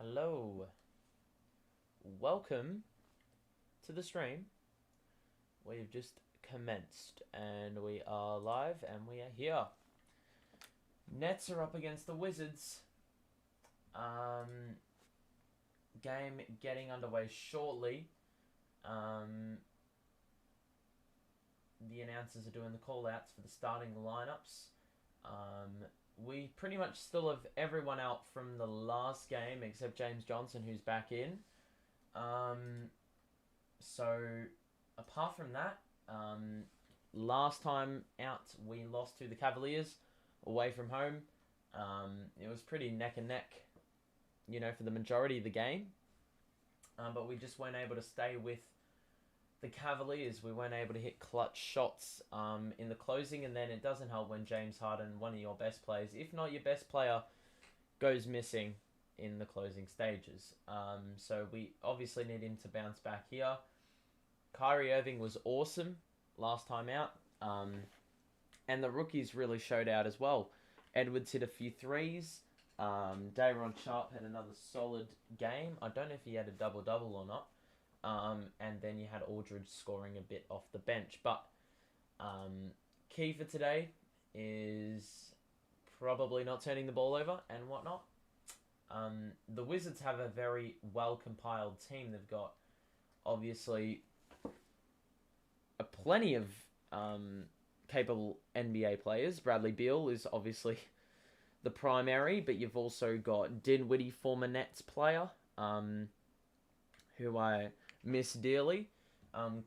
Hello, welcome to the stream. We've just commenced and we are live and we are here. Nets are up against the Wizards. Game getting underway shortly. The announcers are doing the call outs for the starting lineups. We pretty much still have everyone out from the last game except James Johnson, who's back in. So apart from that, last time out we lost to the Cavaliers away from home. It was pretty neck and neck, for the majority of the game. But we just weren't able to stay with the Cavaliers. We weren't able to hit clutch shots in the closing, and then it doesn't help when James Harden, one of your best players, if not your best player, goes missing in the closing stages. So we obviously need him to bounce back here. Kyrie Irving was awesome last time out. And the rookies really showed out as well. Edwards hit a few threes. Day'Ron Sharpe had another solid game. I don't know if he had a double-double or not. And then you had Aldridge scoring a bit off the bench. But key for today is probably not turning the ball over and whatnot. The Wizards have a very well-compiled team. They've got, obviously, plenty of capable NBA players. Bradley Beal is obviously the primary, but you've also got Dinwiddie, former Nets player, who I miss dearly.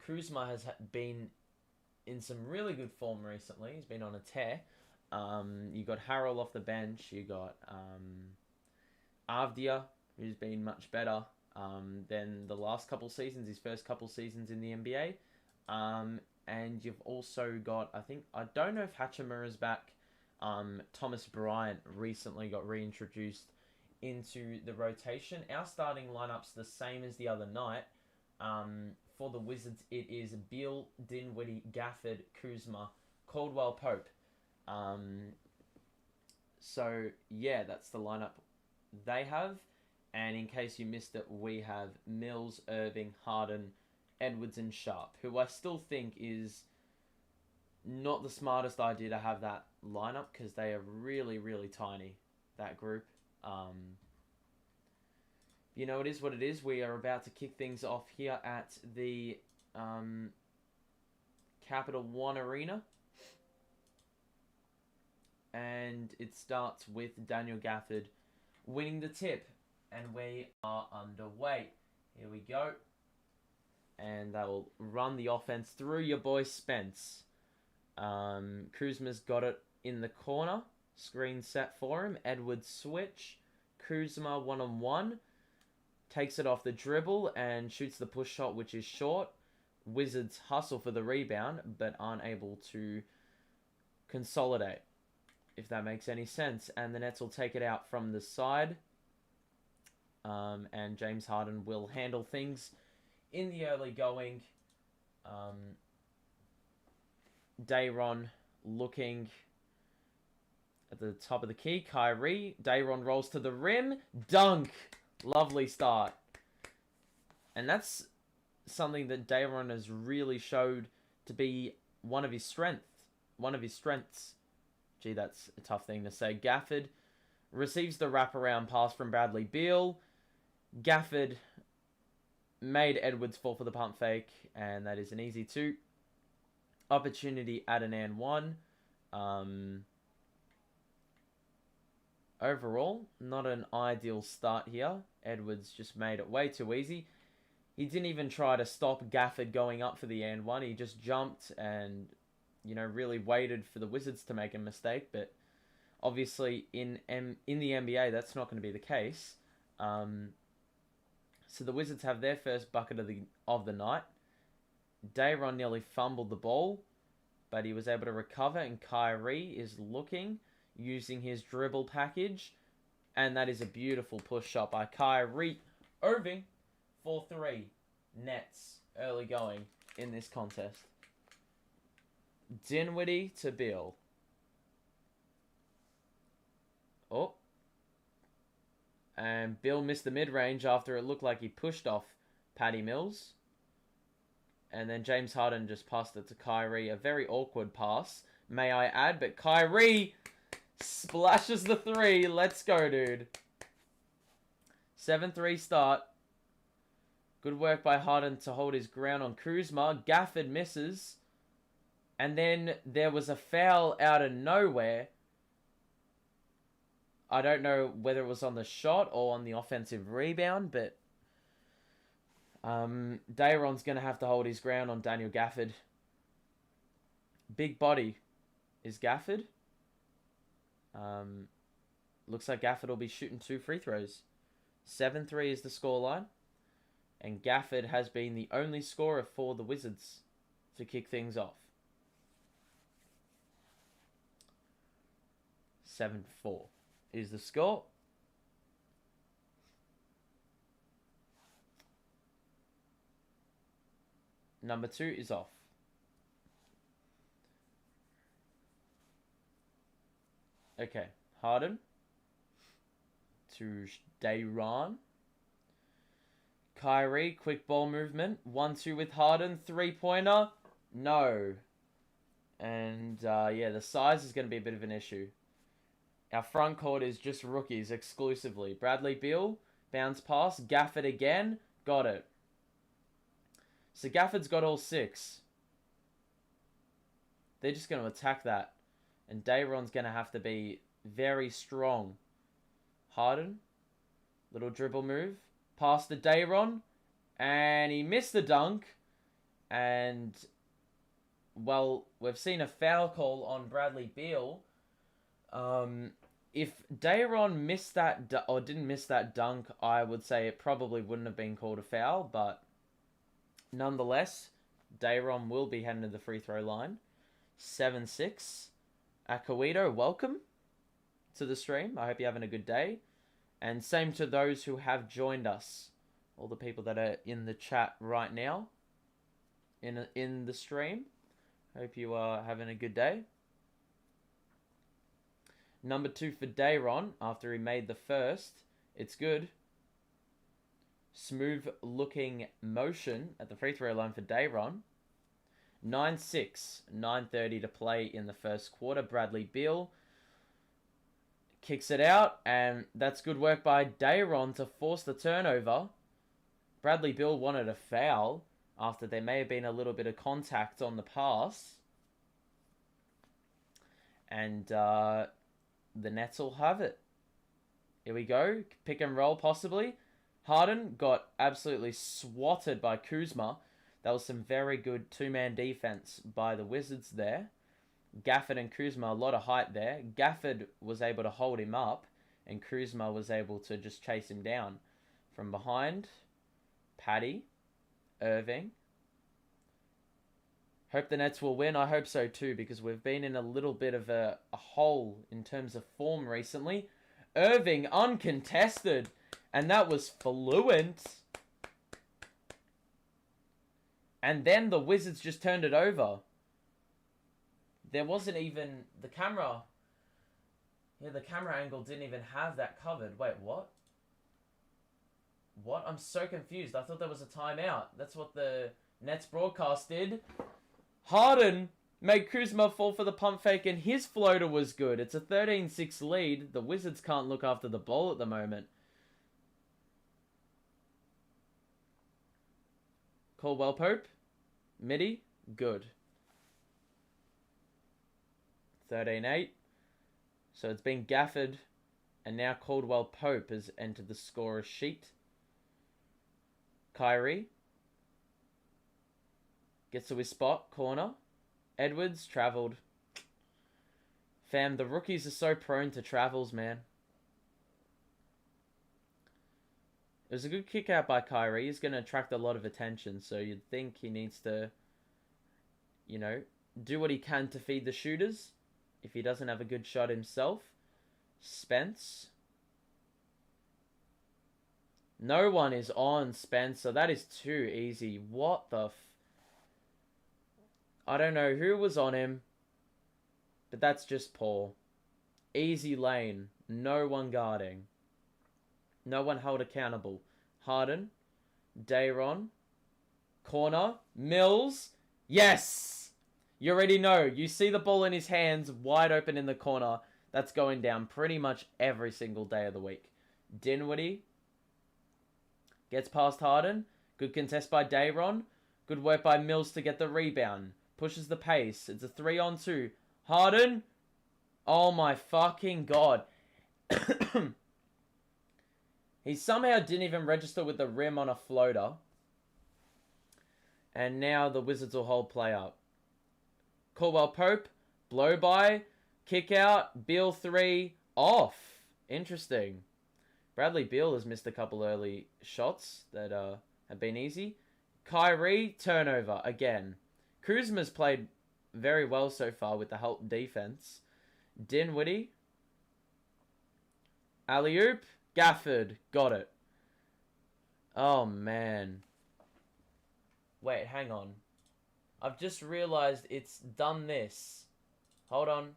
Kuzma has been in some really good form recently. He's been on a tear. You got Harrell off the bench. You got Avdia, who's been much better than the last couple seasons, his first couple seasons in the NBA. And you've also got, I don't know if Hachimura's back. Thomas Bryant recently got reintroduced into the rotation. Our starting lineup's the same as the other night. For the Wizards, it is Beal, Dinwiddie, Gafford, Kuzma, Caldwell Pope. So, yeah, that's the lineup they have. And in case you missed it, we have Mills, Irving, Harden, Edwards, and Sharpe, who I still think is not the smartest idea to have that lineup because they are really, really tiny, that group. It is what it is. We are about to kick things off here at the Capital One Arena. And it starts with Daniel Gafford winning the tip. And we are underway. Here we go. And they will run the offense through your boy Spence. Kuzma's got it in the corner. Screen set for him. Edwards switch. Kuzma one-on-one. Takes it off the dribble and shoots the push shot, which is short. Wizards hustle for the rebound, but aren't able to consolidate, if that makes any sense. And the Nets will take it out from the side. And James Harden will handle things in the early going. Day'Ron looking at the top of the key. Kyrie. Day'Ron rolls to the rim. Dunk. Lovely start. And that's something that Day'Ron has really showed to be one of his strengths. Gee, that's a tough thing to say. Gafford receives the wraparound pass from Bradley Beal. Gafford made Edwards fall for the pump fake, and that is an easy 2. Opportunity at an and 1. Overall, not an ideal start here. Edwards just made it way too easy. He didn't even try to stop Gafford going up for the and 1. He just jumped and, really waited for the Wizards to make a mistake. But obviously, in the NBA, that's not going to be the case. So the Wizards have their first bucket of the night. Day'Ron nearly fumbled the ball, but he was able to recover, and Kyrie is looking, using his dribble package, and that is a beautiful push shot by Kyrie Irving for 3. Nets early going in this contest. Dinwiddie to Beal. Oh. And Bill missed the mid-range after it looked like he pushed off Patty Mills. And then James Harden just passed it to Kyrie. A very awkward pass, may I add. But Kyrie splashes the three. Let's go, dude. 7-3 start. Good work by Harden to hold his ground on Kuzma. Gafford misses. And then there was a foul out of nowhere. I don't know whether it was on the shot or on the offensive rebound, but Dayron's going to have to hold his ground on Daniel Gafford. Big body is Gafford. Looks like Gafford will be shooting 2 free throws. 7-3 is the scoreline. And Gafford has been the only scorer for the Wizards to kick things off. 7-4 is the score. Number 2 is off. Okay, Harden to Dayron. Kyrie, quick ball movement. 1-2 with Harden. 3-pointer. No. And, yeah, the size is going to be a bit of an issue. Our front court is just rookies exclusively. Bradley Beal, bounce pass. Gafford again. Got it. So Gafford's got all 6. They're just going to attack that. And Dayron's going to have to be very strong. Harden. Little dribble move. Pass to Dayron. And he missed the dunk. And, well, we've seen a foul call on Bradley Beal. If Dayron missed that, or didn't miss that dunk, I would say it probably wouldn't have been called a foul. But, nonetheless, Dayron will be heading to the free throw line. 7-6. Akawito, welcome to the stream. I hope you're having a good day. And same to those who have joined us. All the people that are in the chat right now. In the stream. Hope you are having a good day. Number 2 for Dayron. After he made the first. It's good. Smooth looking motion at the free throw line for Dayron. 9-6. 9:30 to play in the first quarter. Bradley Beal kicks it out, and that's good work by Dayron to force the turnover. Bradley Beal wanted a foul after there may have been a little bit of contact on the pass. And the Nets will have it. Here we go. Pick and roll possibly. Harden got absolutely swatted by Kuzma. That was some very good two-man defense by the Wizards there. Gafford and Kuzma, a lot of height there. Gafford was able to hold him up, and Kuzma was able to just chase him down. From behind, Patty, Irving. Hope the Nets will win. I hope so too, because we've been in a little bit of a hole in terms of form recently. Irving uncontested, and that was fluent. And then the Wizards just turned it over. There wasn't even the camera. Yeah, the camera angle didn't even have that covered. Wait, what? What? I'm so confused. I thought there was a timeout. That's what the Nets broadcast did. Harden made Kuzma fall for the pump fake, and his floater was good. It's a 13-6 lead. The Wizards can't look after the ball at the moment. Caldwell Pope. Midi. Good. 13-8. So it's been Gafford, and now Caldwell Pope has entered the scorer sheet. Kyrie gets to his spot, corner. Edwards travelled. Fam, the rookies are so prone to travels, man. It was a good kick out by Kyrie. He's going to attract a lot of attention, so you'd think he needs to, you know, do what he can to feed the shooters if he doesn't have a good shot himself. Spence. No one is on Spence, so that is too easy. What the I don't know who was on him, but that's just poor. Easy lane. No one guarding. No one held accountable. Harden, Dayron, corner, Mills. Yes! You already know. You see the ball in his hands, wide open in the corner. That's going down pretty much every single day of the week. Dinwiddie gets past Harden. Good contest by Dayron. Good work by Mills to get the rebound. Pushes the pace. It's a 3-on-2. Harden. Oh my fucking god. He somehow didn't even register with the rim on a floater. And now the Wizards will hold play up. Caldwell Pope. Blow by. Kick out. Beal 3. Off. Interesting. Bradley Beal has missed a couple early shots that have been easy. Kyrie, turnover again. Kuzma's played very well so far with the help defense. Dinwiddie. Alley-oop. Gafford. Got it. Oh, man. Wait, hang on. I've just realized it's done this. Hold on.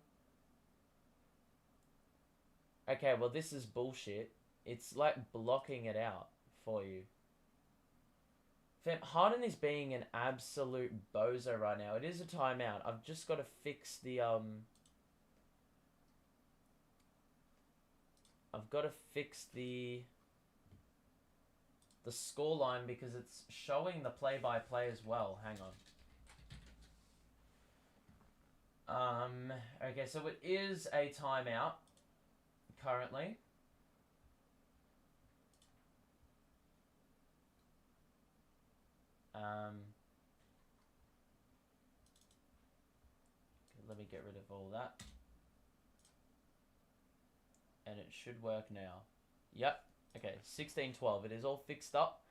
Okay, well, this is bullshit. It's like blocking it out for you. Fam, Harden is being an absolute bozo right now. It is a timeout. I've just got to fix the, I've got to fix the scoreline because it's showing the play-by-play as well. Hang on. Okay, so it is a timeout currently. Let me get rid of all that. And it should work now. Yep. Okay, 16-12. It is all fixed up.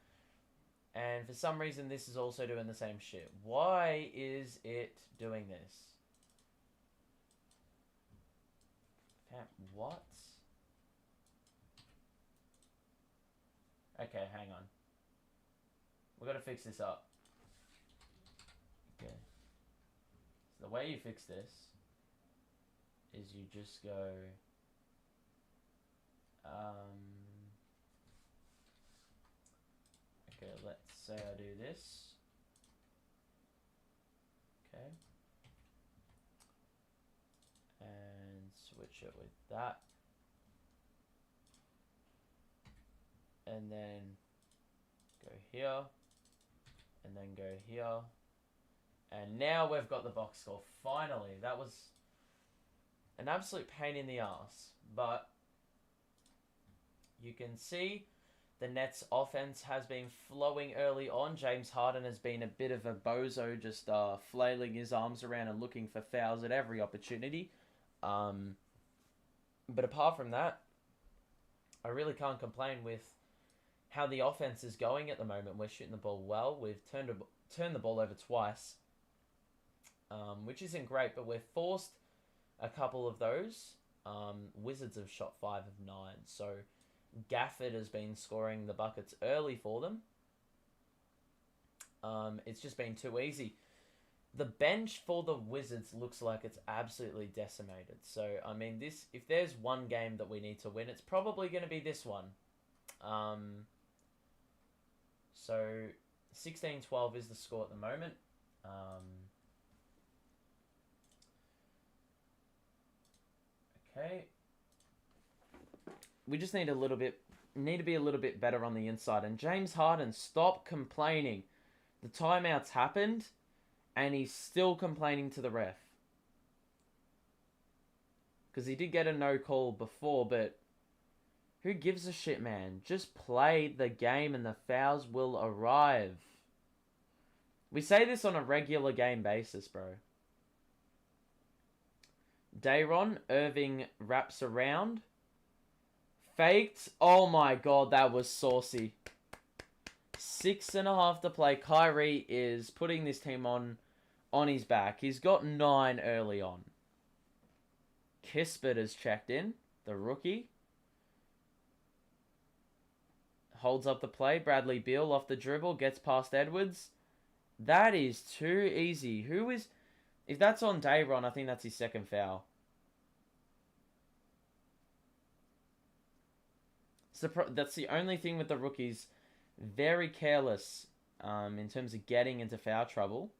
And for some reason, this is also doing the same shit. Why is it doing this? What? Okay, hang on. We've got to fix this up. Okay. So the way you fix this is you just go... okay, let's say I do this. Okay. And switch it with that. And then go here. And then go here. And now we've got the box score. Finally. That was an absolute pain in the ass. But you can see the Nets offense has been flowing early on. James Harden has been a bit of a bozo, just flailing his arms around and looking for fouls at every opportunity. But apart from that, I really can't complain with how the offense is going at the moment. We're shooting the ball well. We've turned the ball over twice, which isn't great, but we've forced a couple of those. Wizards have shot 5 of 9, so Gafford has been scoring the buckets early for them. It's just been too easy. The bench for the Wizards looks like it's absolutely decimated. So, I mean, this, if there's one game that we need to win, it's probably going to be this one. So, 16-12 is the score at the moment. Okay. We just need to be a little bit better on the inside. And James Harden, stop complaining. The timeouts happened, and he's still complaining to the ref. Because he did get a no call before, but who gives a shit, man? Just play the game and the fouls will arrive. We say this on a regular game basis, bro. Dayron, Irving wraps around. Faked. Oh my god, that was saucy. 6.5 to play. Kyrie is putting this team on his back. He's got 9 early on. Kispert has checked in. The rookie. Holds up the play. Bradley Beal off the dribble. Gets past Edwards. That is too easy. Who is... If that's on Dayron, I think that's his second foul. That's the only thing with the rookies. Very careless in terms of getting into foul trouble.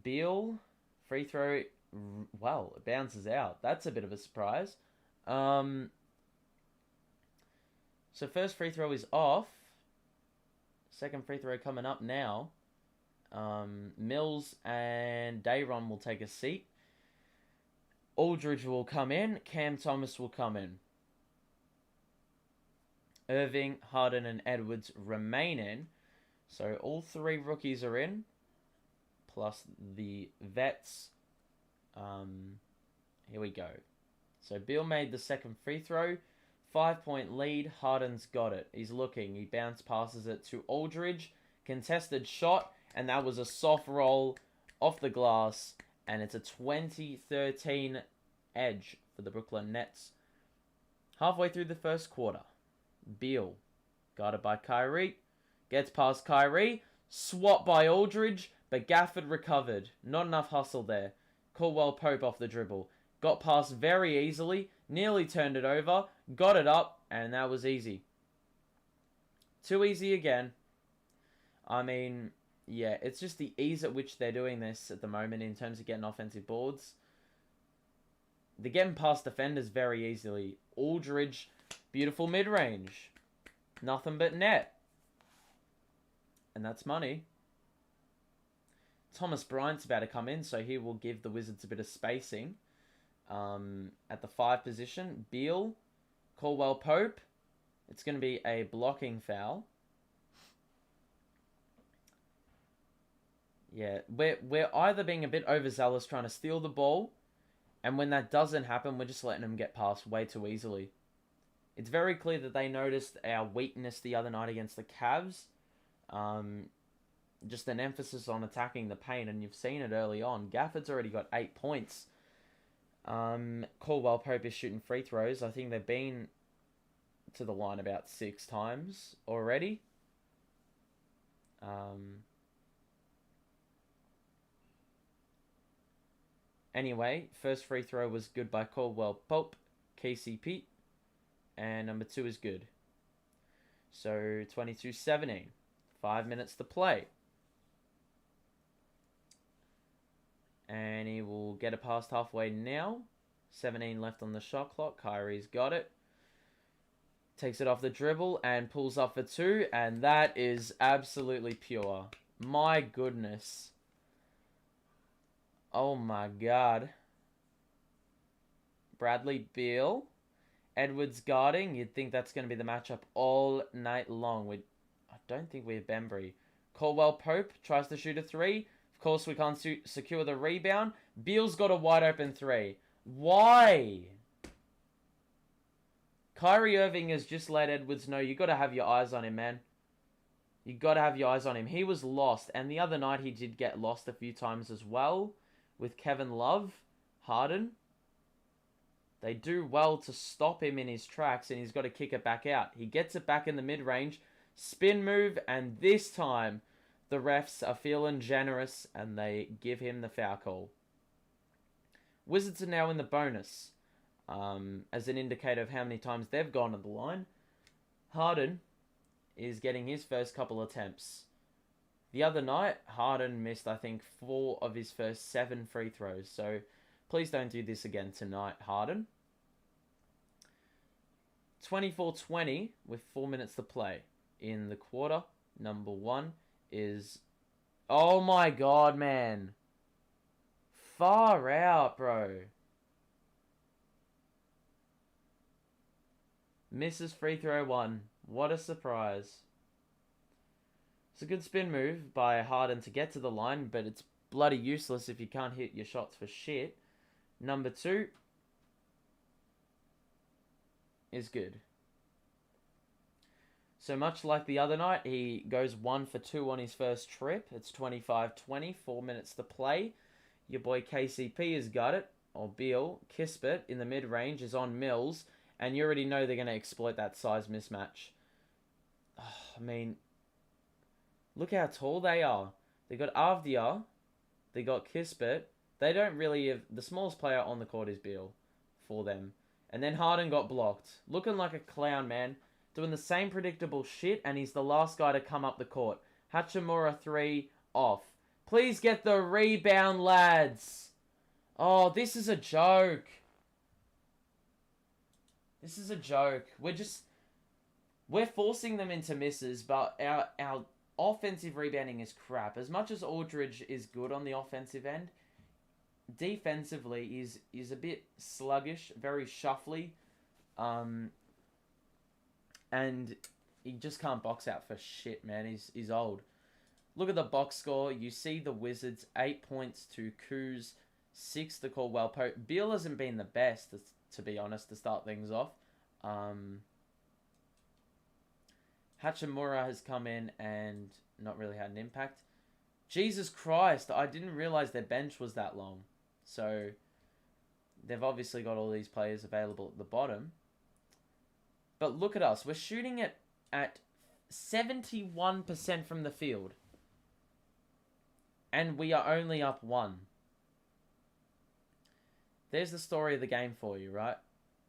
Beal, free throw, well, it bounces out. That's a bit of a surprise. So first free throw is off. Second free throw coming up now. Mills and Dayron will take a seat. Aldridge will come in. Cam Thomas will come in. Irving, Harden, and Edwards remain in. So all three rookies are in. Plus the vets. Here we go. So Beal made the second free throw. 5-point lead. Harden's got it. He's looking. He bounce passes it to Aldridge. Contested shot. And that was a soft roll off the glass. And it's a 20-13 edge for the Brooklyn Nets. Halfway through the first quarter. Beal. Guarded by Kyrie. Gets past Kyrie. Swat by Aldridge. But Gafford recovered. Not enough hustle there. Caldwell Pope off the dribble. Got past very easily. Nearly turned it over. Got it up. And that was easy. Too easy again. I mean, yeah, it's just the ease at which they're doing this at the moment in terms of getting offensive boards. They're getting past defenders very easily. Aldridge, beautiful mid-range. Nothing but net. And that's money. Thomas Bryant's about to come in, so he will give the Wizards a bit of spacing. At the 5 position, Beal, Caldwell Pope. It's going to be a blocking foul. Yeah, we're either being a bit overzealous trying to steal the ball, and when that doesn't happen, we're just letting them get past way too easily. It's very clear that they noticed our weakness the other night against the Cavs. Just an emphasis on attacking the paint, and you've seen it early on. Gafford's already got 8 points. Caldwell Pope is shooting free throws. I think they've been to the line about 6 times already. Anyway, first free throw was good by Caldwell Pope, KCP, and number 2 is good. So 22-17, 5 minutes to play. And he will get it past halfway now. 17 left on the shot clock. Kyrie's got it. Takes it off the dribble and pulls up for 2. And that is absolutely pure. My goodness. Oh my god. Bradley Beal. Edwards guarding. You'd think that's going to be the matchup all night long. I don't think we have Bembry. Caldwell Pope tries to shoot a 3. Of course, we can't secure the rebound. Beal's got a wide open 3. Why? Kyrie Irving has just let Edwards know you got to have your eyes on him, man. You got to have your eyes on him. He was lost. And the other night he did get lost a few times as well with Kevin Love, Harden. They do well to stop him in his tracks, and he's got to kick it back out. He gets it back in the mid-range. Spin move, and this time the refs are feeling generous and they give him the foul call. Wizards are now in the bonus. As an indicator of how many times they've gone to the line. Harden is getting his first couple attempts. The other night, Harden missed, I think, 4 of his first 7 free throws. So please don't do this again tonight, Harden. 24-20 with 4 minutes to play in the quarter. Number 1 is... Oh my god, man. Far out, bro. Misses free throw 1. What a surprise. It's a good spin move by Harden to get to the line, but it's bloody useless if you can't hit your shots for shit. Number 2 is good. So much like the other night, he goes 1 for 2 on his first trip. It's 25-20, 4 minutes to play. Your boy KCP has got it, or Beal. Kispert in the mid-range is on Mills, and you already know they're going to exploit that size mismatch. Oh, I mean, look how tall they are. They got Avdia, they got Kispert, They don't really have... The smallest player on the court is Beal for them. And then Harden got blocked. Looking like a clown, man. Doing the same predictable shit, and he's the last guy to come up the court. Hachimura 3 off. Please get the rebound, lads. Oh, this is a joke. This is a joke. We're forcing them into misses, but our offensive rebounding is crap. As much as Aldridge is good on the offensive end, defensively is a bit sluggish, very shuffly, and he just can't box out for shit, man. He's old. Look at the box score. You see the Wizards 8 points to Kuz, 6 to Caldwell Pope. Beal hasn't been the best, to be honest, to start things off. Hachimura has come in and not really had an impact. Jesus Christ, I didn't realize their bench was that long. So, they've obviously got all these players available at the bottom. But look at us. We're shooting at 71% from the field. And we are only up 1. There's the story of the game for you, right?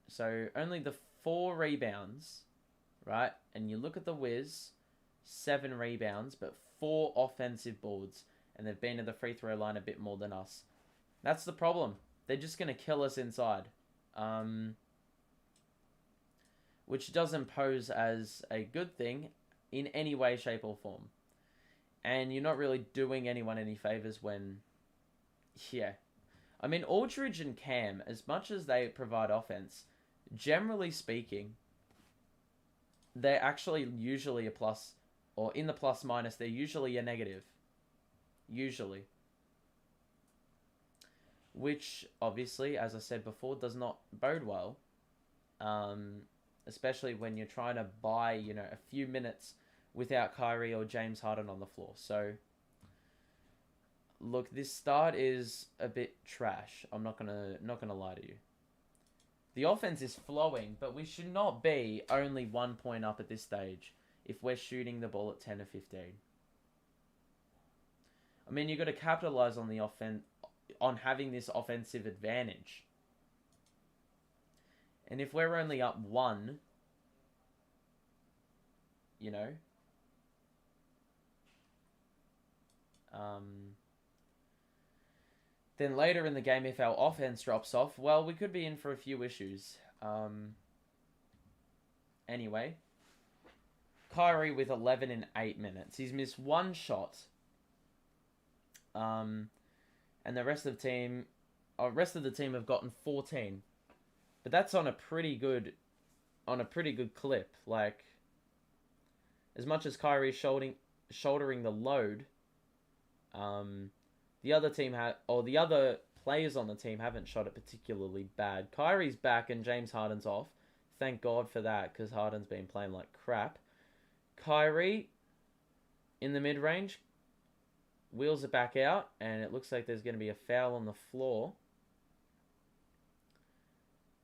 So, only the 4 rebounds, right? And you look at the Wiz, 7 rebounds, but 4 offensive boards. And they've been to the free throw line a bit more than us. That's the problem. They're just going to kill us inside. Which doesn't pose as a good thing in any way, shape, or form. And you're not really doing anyone any favors when... Yeah. I mean, Aldridge and Cam, as much as they provide offense, generally speaking, they're actually usually a plus, or in the plus minus, they're usually a negative. Usually. Which, obviously, as I said before, does not bode well. Especially when you're trying to buy, a few minutes without Kyrie or James Harden on the floor. So, look, this start is a bit trash. I'm not gonna lie to you. The offense is flowing, but we should not be only 1 point up at this stage if we're shooting the ball at 10 or 15. I mean, you've got to capitalize on the on having this offensive advantage. And if we're only up 1, then later in the game, if our offense drops off, well, we could be in for a few issues. Anyway, Kyrie with 11 in 8 minutes. He's missed 1 shot. And the rest of the team have gotten 14. But that's on a pretty good clip. Like, as much as Kyrie's shouldering the load, the other players on the team haven't shot it particularly bad. Kyrie's back and James Harden's off. Thank God for that, because Harden's been playing like crap. Kyrie, in the mid-range, wheels it back out, and it looks like there's going to be a foul on the floor.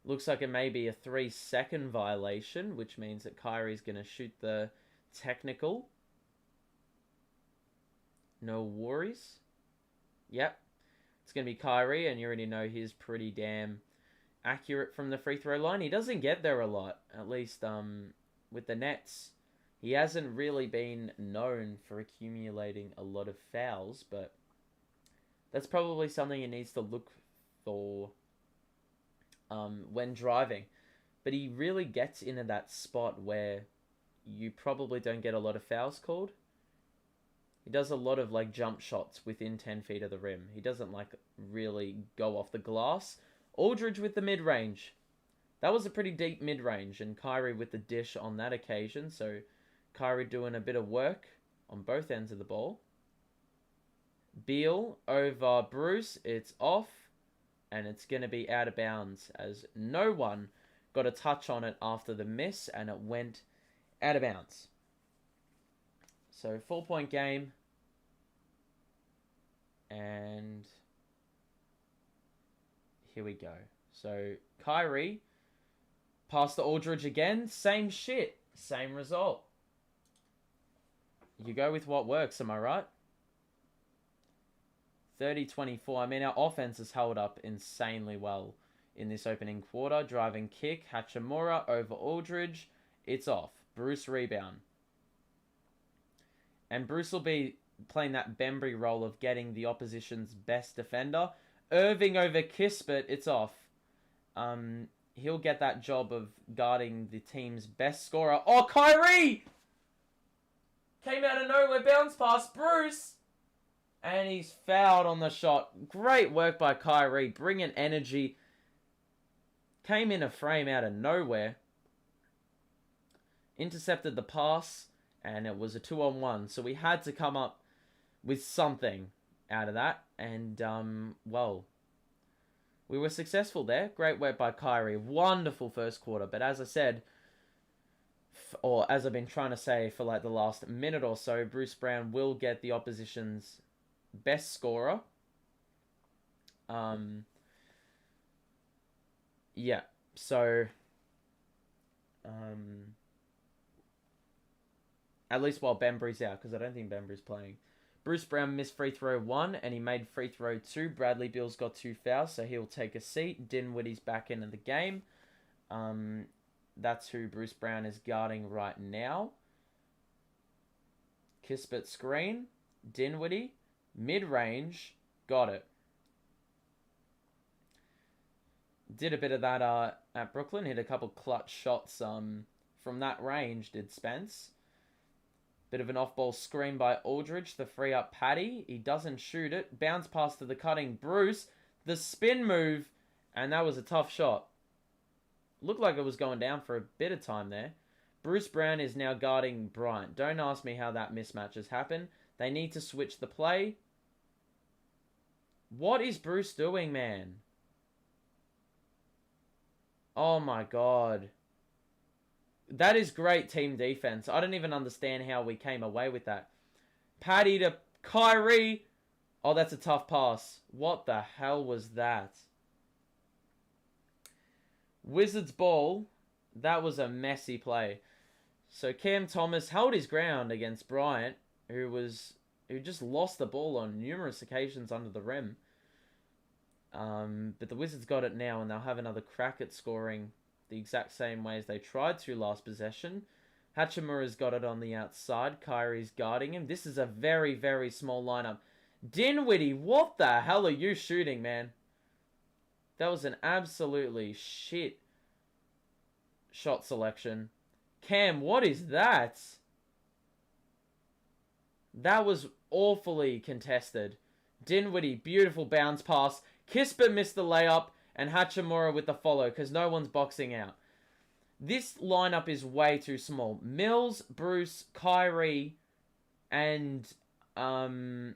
Looks like it may be a 3-second violation, which means that Kyrie's going to shoot the technical. No worries. Yep. It's going to be Kyrie, and you already know he's pretty damn accurate from the free throw line. He doesn't get there a lot, at least with the Nets. He hasn't really been known for accumulating a lot of fouls, but that's probably something he needs to look for when driving. But he really gets into that spot where you probably don't get a lot of fouls called. He does a lot of jump shots within 10 feet of the rim. He doesn't really go off the glass. Aldridge with the mid-range. That was a pretty deep mid-range, and Kyrie with the dish on that occasion. So Kyrie doing a bit of work on both ends of the ball. Beal over Bruce. It's off, and it's going to be out of bounds as no one got a touch on it after the miss, and it went out of bounds. So 4-point game. And here we go. So Kyrie passed to Aldridge again. Same shit. Same result. You go with what works, am I right? 30-24. I mean, our offense has held up insanely well in this opening quarter. Driving kick. Hachimura over Aldridge. It's off. Bruce rebound. And Bruce will be playing that Bembry role of getting the opposition's best defender. Irving over Kispert. It's off. He'll get that job of guarding the team's best scorer. Oh, Kyrie! Came out of nowhere. Bounce past Bruce. And he's fouled on the shot. Great work by Kyrie. Bringing energy. Came in a frame out of nowhere. Intercepted the pass. And it was a 2-on-1. So we had to come up with something out of that. And, well, we were successful there. Great work by Kyrie. Wonderful first quarter. But as I said, or as I've been trying to say for like the last minute or so, Bruce Brown will get the opposition's best scorer. Yeah. So, at least while Bembry's out, because I don't think Bembry's playing. Bruce Brown missed free throw 1, and he made free throw 2. Bradley Beal's got 2 fouls, so he'll take a seat. Dinwiddie's back into the game. That's who Bruce Brown is guarding right now. Kispert screen. Dinwiddie. Mid-range. Got it. Did a bit of that at Brooklyn. Hit a couple clutch shots from that range, did Spence. Bit of an off-ball screen by Aldridge. The free-up Patty. He doesn't shoot it. Bounce pass to the cutting Bruce. The spin move. And that was a tough shot. Looked like it was going down for a bit of time there. Bruce Brown is now guarding Bryant. Don't ask me how that mismatch has happened. They need to switch the play. What is Bruce doing, man? Oh my god. That is great team defense. I don't even understand how we came away with that. Patty to Kyrie. Oh, that's a tough pass. What the hell was that? Wizards ball. That was a messy play. So Cam Thomas held his ground against Bryant, who just lost the ball on numerous occasions under the rim. But the Wizards got it now, and they'll have another crack at scoring the exact same way as they tried to last possession. Hachimura's got it on the outside. Kyrie's guarding him. This is a very, very small lineup. Dinwiddie, what the hell are you shooting, man? That was an absolutely shit shot selection. Cam, what is that? That was awfully contested. Dinwiddie, beautiful bounce pass. Kispert missed the layup. And Hachimura with the follow, because no one's boxing out. This lineup is way too small. Mills, Bruce, Kyrie, and Cam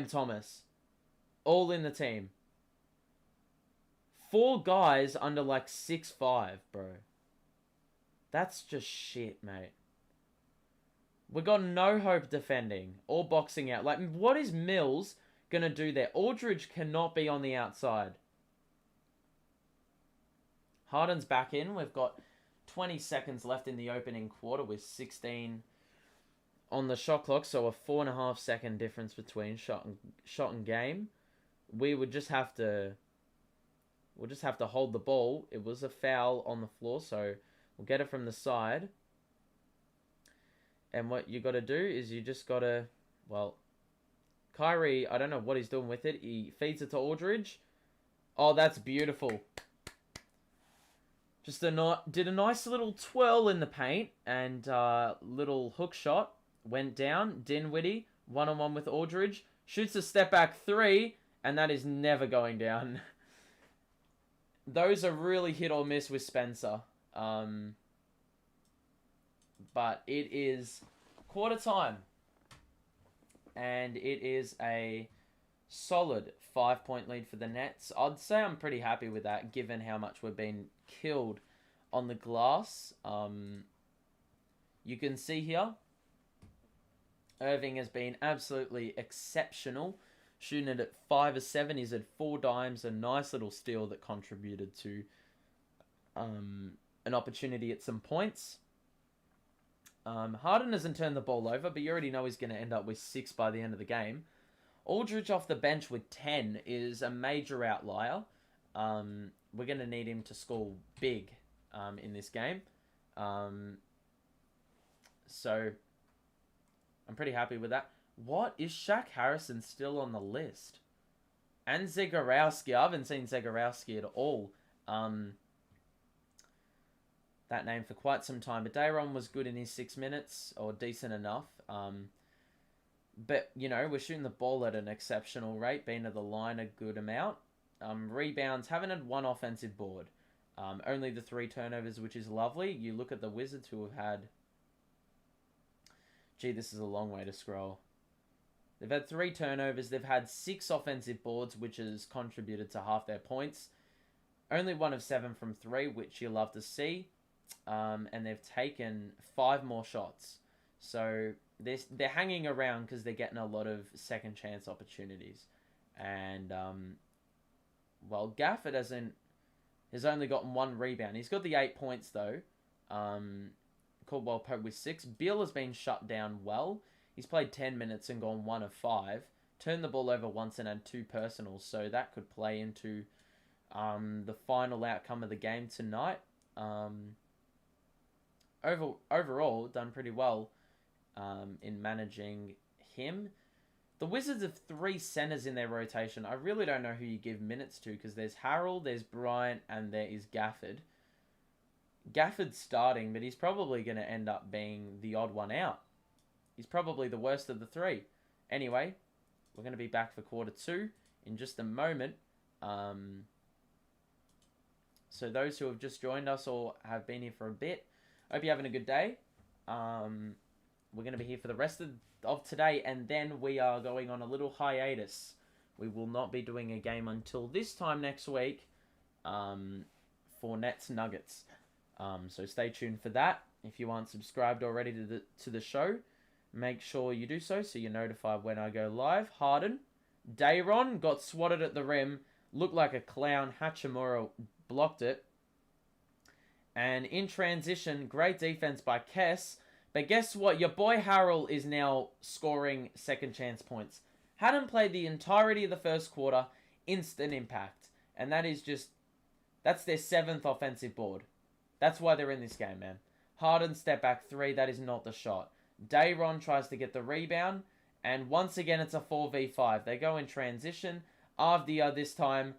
Thomas. All in the team. 4 guys under like 6'5", bro. That's just shit, mate. We got no hope defending or boxing out. Like, what is Mills gonna do there? Aldridge cannot be on the outside. Harden's back in. We've got 20 seconds left in the opening quarter with 16 on the shot clock. So a 4.5 second difference between shot and game. We would just have to... We'll just have to hold the ball. It was a foul on the floor, so we'll get it from the side. And what you got to do is you just got to... Well, Kyrie, I don't know what he's doing with it. He feeds it to Aldridge. Oh, that's beautiful. Just did a nice little twirl in the paint and little hook shot. Went down. Dinwiddie, one-on-one with Aldridge. Shoots a step-back 3, and that is never going down. Those are really hit or miss with Spencer. But it is quarter time. And it is a solid 5-point lead for the Nets. I'd say I'm pretty happy with that, given how much we've been killed on the glass. You can see here, Irving has been absolutely exceptional. Shooting it at 5 of 7. He's had 4 dimes, a nice little steal that contributed to an opportunity at some points. Harden hasn't turned the ball over, but you already know he's going to end up with 6 by the end of the game. Aldridge off the bench with 10 is a major outlier. We're going to need him to score big in this game. So I'm pretty happy with that. What? Is Shaq Harrison still on the list? And Zagorowski. I haven't seen Zagorowski at all. That name for quite some time. But Dayron was good in his 6 minutes, or decent enough. But, you know, we're shooting the ball at an exceptional rate, being at the line a good amount. Rebounds, haven't had one offensive board. Only the 3 turnovers, which is lovely. You look at the Wizards who have had... Gee, this is a long way to scroll. They've had 3 turnovers. They've had 6 offensive boards, which has contributed to half their points. Only 1 of 7 from 3, which you love to see. And they've taken 5 more shots. So they're hanging around because they're getting a lot of second chance opportunities. And, well, Gafford has only gotten 1 rebound. He's got the 8 points, though. Caldwell Pope with 6. Beal has been shut down well. He's played 10 minutes and gone 1 of 5. Turned the ball over once and had 2 personals. So that could play into the final outcome of the game tonight. Overall, done pretty well in managing him. The Wizards have 3 centers in their rotation. I really don't know who you give minutes to because there's Harrell, there's Bryant, and there is Gafford. Gafford's starting, but he's probably going to end up being the odd one out. He's probably the worst of the 3. Anyway, we're going to be back for quarter 2 in just a moment. So those who have just joined us or have been here for a bit, hope you're having a good day. We're going to be here for the rest of today, and then we are going on a little hiatus. We will not be doing a game until this time next week for Nets Nuggets. So stay tuned for that. If you aren't subscribed already to the show, make sure you do so you're notified when I go live. Harden. Dayron got swatted at the rim. Looked like a clown. Hachimura blocked it. And in transition, great defense by Kess. But guess what? Your boy Harrell is now scoring second chance points. Hadn't played the entirety of the first quarter. Instant impact. And that's their 7th offensive board. That's why they're in this game, man. Harden step back 3. That is not the shot. Dayron tries to get the rebound. And once again, it's a 4v5. They go in transition. Avdia this time.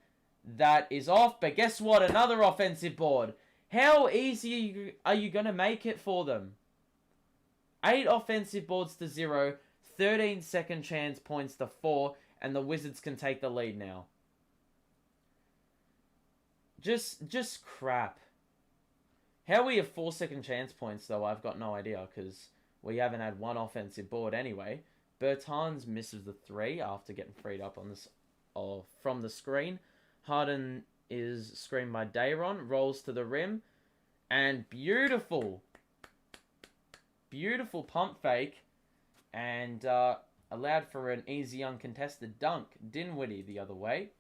That is off. But guess what? Another offensive board. How easy are you going to make it for them? 8 offensive boards to 0. 13 second chance points to 4. And the Wizards can take the lead now. Just crap. How we have 4 second chance points, though, I've got no idea. Because we haven't had 1 offensive board anyway. Bertans misses the 3 after getting freed up on this from the screen. Harden is screened by Dayron. Rolls to the rim. And beautiful pump fake. And allowed for an easy uncontested dunk. Dinwiddie the other way.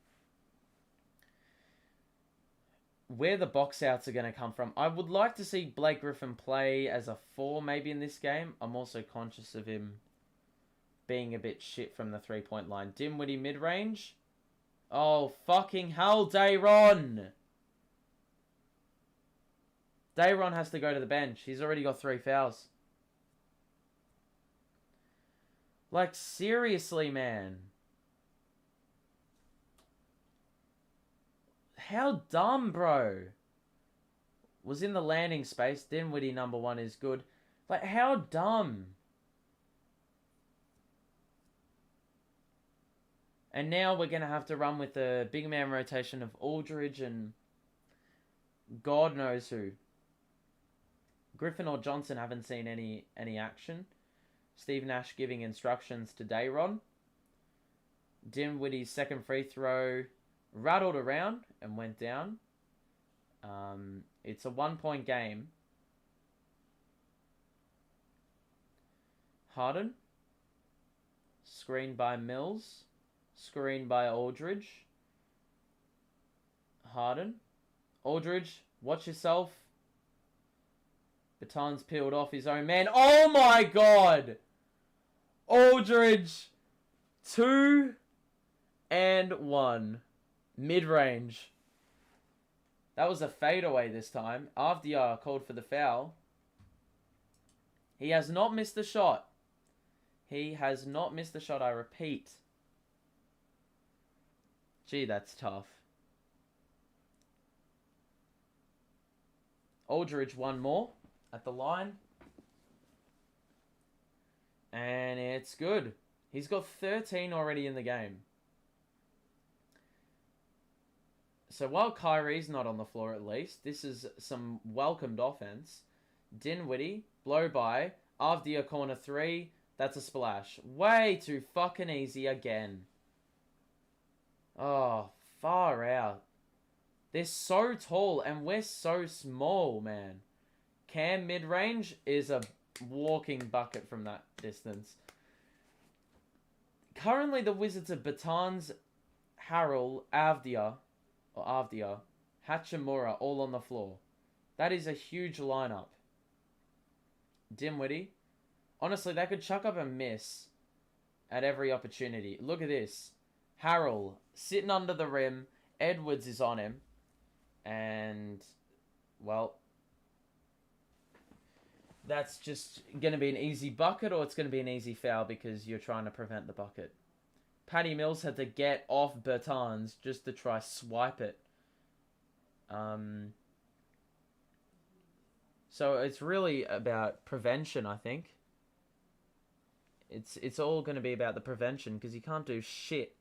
Where the box outs are going to come from. I would like to see Blake Griffin play as a 4 maybe in this game. I'm also conscious of him being a bit shit from the 3-point line. Dinwiddie mid-range. Oh, fucking hell, Dayron. Dayron has to go to the bench. He's already got 3 fouls. Like, seriously, man. How dumb, bro. Was in the landing space. Dinwiddie number 1 is good. Like, how dumb. And now we're going to have to run with the big man rotation of Aldridge and God knows who. Griffin or Johnson haven't seen any action. Steve Nash giving instructions to Dayron. Dinwiddie's second free throw rattled around and went down. It's a 1-point game. Harden. Screened by Mills. Screened by Aldridge. Harden. Aldridge, watch yourself. Baton's peeled off his own man. Oh my god! Aldridge 2 and 1. Mid-range. That was a fadeaway this time. Avdia called for the foul. He has not missed the shot. He has not missed the shot, I repeat. Gee, that's tough. Aldridge one more at the line. And it's good. He's got 13 already in the game. So while Kyrie's not on the floor at least, this is some welcomed offense. Dinwiddie, blow by. Avdia corner 3. That's a splash. Way too fucking easy again. Oh, far out. They're so tall and we're so small, man. Cam mid-range is a walking bucket from that distance. Currently the Wizards are Bertans, Harrell, Avdia, Hachimura all on the floor. That is a huge lineup. Dinwiddie. Honestly, they could chuck up a miss at every opportunity. Look at this. Harrell sitting under the rim. Edwards is on him. And, well, that's just going to be an easy bucket or it's going to be an easy foul because you're trying to prevent the bucket. Patty Mills had to get off Bertans just to try swipe it. So it's really about prevention, I think. It's all going to be about the prevention because you can't do shit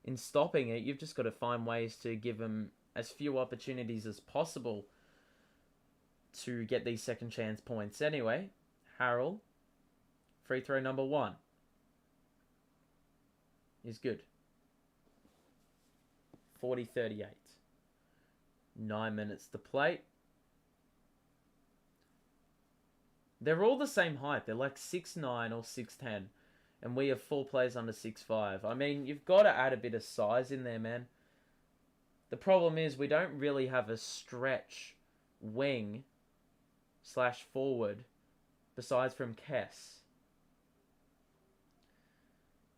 in stopping it. You've just got to find ways to give them as few opportunities as possible to get these second chance points. Anyway, Harrell, free throw number 1 is good. 40-38. 9 minutes to play. They're all the same height. They're like 6'9 or 6'10. And we have 4 players under 6'5. I mean, you've got to add a bit of size in there, man. The problem is we don't really have a stretch wing / forward besides from Kess.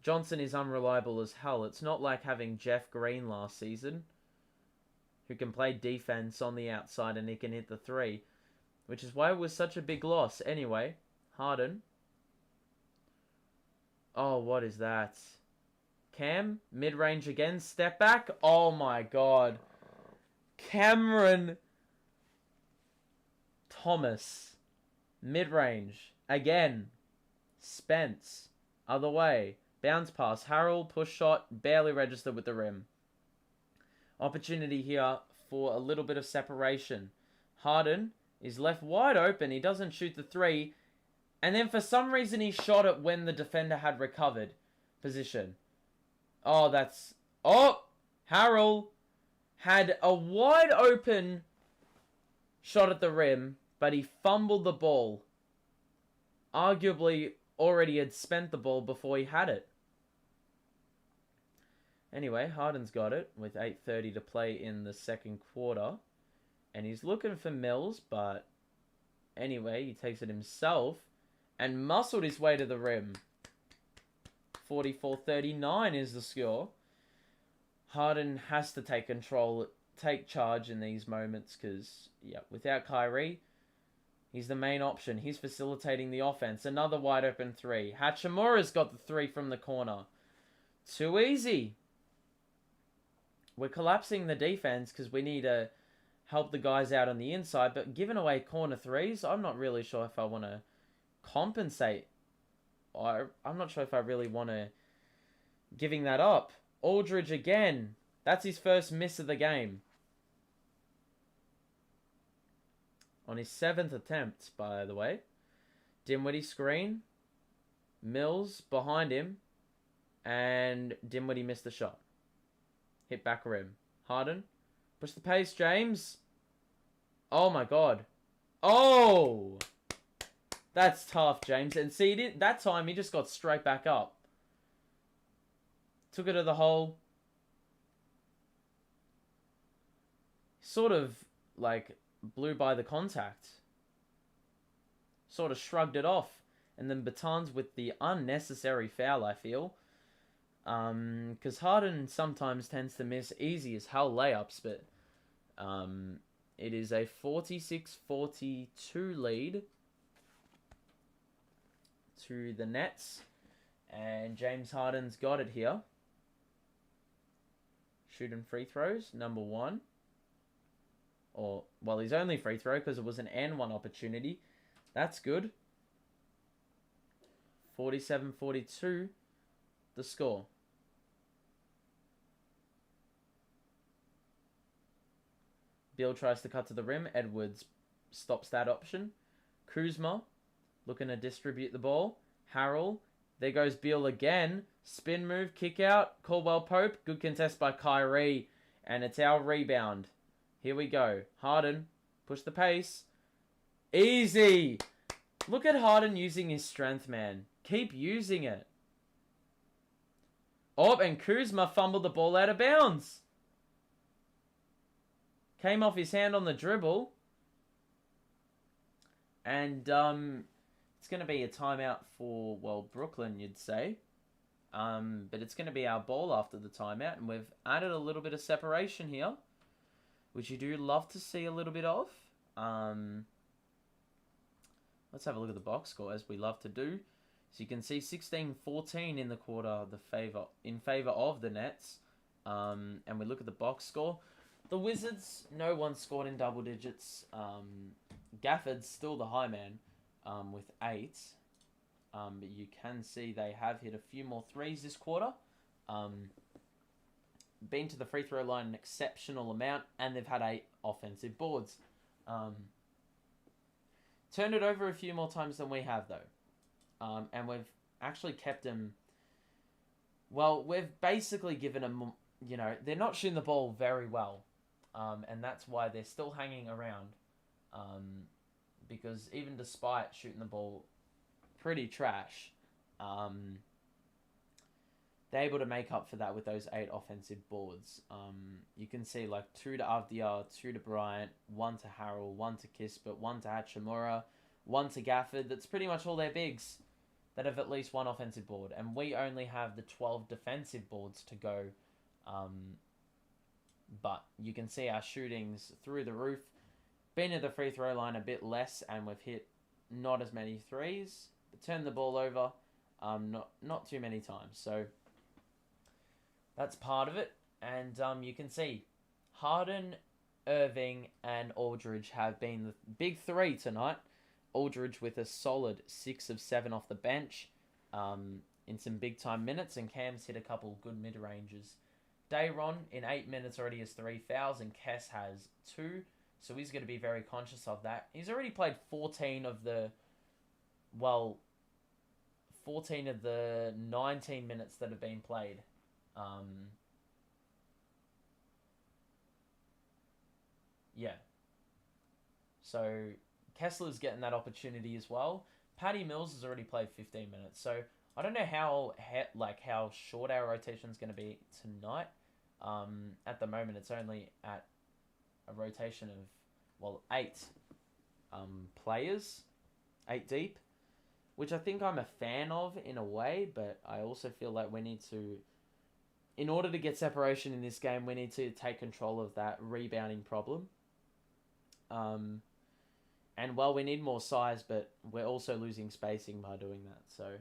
Johnson is unreliable as hell. It's not like having Jeff Green last season, who can play defense on the outside and he can hit the 3, which is why it was such a big loss. Anyway, Harden. Oh, what is that? Cam, mid-range again, step back. Oh my god. Cameron Thomas, mid-range, again. Spence, other way. Bounce pass, Harrell, push shot, barely registered with the rim. Opportunity here for a little bit of separation. Harden is left wide open. He doesn't shoot the 3. And then for some reason he shot it when the defender had recovered position. Oh, that's... Oh! Harrell had a wide open shot at the rim, but he fumbled the ball. Arguably already had spent the ball before he had it. Anyway, Harden's got it with 8:30 to play in the second quarter. And he's looking for Mills, but anyway, he takes it himself and muscled his way to the rim. 44-39 is the score. Harden has to take control, take charge in these moments because, yeah, without Kyrie, he's the main option. He's facilitating the offense. Another wide open 3. Hachimura's got the 3 from the corner. Too easy. We're collapsing the defense because we need to help the guys out on the inside, but giving away corner 3s, I'm not really sure if I want to compensate. I'm not sure if I really want to giving that up. Aldridge again. That's his first miss of the game. On his 7th attempt, by the way. Dinwiddie screen. Mills behind him. And Dinwiddie missed the shot. Hit back rim. Harden. Push the pace, James. Oh my god. Oh! That's tough, James. And see, that time he just got straight back up. Took it to the hole. Sort of, like, blew by the contact. Sort of shrugged it off. And then Bertans with the unnecessary foul, I feel. Because Harden sometimes tends to miss easy as hell layups, but it is a 46-42 lead to the Nets. And James Harden's got it here. Shooting free throws, number one. Or, well, his only free throw because it was an and one opportunity. That's good. 47-42, the score. Beal tries to cut to the rim. Edwards stops that option. Kuzma looking to distribute the ball. Harrell. There goes Beal again. Spin move, kick out. Caldwell Pope. Good contest by Kyrie. And it's our rebound. Here we go. Harden. Push the pace. Easy. Look at Harden using his strength, man. Keep using it. Oh, and Kuzma fumbled the ball out of bounds. Came off his hand on the dribble. And it's going to be a timeout for, well, Brooklyn, you'd say. But it's going to be our ball after the timeout. And we've added a little bit of separation here, which you do love to see a little bit of. Let's have a look at the box score, as we love to do. So you can see 16-14 in the quarter, in favor of the Nets. And we look at the box score. The Wizards, no one scored in double digits. Gafford's still the high man with 8. But you can see they have hit a few more threes this quarter. Been to the free throw line an exceptional amount, and they've had 8 offensive boards. Turned it over a few more times than we have, though. And we've actually kept them... Well, we've basically given them... You know, they're not shooting the ball very well. And that's why they're still hanging around. Because even despite shooting the ball pretty trash, they're able to make up for that with those 8 offensive boards. You can see like 2 to Avdiya, 2 to Bryant, 1 to Harrell, 1 to Kispert, 1 to Hachimura, 1 to Gafford. That's pretty much all their bigs that have at least 1 offensive board. And we only have the 12 defensive boards to go. But you can see our shootings through the roof. Been at the free throw line a bit less, and we've hit not as many threes. But turned the ball over not too many times. So that's part of it. And you can see Harden, Irving, and Aldridge have been the big 3 tonight. Aldridge with a solid 6 of 7 off the bench in some big-time minutes. And Cam's hit a couple good mid-ranges. Dayron, in 8 minutes, already has 3 fouls, and Kess has 2. So he's going to be very conscious of that. He's already played 14 of the 19 minutes that have been played. Yeah. So Kessler's getting that opportunity as well. Patty Mills has already played 15 minutes. So I don't know how short our rotation is going to be tonight. At the moment, it's only at a rotation of 8 players, 8 deep, which I think I'm a fan of in a way, but I also feel like we need to, in order to get separation in this game, we need to take control of that rebounding problem. And we need more size, but we're also losing spacing by doing that. So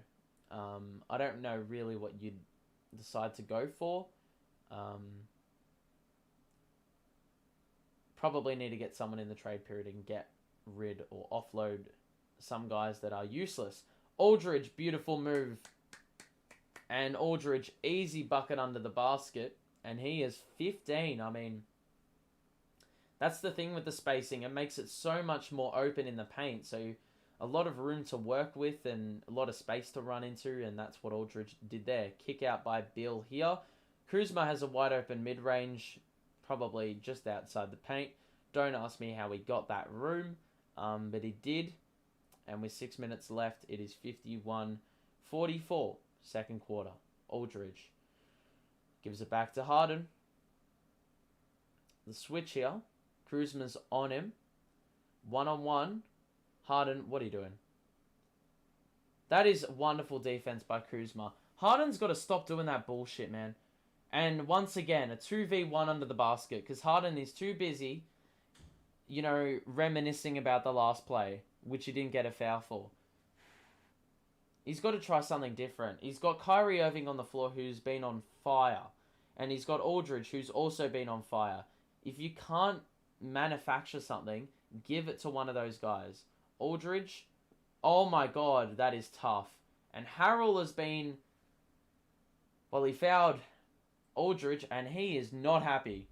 I don't know really what you'd decide to go for. Probably need to get someone in the trade period and get rid or offload some guys that are useless. Aldridge, beautiful move. And Aldridge, easy bucket under the basket. And he is 15. I mean, that's the thing with the spacing. It makes it so much more open in the paint. So a lot of room to work with and a lot of space to run into. And that's what Aldridge did there. Kick out by Beal here. Kuzma has a wide open mid-range, probably just outside the paint. Don't ask me how he got that room, but he did. And with 6 minutes left, it is 51-44, second quarter. Aldridge gives it back to Harden. The switch here. Kuzma's on him. 1-on-1. Harden, what are you doing? That is wonderful defense by Kuzma. Harden's got to stop doing that bullshit, man. And once again, a 2v1 under the basket because Harden is too busy, reminiscing about the last play, which he didn't get a foul for. He's got to try something different. He's got Kyrie Irving on the floor who's been on fire. And he's got Aldridge who's also been on fire. If you can't manufacture something, give it to one of those guys. Aldridge, oh my god, that is tough. And Harrell has been... Well, he fouled Aldridge and he is not happy.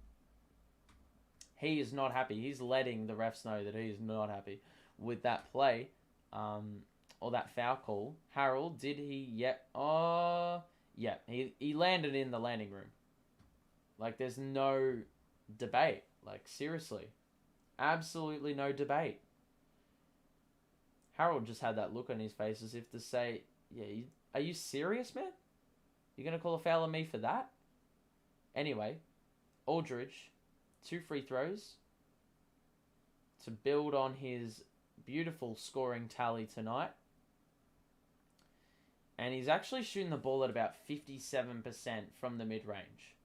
He is not happy. He's letting the refs know that he is not happy with that play. Or that foul call. Harrell, did he... Yeah, he landed in the landing room. Like, there's no debate. Like, seriously. Absolutely no debate. Harold just had that look on his face as if to say, yeah, are you serious, man? You're going to call a foul on me for that? Anyway, Aldridge, 2 free throws to build on his beautiful scoring tally tonight. And he's actually shooting the ball at about 57% from the mid-range.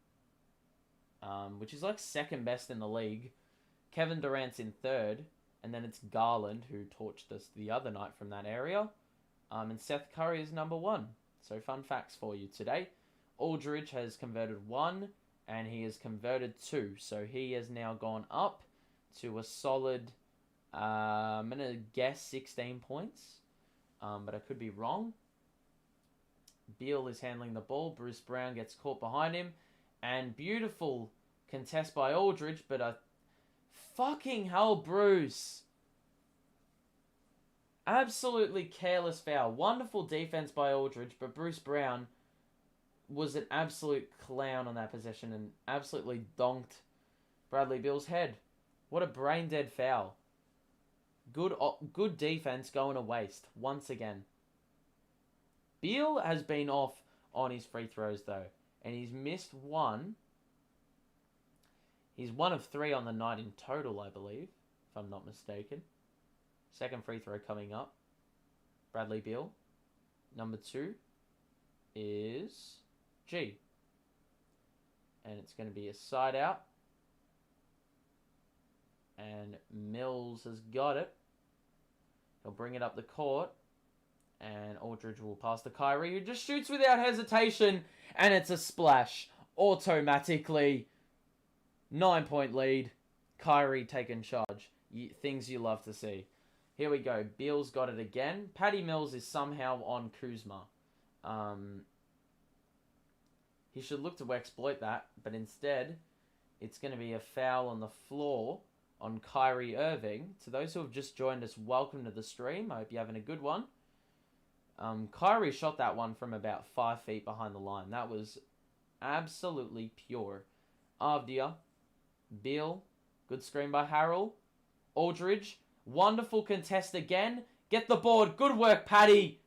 Which is like second best in the league. Kevin Durant's in third. And then it's Garland, who torched us the other night from that area. And Seth Curry is number 1. So fun facts for you today. Aldridge has converted 1. And he has converted 2. So he has now gone up to a solid, I'm going to guess 16 points. But I could be wrong. Beal is handling the ball. Bruce Brown gets caught behind him. And beautiful contest by Aldridge, but a fucking hell, Bruce. Absolutely careless foul. Wonderful defense by Aldridge, but Bruce Brown was an absolute clown on that possession and absolutely donked Bradley Beal's head. What a brain-dead foul. Good defense going to waste once again. Beal has been off on his free throws, though. And he's missed 1. He's 1 of 3 on the night in total, I believe, if I'm not mistaken. Second free throw coming up. Bradley Beal. Number 2 is G. And it's going to be a side out. And Mills has got it. He'll bring it up the court. And Aldridge will pass to Kyrie, who just shoots without hesitation. And it's a splash. Automatically. 9-point lead. Kyrie taking charge. Things you love to see. Here we go. Beal's got it again. Patty Mills is somehow on Kuzma. He should look to exploit that. But instead, it's going to be a foul on the floor on Kyrie Irving. To those who have just joined us, welcome to the stream. I hope you're having a good one. Kyrie shot that one from about 5 feet behind the line. That was absolutely pure. Avdia, Beal, good screen by Harrell. Aldridge, wonderful contest again. Get the board, good work, Patty.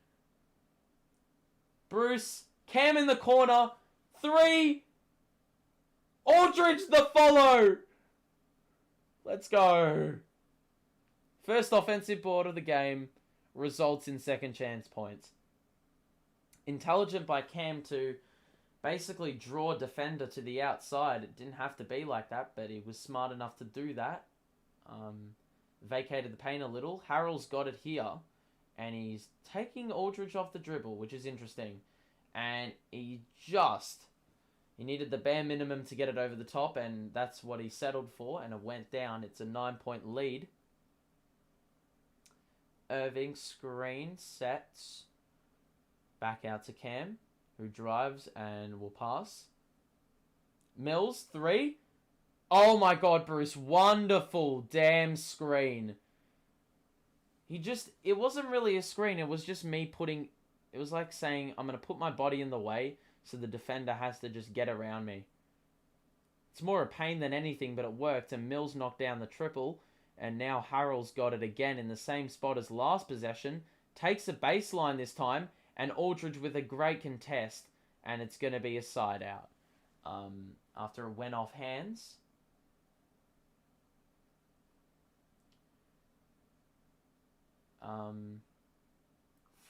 Bruce, Cam in the corner. 3. Aldridge the follow. Let's go. First offensive board of the game. Results in second chance points. Intelligent by Cam to basically draw defender to the outside. It didn't have to be like that, but he was smart enough to do that. Vacated the paint a little. Harrell's got it here. And he's taking Aldridge off the dribble, which is interesting. And he needed the bare minimum to get it over the top, and that's what he settled for, and it went down. It's a 9-point lead. Irving screen sets back out to Cam, who drives and will pass. Mills, 3. Oh my god, Bruce. Wonderful damn screen. It wasn't really a screen. It was just me it was like saying, I'm going to put my body in the way so the defender has to just get around me. It's more a pain than anything, but it worked, and Mills knocked down the triple. And now Harrell's got it again in the same spot as last possession. Takes a baseline this time. And Aldridge with a great contest. And it's going to be a side out. After it went off hands.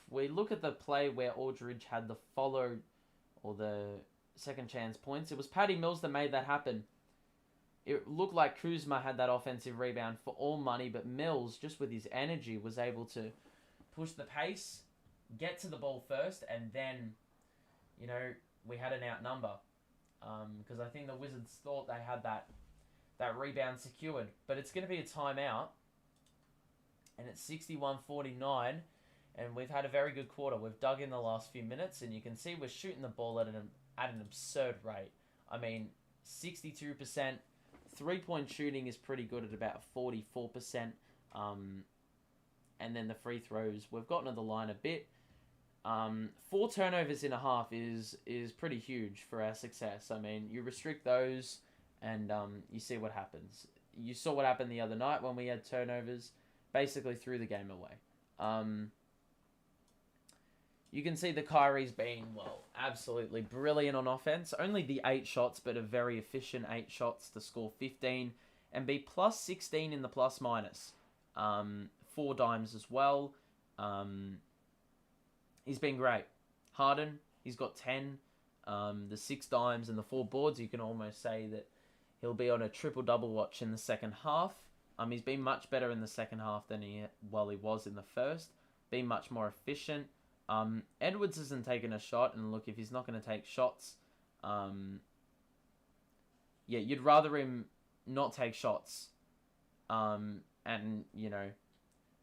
We look at the play where Aldridge had the follow or the second chance points. It was Paddy Mills that made that happen. It looked like Kuzma had that offensive rebound for all money, but Mills, just with his energy, was able to push the pace, get to the ball first, and then, you know, we had an outnumber. Because I think the Wizards thought they had that rebound secured. But it's going to be a timeout. And it's 61-49. And we've had a very good quarter. We've dug in the last few minutes. And you can see we're shooting the ball at an absurd rate. I mean, 62%. Three-point shooting is pretty good at about 44%. And then the free throws, we've gotten to the line a bit. 4 turnovers in a half is pretty huge for our success. I mean, you restrict those and you see what happens. You saw what happened the other night when we had turnovers. Basically threw the game away. You can see the Kyrie's been, well, absolutely brilliant on offense. Only the 8 shots, but a very efficient 8 shots to score 15 and be plus 16 in the plus minus. 4 dimes as well. He's been great. Harden, he's got 10. The 6 dimes and the 4 boards, you can almost say that he'll be on a triple-double watch in the second half. He's been much better in the second half than he was in the first. Been much more efficient. Edwards hasn't taken a shot, and look, if he's not going to take shots, you'd rather him not take shots, and, you know,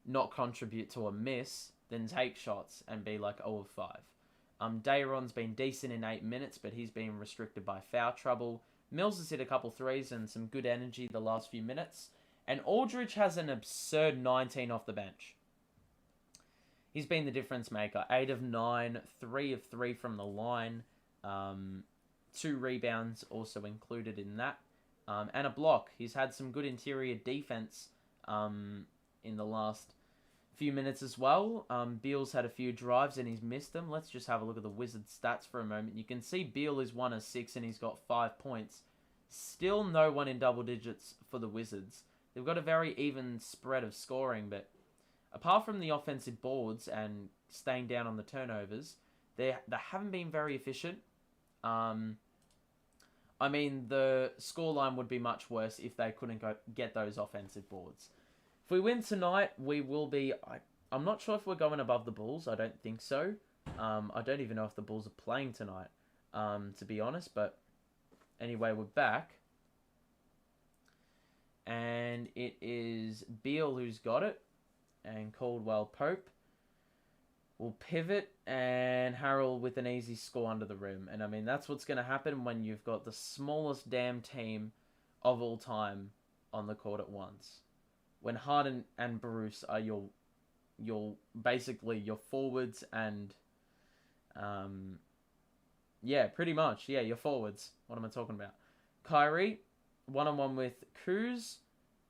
not contribute to a miss than take shots and be like 0 of 5. Dayron's been decent in 8 minutes, but he's been restricted by foul trouble. Mills has hit a couple threes and some good energy the last few minutes. And Aldridge has an absurd 19 off the bench. He's been the difference maker. 8 of 9, 3 of 3 from the line. 2 rebounds also included in that. And a block. He's had some good interior defense in the last few minutes as well. Beal's had a few drives and he's missed them. Let's just have a look at the Wizards stats for a moment. You can see Beal is 1 of 6 and he's got 5 points. Still no one in double digits for the Wizards. They've got a very even spread of scoring, but apart from the offensive boards and staying down on the turnovers, they haven't been very efficient. I mean, the scoreline would be much worse if they couldn't get those offensive boards. If we win tonight, we will be... I'm not sure if we're going above the Bulls. I don't think so. I don't even know if the Bulls are playing tonight, to be honest. But anyway, we're back. And it is Beal who's got it. And Caldwell Pope will pivot. And Harrell with an easy score under the rim. And I mean, that's what's going to happen when you've got the smallest damn team of all time on the court at once. When Harden and Bruce are your basically your forwards and pretty much. Yeah, your forwards. What am I talking about? Kyrie, 1-on-1 with Kuz.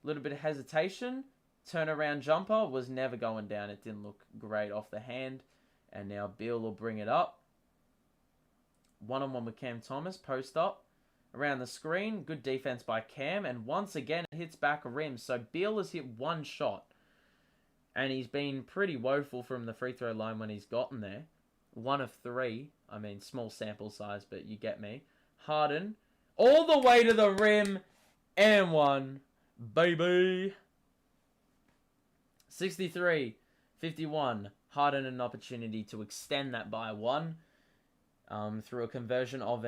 A little bit of hesitation. Turnaround jumper was never going down. It didn't look great off the hand. And now Beal will bring it up. 1-on-1 with Cam Thomas. Post up. Around the screen. Good defense by Cam. And once again, it hits back rim. So Beal has hit 1 shot. And he's been pretty woeful from the free throw line when he's gotten there. 1 of 3. I mean, small sample size, but you get me. Harden. All the way to the rim. And 1. Baby. 63-51. Harden an opportunity to extend that by 1. Through a conversion of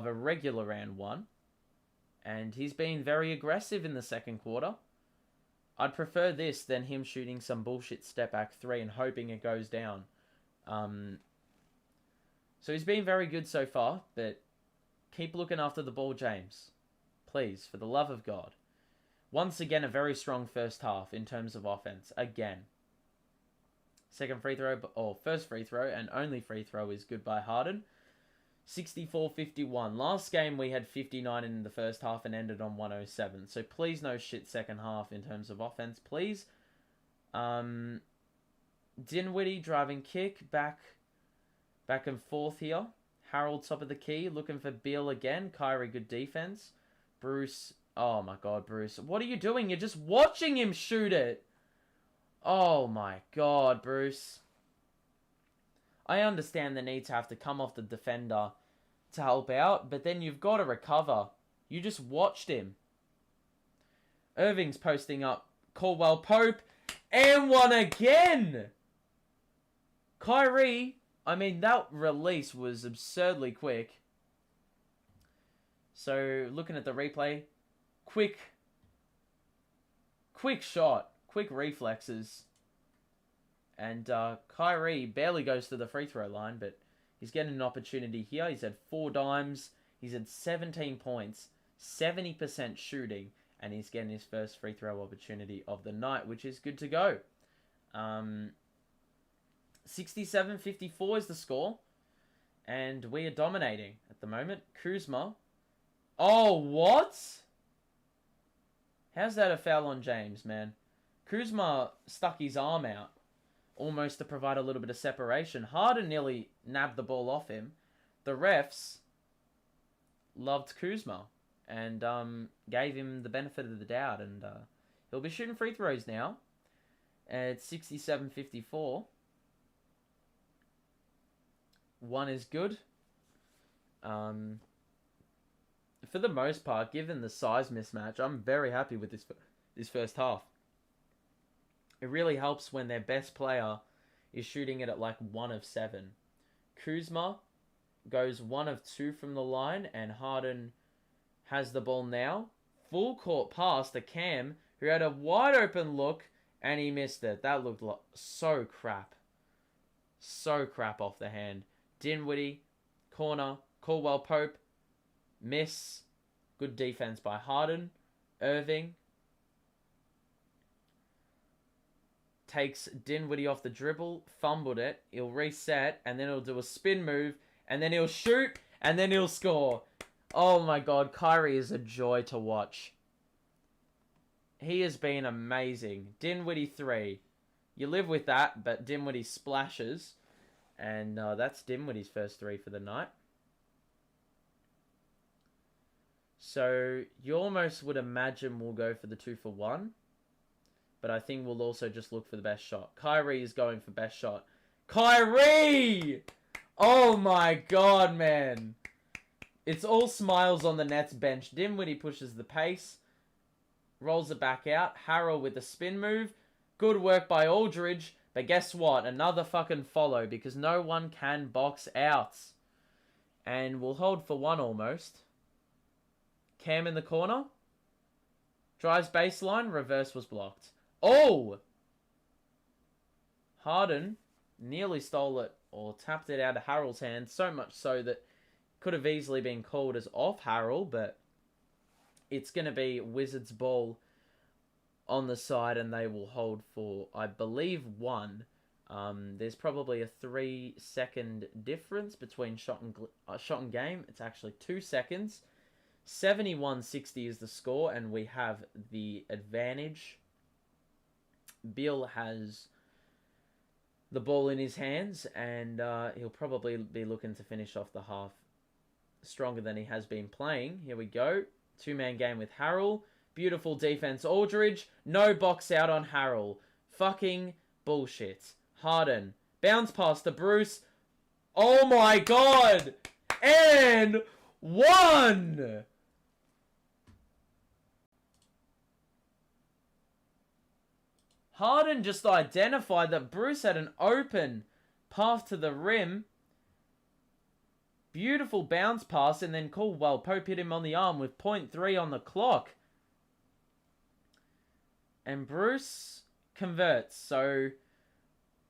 a regular round 1. And he's been very aggressive in the second quarter. I'd prefer this than him shooting some bullshit step back 3 and hoping it goes down. So he's been very good so far, but keep looking after the ball, James. Please, for the love of God. Once again, a very strong first half in terms of offense. Again. Second free throw, or first free throw, and only free throw is good by Harden. 64-51. Last game we had 59 in the first half and ended on 107. So please no shit second half in terms of offense, please. Dinwiddie driving kick back and forth here. Harold top of the key, looking for Beal again. Kyrie good defense. Bruce, oh my God, Bruce, what are you doing? You're just watching him shoot it. Oh my God, Bruce. I understand the need to have to come off the defender to help out, but then you've got to recover. You just watched him. Irving's posting up. Caldwell Pope. And one again! Kyrie, I mean, that release was absurdly quick. So, looking at the replay, quick shot, quick reflexes. And Kyrie barely goes to the free throw line, but he's getting an opportunity here. He's had 4 dimes. He's had 17 points, 70% shooting, and he's getting his first free throw opportunity of the night, which is good to go. 67-54 is the score, and we are dominating at the moment. Kuzma. Oh, what? How's that a foul on James, man? Kuzma stuck his arm out, almost to provide a little bit of separation. Harden nearly nabbed the ball off him. The refs loved Kuzma and gave him the benefit of the doubt. And he'll be shooting free throws now at 67-54. One is good. For the most part, given the size mismatch, I'm very happy with this first half. It really helps when their best player is shooting it at like 1 of 7. Kuzma goes 1 of 2 from the line, and Harden has the ball now. Full court pass to Cam, who had a wide open look, and he missed it. That looked like so crap. So crap off the hand. Dinwiddie, corner, Caldwell Pope, miss. Good defense by Harden. Irving takes Dinwiddie off the dribble, fumbled it. He'll reset, and then he'll do a spin move, and then he'll shoot, and then he'll score. Oh my god, Kyrie is a joy to watch. He has been amazing. Dinwiddie 3. You live with that, but Dinwiddie splashes. And that's Dinwiddie's first 3 for the night. So you almost would imagine we'll go for the 2 for 1. But I think we'll also just look for the best shot. Kyrie is going for best shot. Kyrie! Oh my god, man. It's all smiles on the Nets bench. Dinwiddie pushes the pace. Rolls it back out. Harrell with the spin move. Good work by Aldridge. But guess what? Another fucking follow because no one can box out. And we'll hold for 1 almost. Cam in the corner. Drives baseline. Reverse was blocked. Oh! Harden nearly stole it or tapped it out of Harrell's hand. So much so that could have easily been called as off Harrell. But it's going to be Wizards ball on the side, and they will hold for, I believe, 1. There's probably a 3-second difference between shot and game. It's actually 2 seconds. 71-60 is the score, and we have the advantage. Bill has the ball in his hands, and he'll probably be looking to finish off the half stronger than he has been playing. Here we go. 2-man game with Harrell. Beautiful defense, Aldridge. No box out on Harrell. Fucking bullshit. Harden. Bounce pass to Bruce. Oh my god! And 1! Harden just identified that Bruce had an open path to the rim. Beautiful bounce pass, and then Caldwell Pope hit him on the arm with 0.3 on the clock. And Bruce converts. So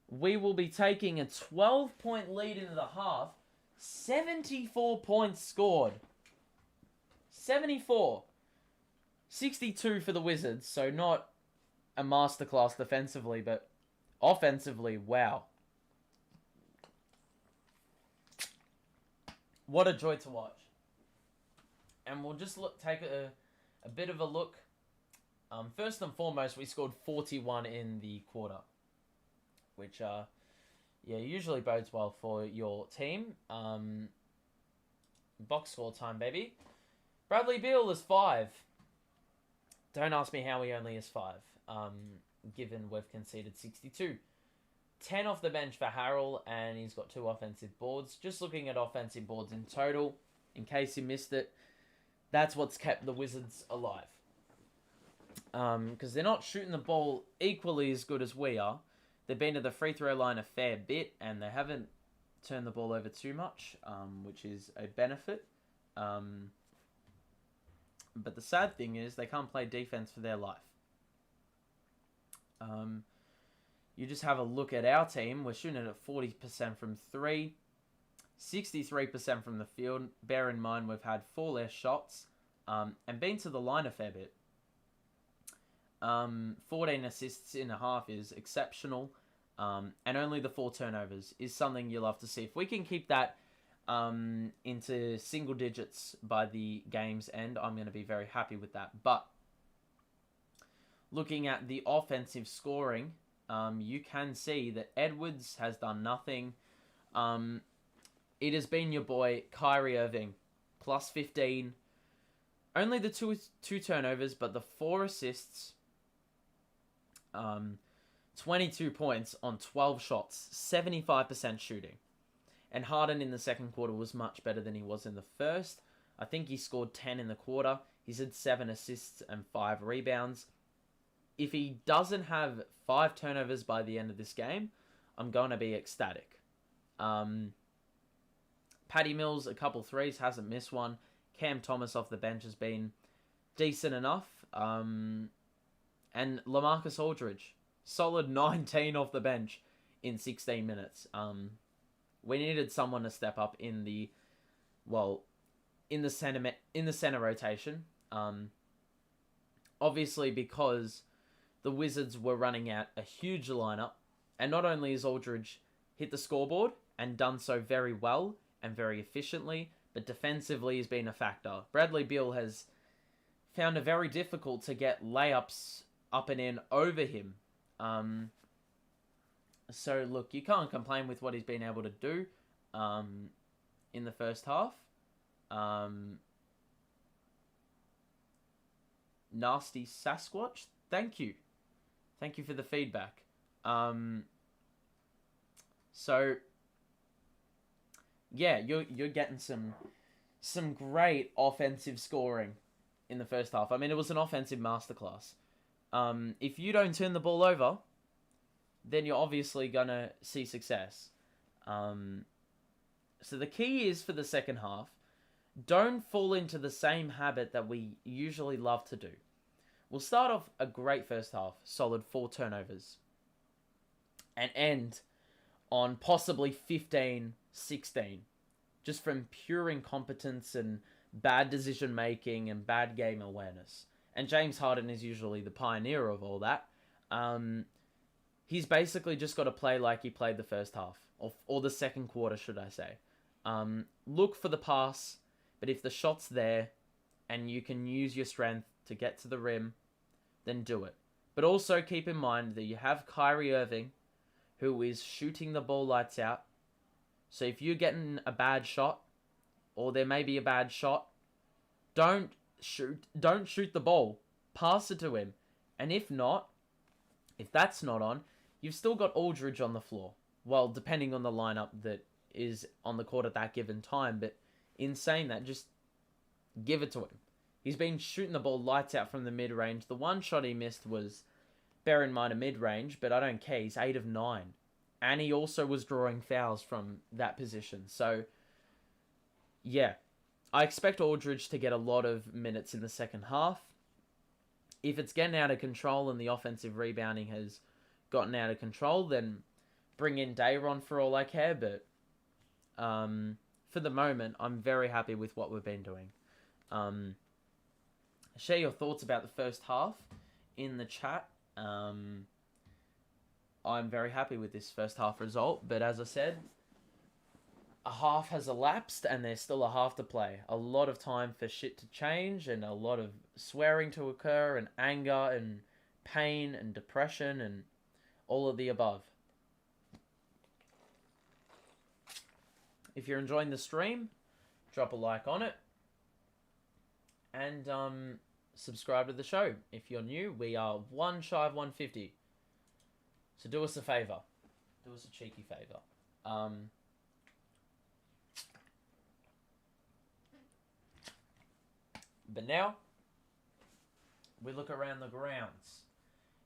we will be taking a 12-point lead into the half. 74 points scored. 74. 62 for the Wizards. So not a masterclass defensively, but offensively, wow. What a joy to watch. And we'll just take a bit of a look. First and foremost, we scored 41 in the quarter, which usually bodes well for your team. Box score time, baby. Bradley Beal is 5. Don't ask me how he only is 5, given we've conceded 62. 10 off the bench for Harrell, and he's got 2 offensive boards. Just looking at offensive boards in total, In case you missed it, that's what's kept the Wizards alive. Because they're not shooting the ball equally as good as we are. They've been to the free throw line a fair bit, and they haven't turned the ball over too much, which is a benefit. But the sad thing is they can't play defense for their life. You just have a look at our team. We're shooting at 40% from 3, 63% from the field. Bear in mind we've had 4 less shots, and been to the line a fair bit. 14 assists in a half is exceptional, and only the 4 turnovers is something you love to see. If we can keep that into single digits by the game's end, I'm going to be very happy with that. But looking at the offensive scoring, you can see that Edwards has done nothing. It has been your boy Kyrie Irving, plus 15. Only the two turnovers, but the 4 assists. 22 points on 12 shots, 75% shooting. And Harden in the second quarter was much better than he was in the first. I think he scored 10 in the quarter. He's had 7 assists and 5 rebounds. If he doesn't have 5 turnovers by the end of this game, I'm going to be ecstatic. Patty Mills, a couple threes, hasn't missed one. Cam Thomas off the bench has been decent enough. And LaMarcus Aldridge, solid 19 off the bench in 16 minutes. We needed someone to step up in the center rotation. Obviously because the Wizards were running out a huge lineup, and not only has Aldridge hit the scoreboard and done so very well and very efficiently, but defensively has been a factor. Bradley Beal has found it very difficult to get layups up and in over him. So look, you can't complain with what he's been able to do in the first half. Nasty Sasquatch, thank you for the feedback. So yeah, you're getting some great offensive scoring in the first half. I mean, it was an offensive masterclass. If you don't turn the ball over, then you're obviously gonna see success. So the key is for the second half, don't fall into the same habit that we usually love to do. We'll start off a great first half, solid 4 turnovers, and end on possibly 15-16, just from pure incompetence and bad decision making and bad game awareness. And James Harden is usually the pioneer of all that. He's basically just got to play like he played the first half, or the second quarter, should I say. Look for the pass, but if the shot's there and you can use your strength to get to the rim, then do it. But also keep in mind that you have Kyrie Irving, who is shooting the ball lights out. So if you're getting a bad shot, or there may be a bad shot, don't shoot the ball. Pass it to him. And if that's not on, you've still got Aldridge on the floor. Well, depending on the lineup that is on the court at that given time. But in saying that, just give it to him. He's been shooting the ball lights out from the mid-range. The one shot he missed was, bear in mind, a mid-range, but I don't care. He's 8 of 9. And he also was drawing fouls from that position. So, yeah. I expect Aldridge to get a lot of minutes in the second half. If it's getting out of control and the offensive rebounding has gotten out of control, then bring in Dayron for all I care. But for the moment, I'm very happy with what we've been doing. Share your thoughts about the first half in the chat. I'm very happy with this first half result. But as I said, a half has elapsed and there's still a half to play. A lot of time for shit to change and a lot of swearing to occur and anger and pain and depression and all of the above. If you're enjoying the stream, drop a like on it and subscribe to the show. If you're new, we are one shy of 150. So do us a favour. Do us a cheeky favour. But now, we look around the grounds.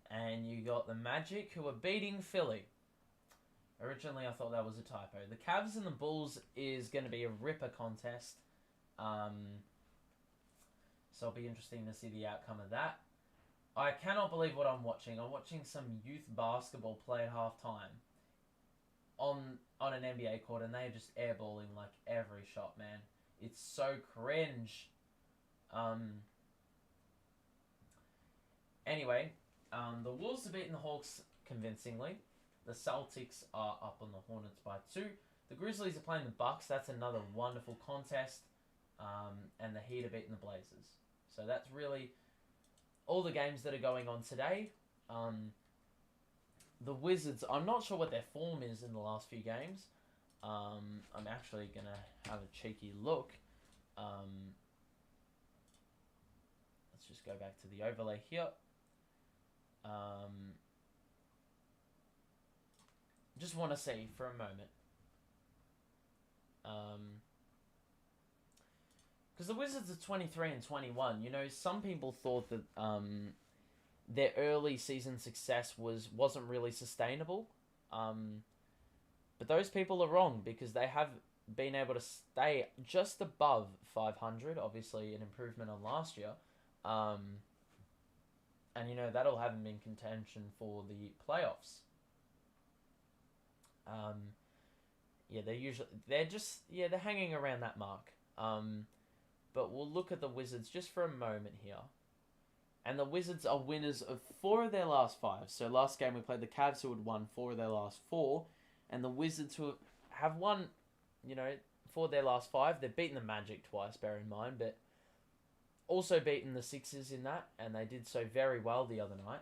And you got the Magic, who are beating Philly. Originally, I thought that was a typo. The Cavs and the Bulls is going to be a ripper contest. So it'll be interesting to see the outcome of that. I cannot believe what I'm watching. I'm watching some youth basketball play at halftime on an NBA court, and they're just airballing like every shot, man. It's so cringe. Anyway, the Wolves have beaten the Hawks convincingly. The Celtics are up on the Hornets by 2. The Grizzlies are playing the Bucks. That's another wonderful contest. And the Heat are beating the Blazers. So that's really all the games that are going on today. The Wizards, I'm not sure what their form is in the last few games. I'm actually going to have a cheeky look. Let's just go back to the overlay here. Just want to see for a moment. Because the Wizards are 23 and 21. You know, some people thought that their early season success wasn't really sustainable. But those people are wrong, because they have been able to stay just above 500. Obviously, an improvement on last year. And, you know, that'll have them in contention for the playoffs. They're hanging around that mark. But we'll look at the Wizards just for a moment here. And the Wizards are winners of 4 of their last 5. So last game we played the Cavs, who had won 4 of their last 4. And the Wizards, who have won, 4 of their last 5. They've beaten the Magic twice, bear in mind. But also beaten the Sixers in that. And they did so very well the other night.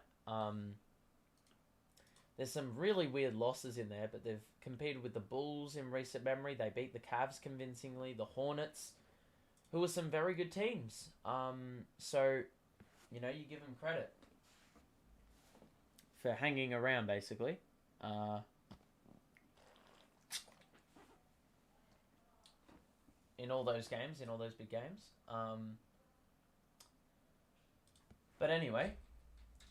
There's some really weird losses in there, but they've competed with the Bulls in recent memory. They beat the Cavs convincingly. The Hornets, who are some very good teams. So, you give them credit for hanging around, basically. In all those games, in all those big games. But anyway,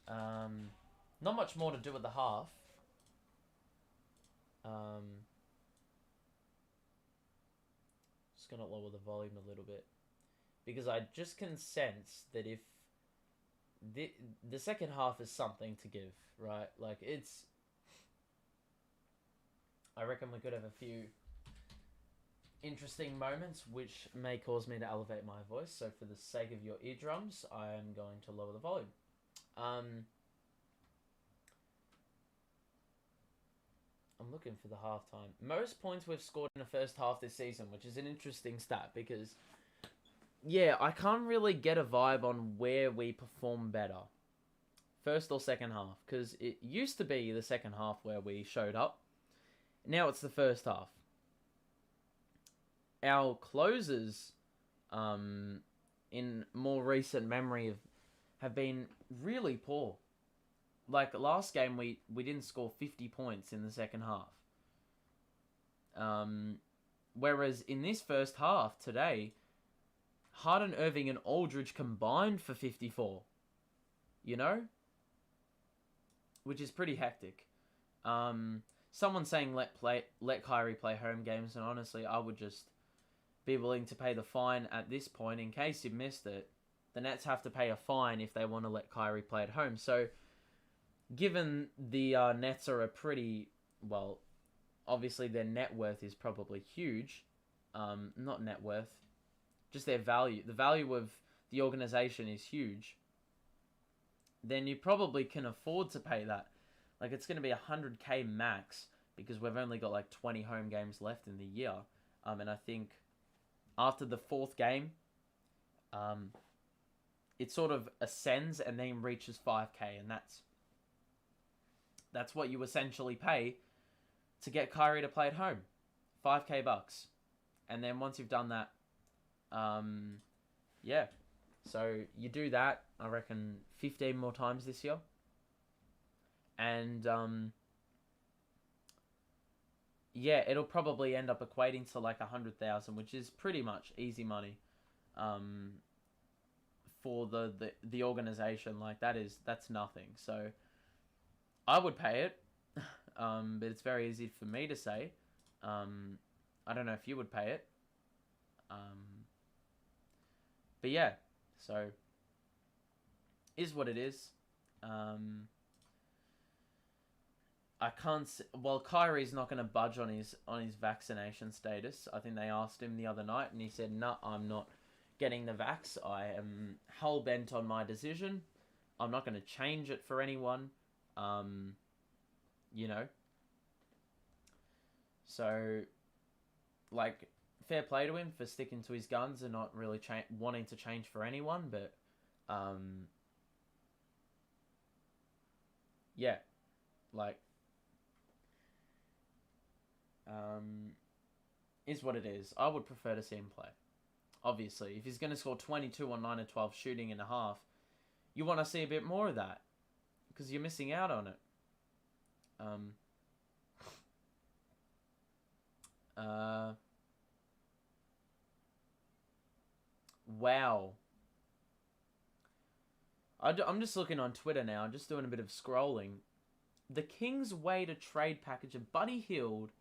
not much more to do at the half. Just going to lower the volume a little bit, because I just can sense that if the second half is something to give, right? Like, I reckon we could have a few interesting moments which may cause me to elevate my voice. So for the sake of your eardrums, I am going to lower the volume. I'm looking for the halftime. Most points we've scored in the first half this season, which is an interesting stat, because, yeah, I can't really get a vibe on where we perform better. First or second half, because it used to be the second half where we showed up. Now it's the first half. Our closers, in more recent memory, have been really poor. Like, last game, we didn't score 50 points in the second half. Whereas in this first half, today, Harden, Irving, and Aldridge combined for 54. Which is pretty hectic. Someone saying let Kyrie play home games, and honestly, I would just be willing to pay the fine at this point. In case you missed it, the Nets have to pay a fine if they want to let Kyrie play at home. So, given the Nets are a pretty, well, obviously their net worth is probably huge. Not net worth, just their value. The value of the organization is huge. Then you probably can afford to pay that. Like, it's going to be $100K max, because we've only got like 20 home games left in the year. And I think after the 4th game, it sort of ascends and then reaches 5K, and that's what you essentially pay to get Kyrie to play at home. $5K bucks. And then once you've done that, yeah. So you do that, I reckon, 15 more times this year. And, yeah, it'll probably end up equating to like 100,000, which is pretty much easy money. for the organization. Like that's nothing. So I would pay it, but it's very easy for me to say. I don't know if you would pay it. But yeah, so is what it is. I can't. Well, Kyrie's not going to budge on his vaccination status. I think they asked him the other night, and he said, "No, I'm not getting the vax. I am hell bent on my decision. I'm not going to change it for anyone." You know. So, like, fair play to him for sticking to his guns and not really wanting to change for anyone. But, yeah, like. Is what it is. I would prefer to see him play. Obviously, if he's going to score 22 on 9 and 12 shooting in a half, you want to see a bit more of that because you're missing out on it. Wow. I'm just looking on Twitter now, just doing a bit of scrolling. The Kings weighed a trade package of Buddy Hield,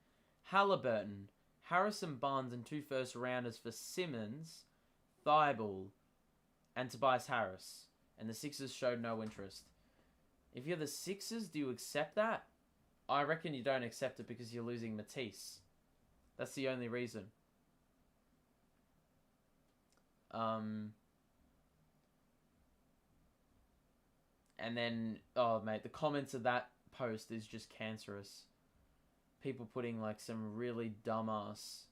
Halliburton, Harrison Barnes, and 2 first rounders for Simmons, Thibault, and Tobias Harris, and the Sixers showed no interest. If you're the Sixers, do you accept that? I reckon you don't accept it because you're losing Matisse. That's the only reason. And then, oh mate, the comments of that post is just cancerous. People putting like some really dumbass,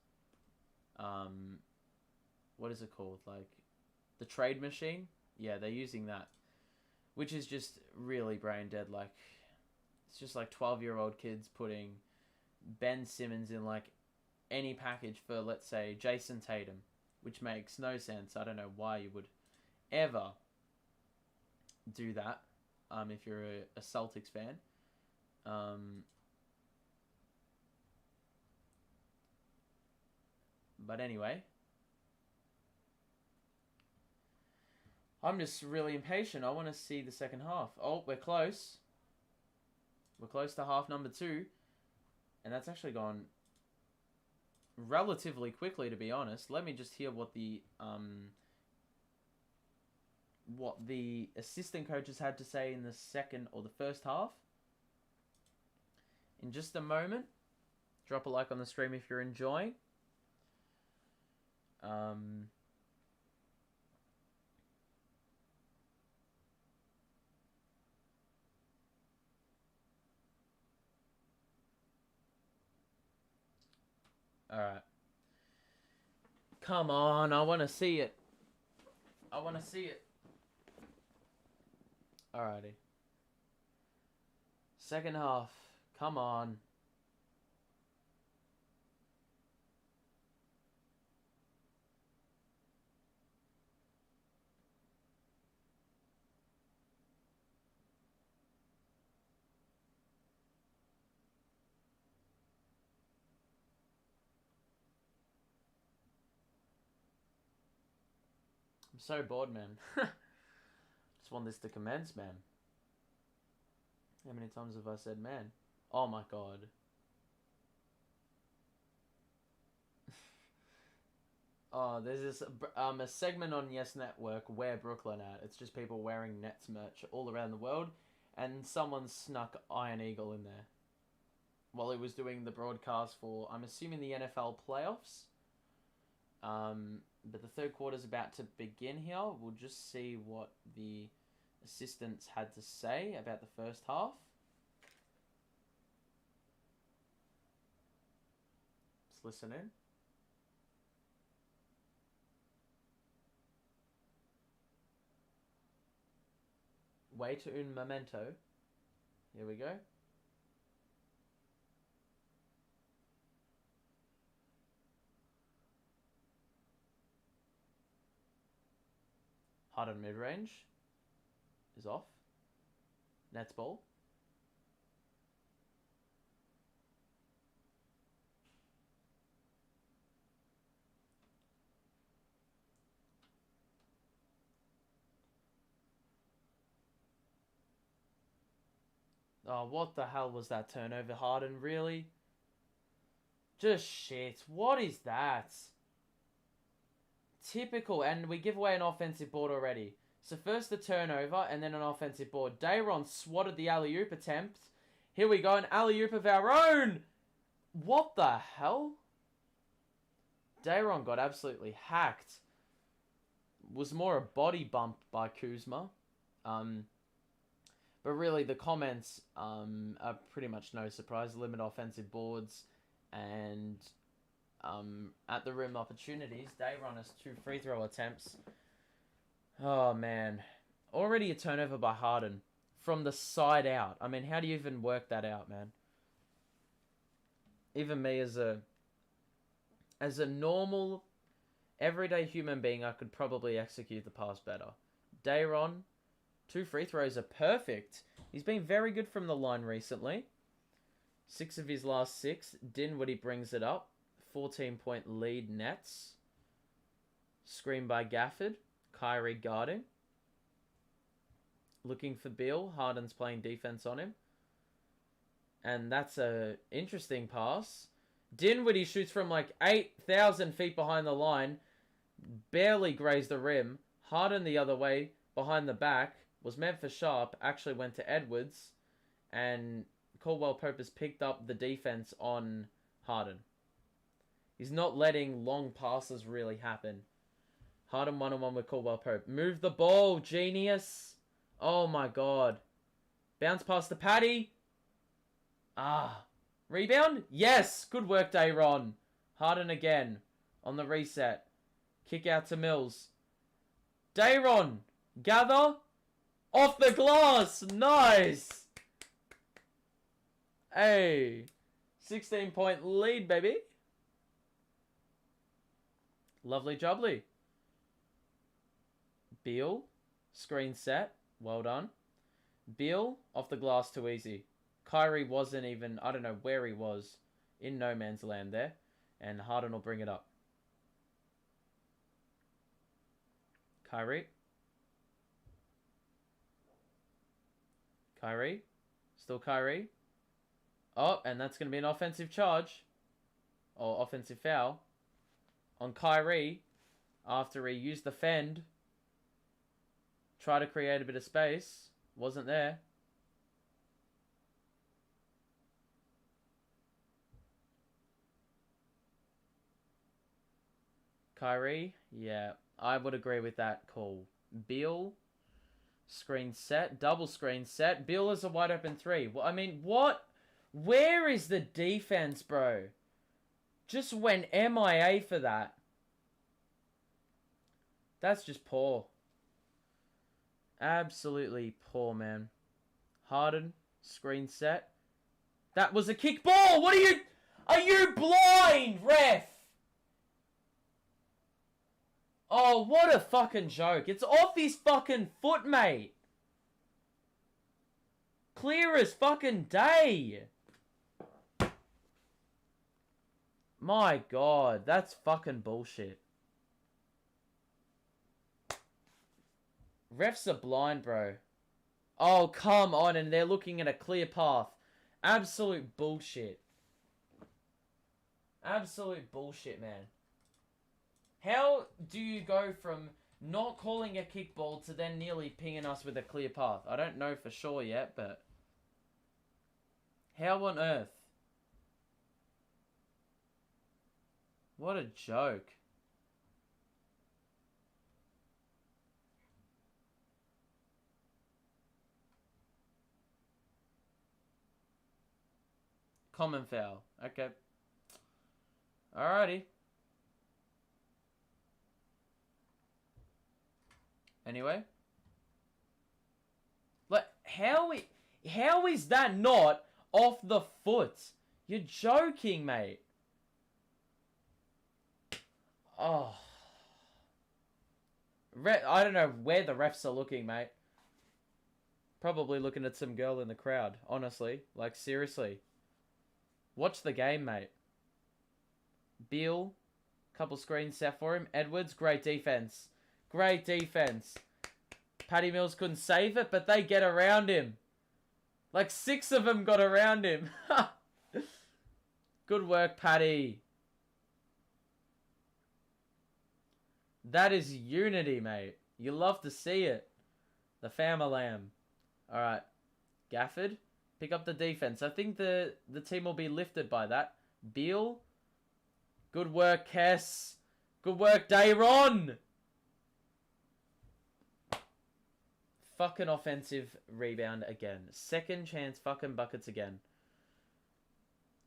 what is it called? Like, the trade machine? Yeah, they're using that. Which is just really brain dead. Like, it's just like 12-year-old kids putting Ben Simmons in like any package for, let's say, Jason Tatum. Which makes no sense. I don't know why you would ever do that. If you're a Celtics fan. But anyway, I'm just really impatient. I want to see the second half. Oh, we're close. We're close to half number 2. And that's actually gone relatively quickly, to be honest. Let me just hear what the assistant coaches had to say in the second or the first half. In just a moment. Drop a like on the stream if you're enjoying. Alright. Come on, I want to see it. I want to see it. Alrighty. Second half. Come on. I'm so bored, man. Just want this to commence, man. How many times have I said man? Oh my god. Oh, there's this a segment on Yes Network, Where Brooklyn At. It's just people wearing Nets merch all around the world, and someone snuck Iron Eagle in there while he was doing the broadcast for, I'm assuming, the NFL playoffs. But the third quarter's about to begin here. We'll just see what the assistants had to say about the first half. Let's listen in. Way to un momento. Here we go. Harden mid-range is off. Nets ball. Oh, what the hell was that turnover, Harden? Really? Just shit. What is that? Typical. And we give away an offensive board already. So first the turnover and then an offensive board. Dayron swatted the alley-oop attempt. Here we go. An alley-oop of our own. What the hell? Dayron got absolutely hacked. Was more a body bump by Kuzma. But really, the comments are pretty much no surprise. Limit offensive boards and at the rim opportunities. Dayron has 2 free throw attempts. Oh, man. Already a turnover by Harden from the side out. I mean, how do you even work that out, man? Even me as a normal, everyday human being, I could probably execute the pass better. Dayron, 2 free throws are perfect. He's been very good from the line recently. 6 of his last 6. Dinwiddie brings it up. 14-point lead Nets. Screen by Gafford. Kyrie guarding. Looking for Beal. Harden's playing defense on him. And that's a interesting pass. Dinwiddie shoots from like 8,000 feet behind the line. Barely grazed the rim. Harden the other way. Behind the back. Was meant for Sharp. Actually went to Edwards. And Caldwell Pope has picked up the defense on Harden. He's not letting long passes really happen. Harden 1-on-1 with Caldwell Pope. Move the ball, genius. Oh my god. Bounce past the Patty. Rebound? Yes. Good work, Dayron. Harden again. On the reset. Kick out to Mills. Dayron. Gather. Off the glass. Nice. Hey. 16-point lead, baby. Lovely jubbly. Beal. Screen set. Well done. Beal. Off the glass, too easy. Kyrie wasn't even, I don't know where he was. In no man's land there. And Harden will bring it up. Kyrie. Kyrie. Still Kyrie. Oh, and that's going to be an offensive charge. Or offensive foul. On Kyrie. After he used the fend. Try to create a bit of space. Wasn't there. Kyrie. Yeah, I would agree with that call. Beal. Screen set. Double screen set. Beal is a wide open 3. Well, I mean, what? Where is the defense, bro? Just went MIA for that. That's just poor. Absolutely poor, man. Harden. Screen set. That was a kick ball. What are you... Are you blind, ref? Oh, what a fucking joke. It's off his fucking foot, mate. Clear as fucking day. My god, that's fucking bullshit. Refs are blind, bro. Oh, come on, and they're looking at a clear path. Absolute bullshit. Absolute bullshit, man. How do you go from not calling a kickball to then nearly pinging us with a clear path? I don't know for sure yet, but... How on earth? What a joke. Common foul. Okay. Alrighty. Anyway. Like, how is that not off the foot? You're joking, mate. Oh. I don't know where the refs are looking, mate. Probably looking at some girl in the crowd, honestly. Like, seriously. Watch the game, mate. Beal. Couple screens set for him. Edwards, great defense. Great defense. Patty Mills couldn't save it, but they get around him. Like 6 of them got around him. Good work, Paddy. That is unity, mate. You love to see it. The Famalam. Alright. Gafford, pick up the defense. I think the team will be lifted by that. Beal. Good work, Kess. Good work, Dayron. Fucking offensive rebound again. Second chance fucking buckets again.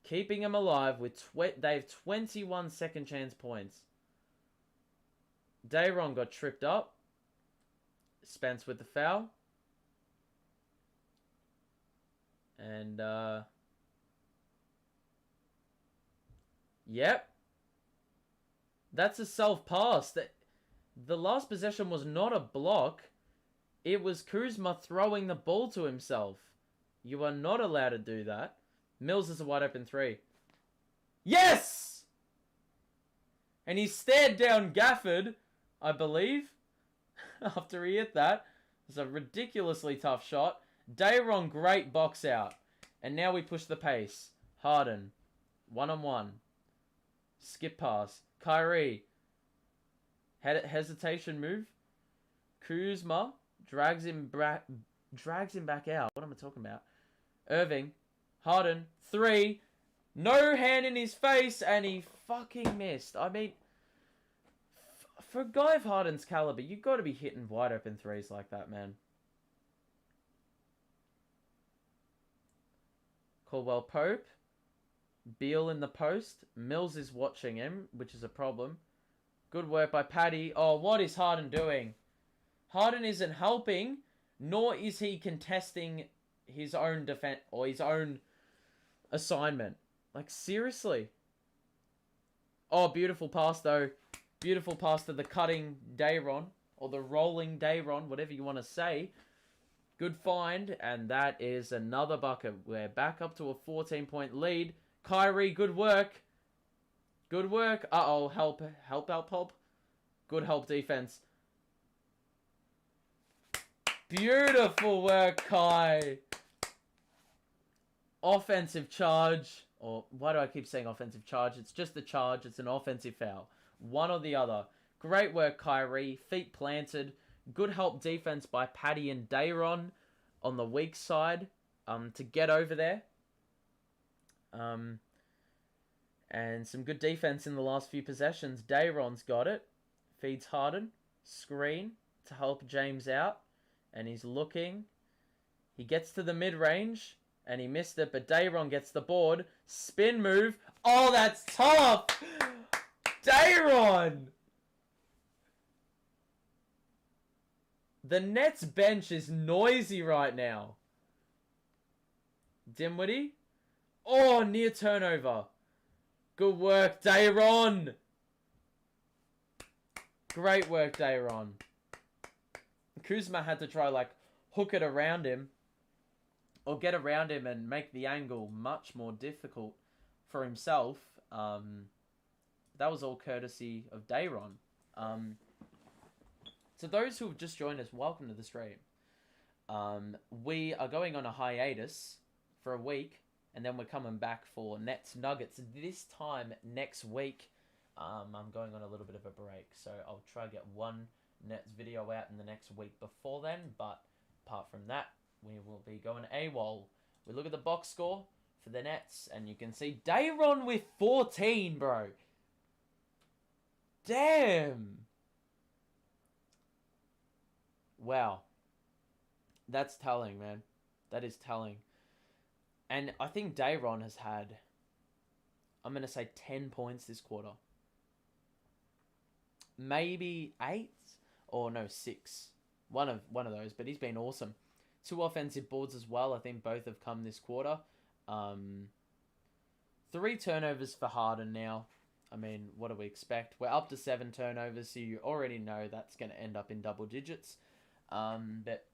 Keeping them alive with... They have 21 second chance points. Dayron got tripped up. Spence with the foul. And, yep. That's a self-pass. The last possession was not a block. It was Kuzma throwing the ball to himself. You are not allowed to do that. Mills is a wide open 3. Yes! And he stared down Gafford, I believe, after he hit that. It's a ridiculously tough shot. Dayron, great box out. And now we push the pace. Harden. 1-on-1. Skip pass. Kyrie. Hesitation move. Kuzma drags him back out. What am I talking about? Irving. Harden. 3. No hand in his face. And he fucking missed. I mean, for a guy of Harden's caliber, you've got to be hitting wide open 3s like that, man. Caldwell Pope. Beal in the post. Mills is watching him, which is a problem. Good work by Paddy. Oh, what is Harden doing? Harden isn't helping, nor is he contesting his own defense or his own assignment. Like, seriously. Oh, beautiful pass, though. Beautiful pass to the cutting Dayron, or the rolling Dayron, whatever you want to say. Good find, and that is another bucket. We're back up to a 14-point lead. Kyrie, good work. Good work. Uh-oh, help. Good help defense. Beautiful work, Kai. Offensive charge. Or why do I keep saying offensive charge? It's just a charge. It's an offensive foul. One or the other. Great work, Kyrie. Feet planted. Good help defense by Paddy and Dayron on the weak side to get over there. And some good defense in the last few possessions. Dayron's got it. Feeds Harden. Screen to help James out. And he's looking. He gets to the mid-range. And he missed it. But Dayron gets the board. Spin move. Oh, that's tough! Dayron! The Nets bench is noisy right now. Dinwiddie. Oh, near turnover. Good work, Dayron. Great work, Dayron. Kuzma had to try, like, hook it around him. Or get around him and make the angle much more difficult for himself. That was all courtesy of Dayron. To those who have just joined us, welcome to the stream. We are going on a hiatus for a week, and then we're coming back for Nets Nuggets. This time next week, I'm going on a little bit of a break, so I'll try to get one Nets video out in the next week before then, but apart from that, we will be going AWOL. We look at the box score for the Nets, and you can see Dayron with 14, bro. Damn. Wow. That's telling, man. That is telling. And I think Dayron has had, I'm going to say 10 points this quarter. Maybe 8? Or no, 6. One of those, but he's been awesome. 2 offensive boards as well. I think both have come this quarter. 3 turnovers for Harden now. I mean, what do we expect? We're up to 7 turnovers, so you already know that's going to end up in double digits. But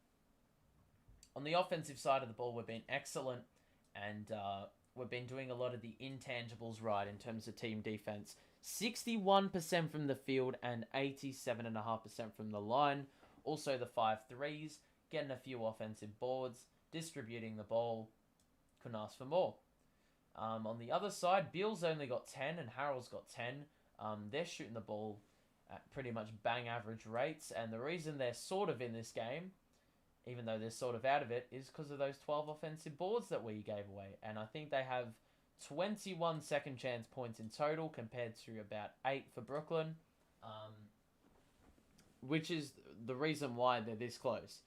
on the offensive side of the ball, we've been excellent. And we've been doing a lot of the intangibles right in terms of team defense. 61% from the field and 87.5% from the line. Also the 5 threes. Getting a few offensive boards. distributing the ball. Couldn't ask for more. On the other side, Beals only got 10 and Harrell's got 10. They're shooting the ball at pretty much bang average rates, and the reason they're sort of in this game, even though they're sort of out of it, is because of those 12 offensive boards that we gave away. And I think they have 21 second chance points in total compared to about 8 for Brooklyn, which is the reason why they're this close.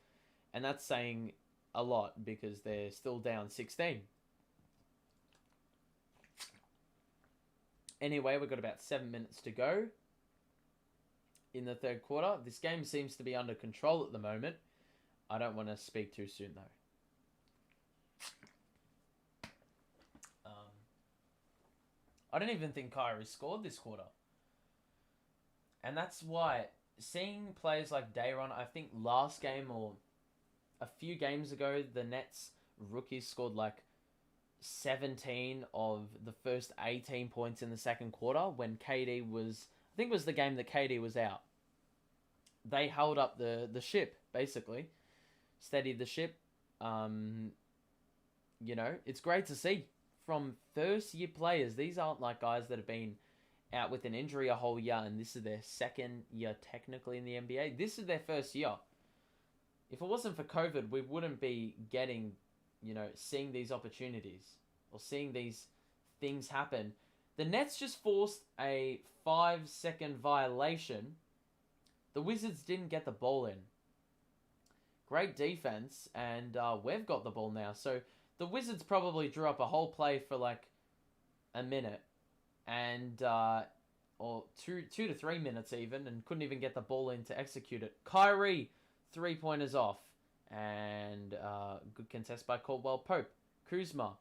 And that's saying a lot because they're still down 16. Anyway, we've got about 7 minutes to go in the third quarter. This game seems to be under control at the moment. I don't want to speak too soon, though. I don't even think Kyrie scored this quarter. And that's why seeing players like Dayron, I think last game or a few games ago, the Nets rookies scored like 17 of the first 18 points in the second quarter when KD was, I think it was the game that KD was out. They held up the ship, basically. Steadied the ship. You know, it's great to see from first-year players. These aren't like guys that have been out with an injury a whole year, and this is their second year technically in the NBA. This is their first year. If it wasn't for COVID, we wouldn't be getting, you know, seeing these opportunities or seeing these things happen. The Nets just forced a 5-second violation. The Wizards didn't get the ball in. Great defense, and we've got the ball now. So the Wizards probably drew up a whole play for like a minute, and or two to 3 minutes even, and couldn't even get the ball in to execute it. Kyrie, 3-pointers off, and good contest by Caldwell Pope. Kuzma.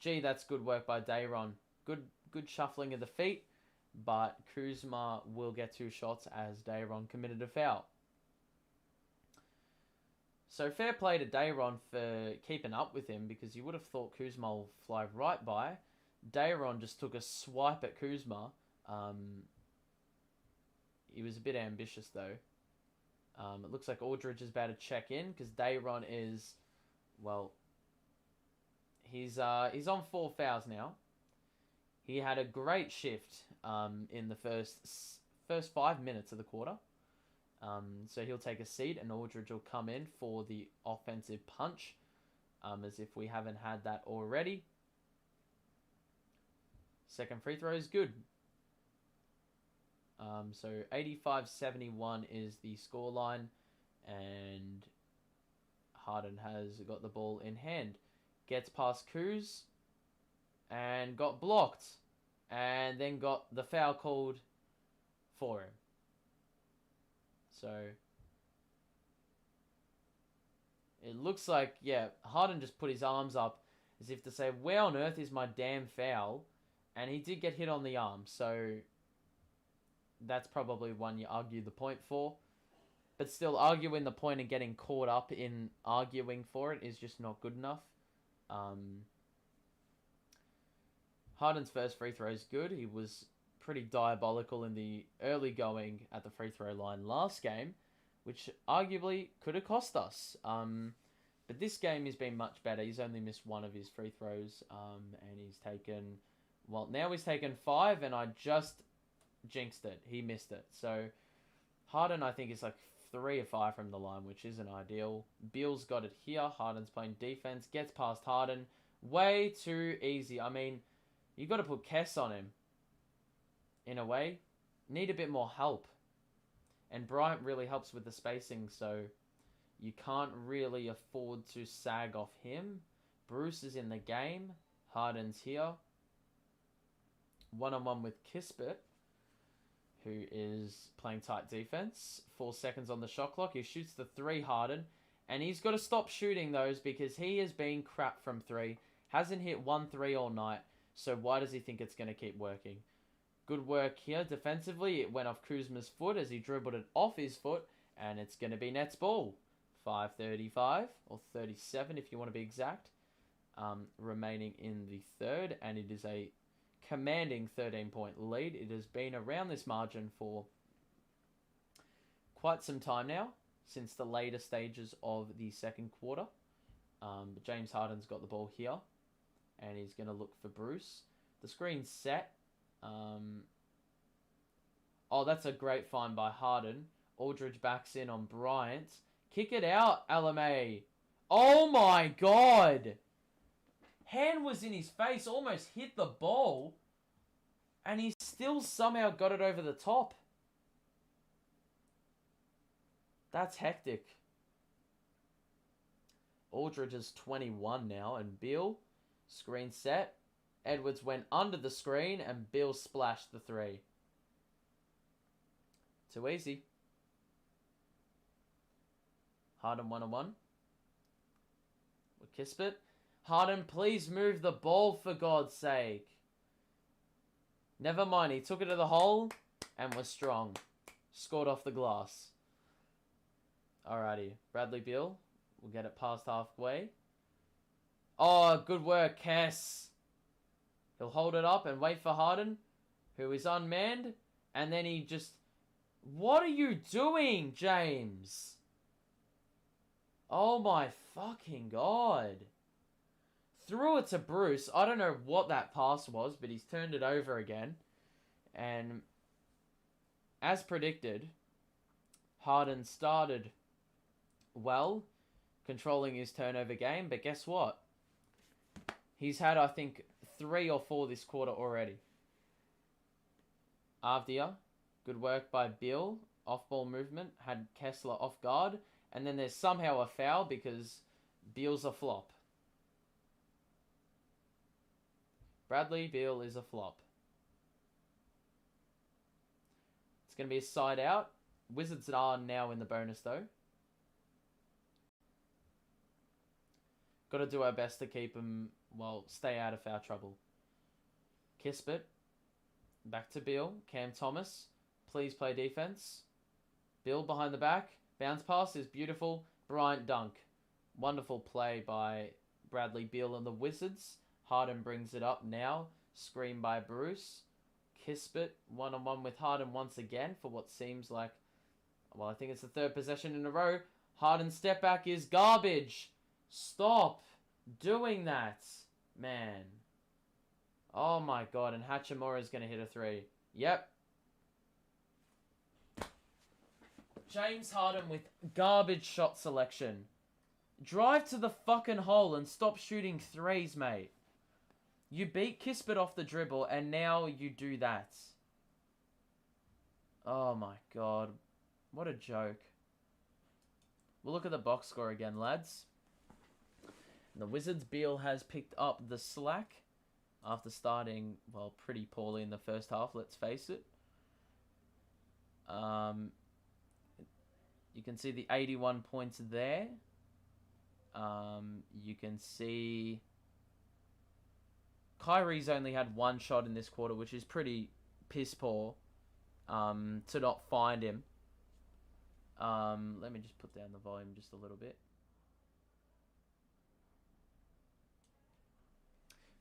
Gee, that's good work by Dayron. Good shuffling of the feet, but Kuzma will get 2 shots as Dayron committed a foul. So fair play to Dayron for keeping up with him, because you would have thought Kuzma will fly right by. Dayron just took a swipe at Kuzma. He was a bit ambitious though. It looks like Aldridge is about to check in because Dayron is, well, he's on 4 fouls now. He had a great shift in the first 5 minutes of the quarter. So he'll take a seat and Aldridge will come in for the offensive punch, as if we haven't had that already. Second free throw is good. So 85-71 is the scoreline, and Harden has got the ball in hand. Gets past Kuz and got blocked, and then got the foul called for him. So it looks like, yeah, Harden just put his arms up as if to say, where on earth is my damn foul? And he did get hit on the arm, so that's probably one you argue the point for. But still, arguing the point and getting caught up in arguing for it is just not good enough. Harden's first free throw is good. He was pretty diabolical in the early going at the free throw line last game, which arguably could have cost us. But this game has been much better. He's only missed 1 of his free throws, and he's taken, well, now he's taken 5, and I just jinxed it. He missed it. So Harden, I think, is like 3 or 5 from the line, which isn't ideal. Beal's got it here. Harden's playing defense, gets past Harden. Way too easy. I mean, you got to put Kess on him. In a way, need a bit more help. And Bryant really helps with the spacing, so you can't really afford to sag off him. Bruce is in the game. Harden's here. One-on-one with Kispert, who is playing tight defense. 4 seconds on the shot clock. He shoots the 3, Harden. And he's got to stop shooting those because he has been crap from 3. Hasn't hit 1 3 all night. So why does he think it's going to keep working? Good work here defensively. It went off Kuzma's foot as he dribbled it off his foot. And it's going to be Nets ball. 5:35 or 37 if you want to be exact. Remaining in the third. And it is a commanding 13-point lead. It has been around this margin for quite some time now. since the later stages of the second quarter. But James Harden's got the ball here, and he's going to look for Bruce. The screen's set. Oh, that's a great find by Harden. Aldridge backs in on Bryant. Kick it out, LMA. Oh my god! Hand was in his face, almost hit the ball, and he still somehow got it over the top. That's hectic. Aldridge is 21 now, and Beal, screen set. Edwards went under the screen, and Beal splashed the three. Too easy. Harden 1-on-1. With Kispert. Harden, please move the ball for God's sake. Never mind, he took it to the hole and was strong. Scored off the glass. Alrighty, Bradley Beal will get it past halfway. Oh, good work, Kess. He'll hold it up and wait for Harden, who is unmanned. And then he just... What are you doing, James? Oh my fucking god. Threw it to Bruce. I don't know what that pass was, but he's turned it over again. And as predicted, Harden started well, controlling his turnover game. But guess what? He's had, I think, 3 or 4 this quarter already. Avdia, good work by Bill. Off-ball movement, had Kessler off guard. And then there's somehow a foul because Beal's a flop. Bradley Beal is a flop. It's going to be a side out. Wizards are now in the bonus though. Got to do our best to keep them, well, stay out of foul trouble. Kispert. Back to Beal. Cam Thomas. Please play defense. Beal behind the back. Bounce pass is beautiful. Bryant dunk. Wonderful play by Bradley Beal and the Wizards. Harden brings it up now. Screen by Bruce. Kispert 1-on-1 with Harden once again for what seems like, well, I think it's the 3rd possession in a row. Harden's step back is garbage. Stop doing that, man. Oh my god, and Hachimura is going to hit a 3. Yep. James Harden with garbage shot selection. Drive to the fucking hole and stop shooting 3s, mate. You beat Kispert off the dribble, and now you do that. Oh my god. What a joke. We'll look at the box score again, lads. The Wizards, Beal has picked up the slack after starting, well, pretty poorly in the first half, let's face it. You can see the 81 points there. You can see Kyrie's only had 1 shot in this quarter, which is pretty piss poor to not find him. Let me just put down the volume just a little bit.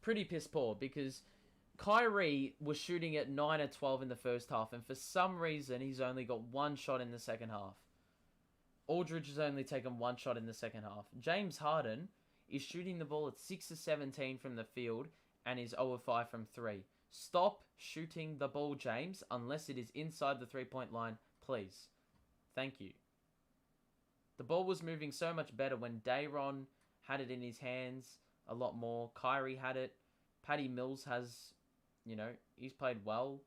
Pretty piss poor because Kyrie was shooting at 9 or 12 in the first half, and for some reason he's only got 1 shot in the second half. Aldridge has only taken 1 shot in the second half. James Harden is shooting the ball at 6 of 17 from the field and is 0 of 5 from 3. Stop shooting the ball, James, unless it is inside the 3-point line, please. Thank you. The ball was moving so much better when Dayron had it in his hands a lot more. Kyrie had it. Patty Mills has, you know, he's played well.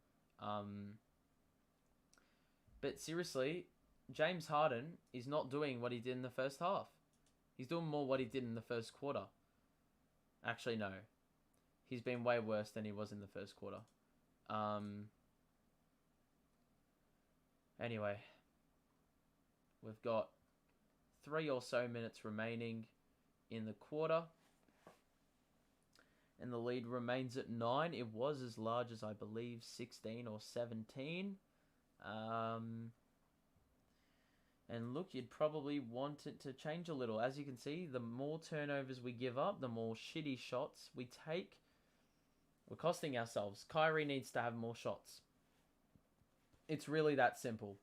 But seriously, James Harden is not doing what he did in the first half. He's doing more what he did in the first quarter. Actually, no. He's been way worse than he was in the first quarter. Anyway. We've got 3 or so minutes remaining in the quarter. And the lead remains at 9. It was as large as, I believe, 16 or 17. And look, you'd probably want it to change a little. As you can see, the more turnovers we give up, the more shitty shots we take. We're costing ourselves. Kyrie needs to have more shots. It's really that simple.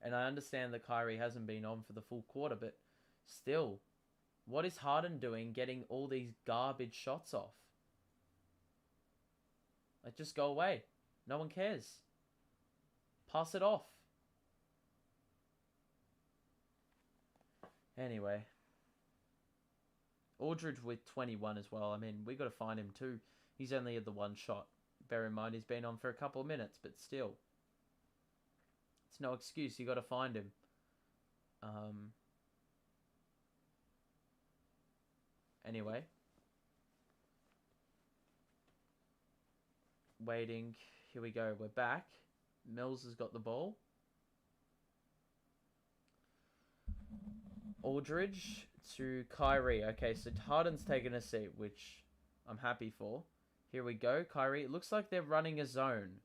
And I understand that Kyrie hasn't been on for the full quarter, but still, what is Harden doing getting all these garbage shots off? Like, just go away. No one cares. Pass it off. Anyway. Aldridge with 21 as well. I mean, we got to find him too. He's only had the one shot. Bear in mind, he's been on for a couple of minutes, but still. It's no excuse. You got to find him. Anyway. Waiting. Here we go. We're back. Mills has got the ball. Aldridge to Kyrie. Okay, so Harden's taken a seat, which I'm happy for. Here we go. Kyrie. It looks like they're running a zone.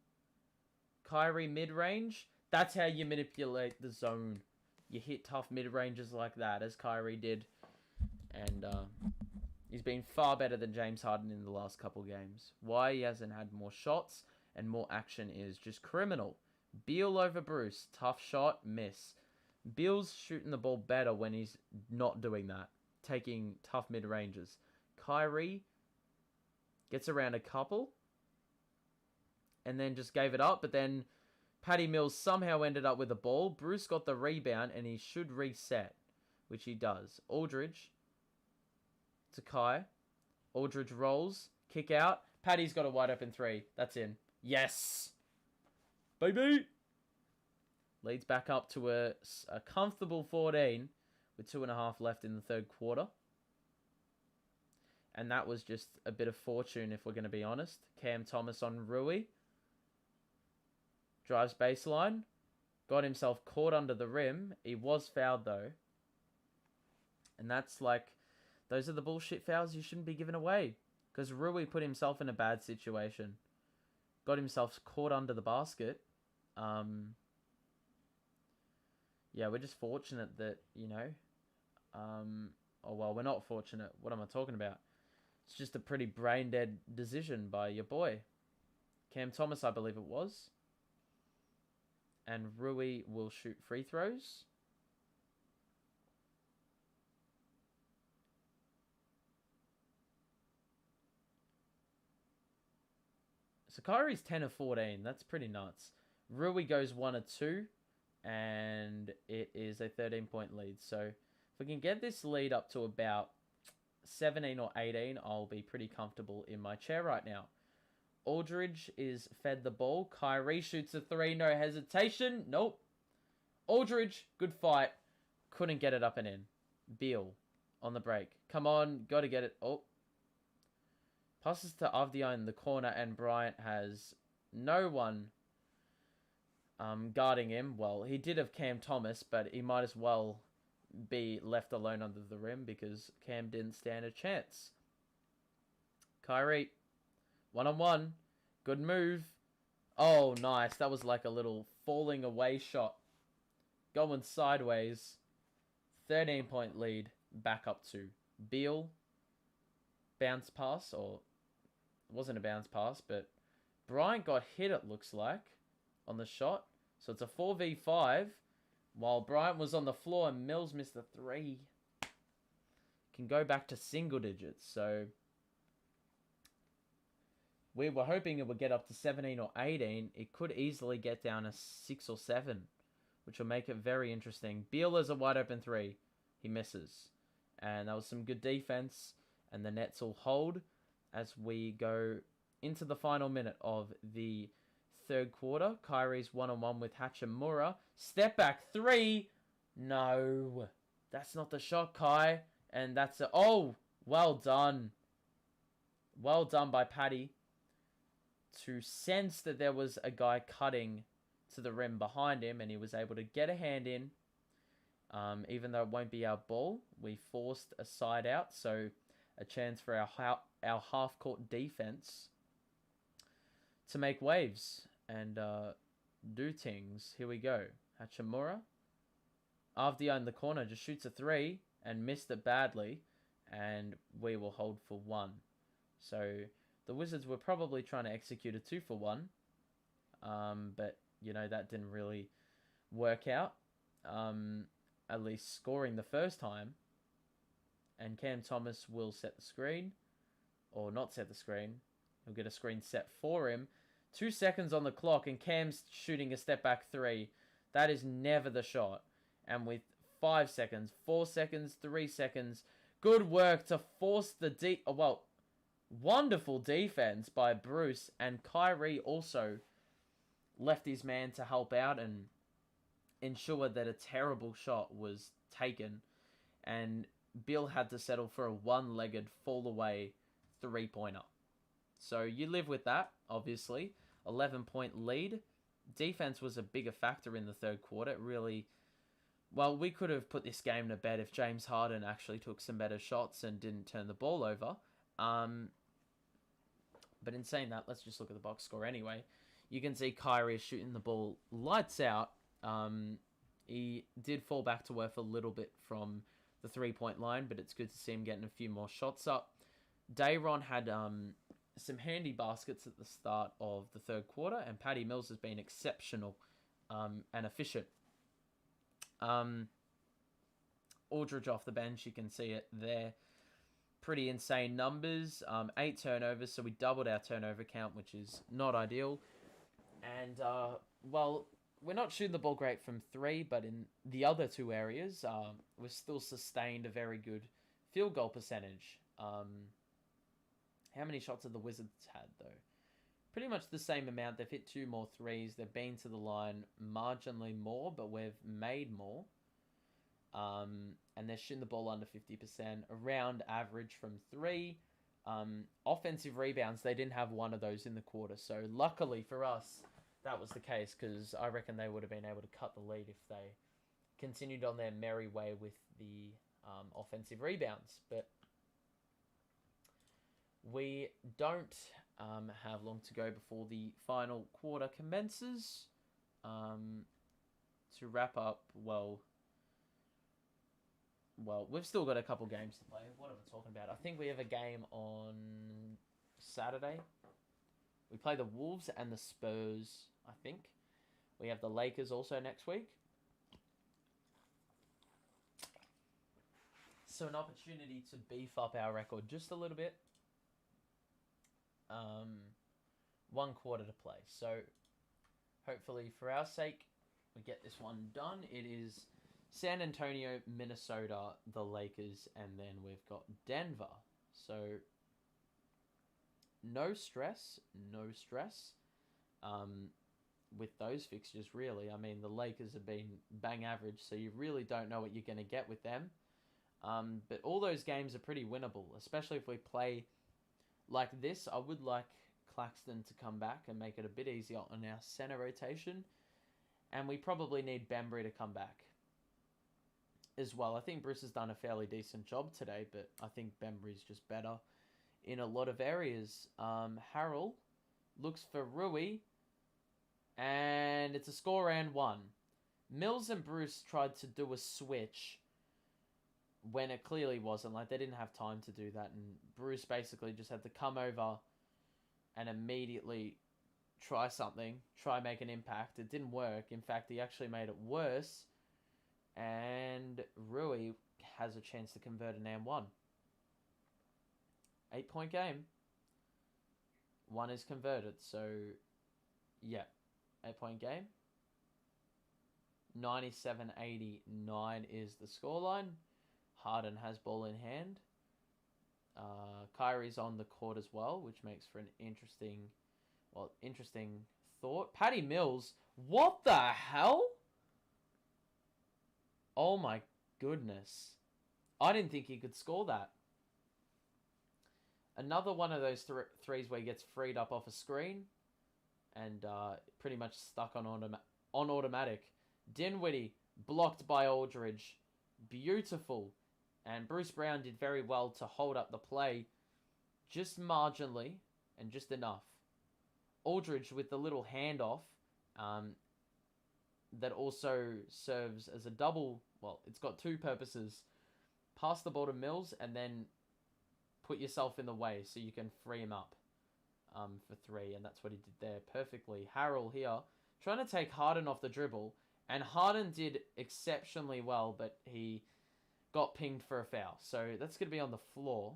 Kyrie mid-range. That's how you manipulate the zone. You hit tough mid-ranges like that, as Kyrie did. And he's been far better than James Harden in the last couple games. Why he hasn't had more shots and more action is just criminal. Beal over Bruce. Tough shot. Miss. Beal's shooting the ball better when he's not doing that. Taking tough mid-ranges. Kyrie gets around a couple. And then just gave it up. But then Patty Mills somehow ended up with the ball. Bruce got the rebound and he should reset. Which he does. Aldridge to Kai. Aldridge rolls. Kick out. Patty's got a wide open three. That's in. Yes! Baby! Leads back up to a comfortable 14 with 2.5 left in the third quarter. And that was just a bit of fortune, if we're going to be honest. Cam Thomas on Rui. Drives baseline. Got himself caught under the rim. He was fouled, though. And that's like... Those are the bullshit fouls you shouldn't be giving away. Because Rui put himself in a bad situation. Got himself caught under the basket. Yeah, we're just fortunate that, you know... oh, well, we're not fortunate. What am I talking about? It's just a pretty brain-dead decision by your boy. Cam Thomas, I believe it was. And Rui will shoot free throws. So Kyrie's 10 of 14. That's pretty nuts. Rui goes 1 of 2. And it is a 13-point lead. So if we can get this lead up to about 17 or 18, I'll be pretty comfortable in my chair right now. Aldridge is fed the ball. Kyrie shoots a 3, no hesitation. Nope. Aldridge, good fight. Couldn't get it up and in. Beal on the break. Come on, got to get it. Oh. Passes to Avdia in the corner, and Bryant has no one guarding him. Well, he did have Cam Thomas, but he might as well be left alone under the rim because Cam didn't stand a chance. Kyrie, 1-on-1. Good move. Oh, nice. That was like a little falling away shot. Going sideways. 13-point lead. Back up to Beal. Bounce pass, or it wasn't a bounce pass, but Bryant got hit, it looks like, on the shot. So it's a 4v5 while Bryant was on the floor and Mills missed the 3. Can go back to single digits. So we were hoping it would get up to 17 or 18. It could easily get down to 6 or 7, which will make it very interesting. Beal is a wide open 3. He misses. And that was some good defense. And the Nets will hold as we go into the final minute of the third quarter. Kyrie's 1-on-1 with Hachimura. Step back 3. No. That's not the shot, Kai. And that's a... Oh, well done. Well done by Patty to sense that there was a guy cutting to the rim behind him, and he was able to get a hand in. Even though it won't be our ball, we forced a side out, so a chance for our half-court defense to make waves and do things. Here we go. Hachimura. Avdia in the corner just shoots a 3 and missed it badly, and we will hold for 1. So the Wizards were probably trying to execute a 2-for-1, but you know that didn't really work out. at least scoring the first time, and Cam Thomas will set the screen, or not set the screen. He'll get a screen set for him. 2 seconds on the clock, and Cam's shooting a step back three. That is never the shot. And with 5 seconds, 4 seconds, 3 seconds, good work to force the wonderful defense by Bruce, and Kyrie also left his man to help out and ensure that a terrible shot was taken, and Bill had to settle for a one-legged fall-away three-pointer. So you live with that, obviously. 11-point lead. Defense was a bigger factor in the third quarter. It really... Well, we could have put this game to bed if James Harden actually took some better shots and didn't turn the ball over. But in saying that, let's just look at the box score anyway. You can see Kyrie shooting the ball lights out. He did fall back to earth a little bit from the three-point line, but it's good to see him getting a few more shots up. Dayron had some handy baskets at the start of the third quarter, and Patty Mills has been exceptional and efficient. Aldridge off the bench, you can see it there. Pretty insane numbers. 8 turnovers, so we doubled our turnover count, which is not ideal. And, we're not shooting the ball great from three, but in the other two areas, we've still sustained a very good field goal percentage. How many shots have the Wizards had, though? Pretty much the same amount. They've hit 2 more threes. They've been to the line marginally more, but we've made more. And they're shooting the ball under 50%, around average from 3. Offensive rebounds, they didn't have one of those in the quarter. So luckily for us, that was the case, because I reckon they would have been able to cut the lead if they continued on their merry way with the offensive rebounds. But we don't have long to go before the final quarter commences. To wrap up, well, we've still got a couple games to play. What am I talking about? I think we have a game on Saturday. We play the Wolves and the Spurs, I think. We have the Lakers also next week. So an opportunity to beef up our record just a little bit. 1 quarter to play. So hopefully for our sake, we get this one done. It is San Antonio, Minnesota, the Lakers, and then we've got Denver. So no stress. With those fixtures, really. I mean, the Lakers have been bang average, so you really don't know what you're going to get with them. But all those games are pretty winnable, especially if we play like this. I would like Claxton to come back and make it a bit easier on our center rotation. And we probably need Bembry to come back as well. I think Bruce has done a fairly decent job today, but I think Bembry's just better in a lot of areas. Harrell looks for Rui, and it's a score and 1. Mills and Bruce tried to do a switch when it clearly wasn't. Like, they didn't have time to do that, and Bruce basically just had to come over and immediately try make an impact. It didn't work. In fact, he actually made it worse, and Rui has a chance to convert an and 1. 8-point game. 1 is converted, so yeah, 8-point game. 97-89 is the scoreline. Harden has ball in hand. Kyrie's on the court as well, which makes for an interesting thought. Patty Mills, what the hell? Oh my goodness. I didn't think he could score that. Another one of those threes where he gets freed up off a screen and pretty much stuck on automatic. Dinwiddie blocked by Aldridge. Beautiful. And Bruce Brown did very well to hold up the play just marginally and just enough. Aldridge with the little handoff that also serves as a double. Well, it's got 2 purposes. Pass the ball to Mills and then put yourself in the way so you can free him up for 3. And that's what he did there perfectly. Harrell here trying to take Harden off the dribble. And Harden did exceptionally well, but he got pinged for a foul. So that's going to be on the floor.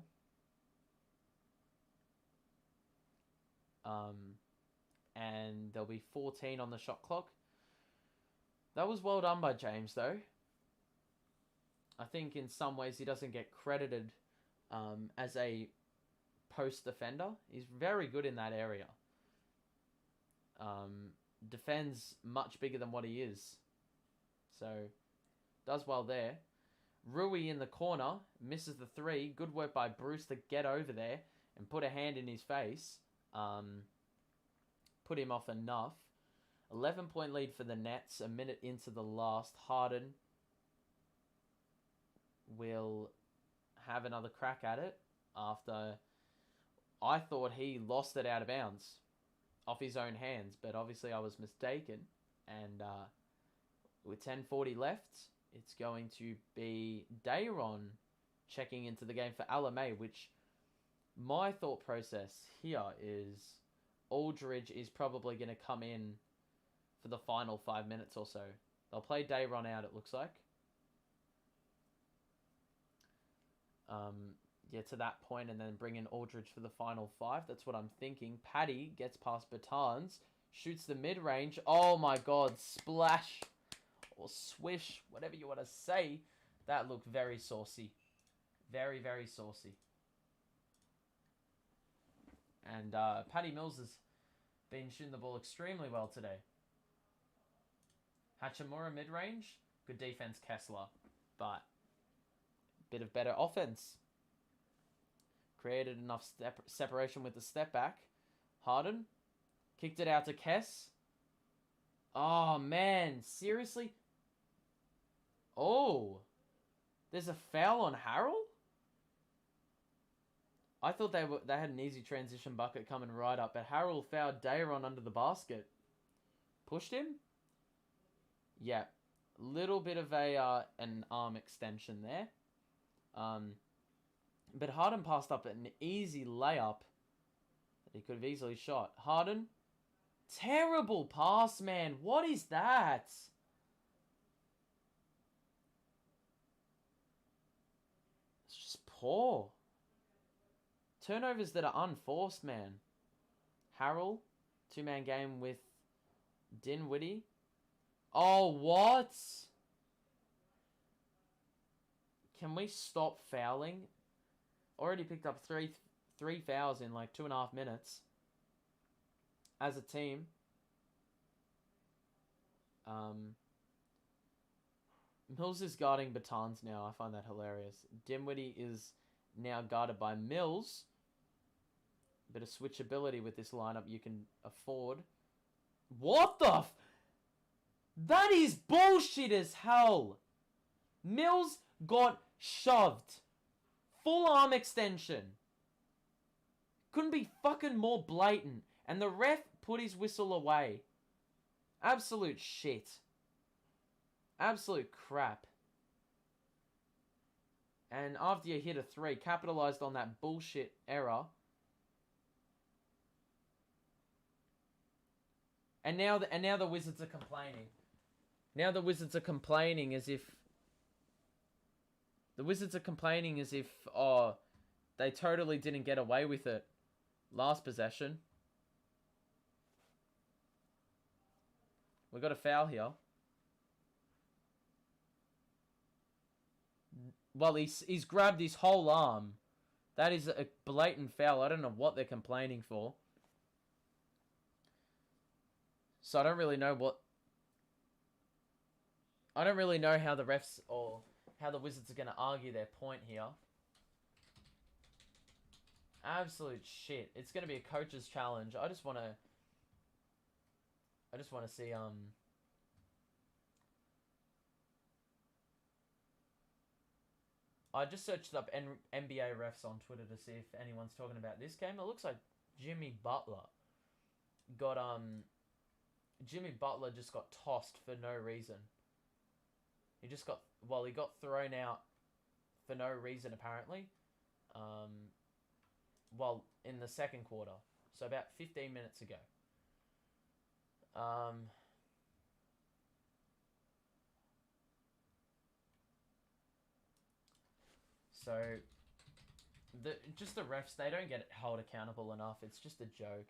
And there'll be 14 on the shot clock. That was well done by James, though. I think in some ways he doesn't get credited as a post defender. He's very good in that area. Defends much bigger than what he is. So, does well there. Rui in the corner. Misses the three. Good work by Bruce to get over there and put a hand in his face. Put him off enough. 11-point lead for the Nets. A minute into the last. Harden will have another crack at it after I thought he lost it out of bounds off his own hands, but obviously I was mistaken. And with 10:40 left, it's going to be Dayron checking into the game for Alame, which my thought process here is Aldridge is probably going to come in for the final 5 minutes or so. They'll play Dayron out, it looks like. To that point, and then bring in Aldridge for the final 5. That's what I'm thinking. Paddy gets past Bertans, shoots the mid-range. Oh my god, splash or swish, whatever you want to say. That looked very saucy. Very, very saucy. And Patty Mills has been shooting the ball extremely well today. Hachimura mid-range. Good defense, Kessler. But bit of better offense. Created enough separation with the step back. Harden. Kicked it out to Kess. Oh, man. Seriously? Oh. There's a foul on Harrell? I thought they had an easy transition bucket coming right up, but Harrell fouled Dayron under the basket. Pushed him? Yeah. Little bit of an arm extension there. But Harden passed up an easy layup that he could have easily shot. Harden. Terrible pass, man. What is that? It's just poor. Turnovers that are unforced, man. Harrell. 2-man game with Dinwiddie. Oh, what? Can we stop fouling? Already picked up three fouls in like 2.5 minutes. As a team. Mills is guarding Bertans now. I find that hilarious. Dinwiddie is now guarded by Mills. Bit of switchability with this lineup you can afford. What the That is bullshit as hell. Mills got shoved. Full arm extension. Couldn't be fucking more blatant. And the ref put his whistle away. Absolute shit. Absolute crap. And after you hit a 3, capitalized on that bullshit error. And now the Wizards are complaining. Now the Wizards are complaining as if... oh, they totally didn't get away with it last possession. We got a foul here. Well, he's grabbed his whole arm. That is a blatant foul. I don't know what they're complaining for. So I don't really know how the refs or how the Wizards are going to argue their point here. Absolute shit. It's going to be a coach's challenge. I just want to see I just searched up NBA refs on Twitter to see if anyone's talking about this game. It looks like Jimmy Butler just got tossed for no reason. He got thrown out for no reason apparently. In the second quarter. So about 15 minutes ago. So, just the refs, they don't get held accountable enough. It's just a joke.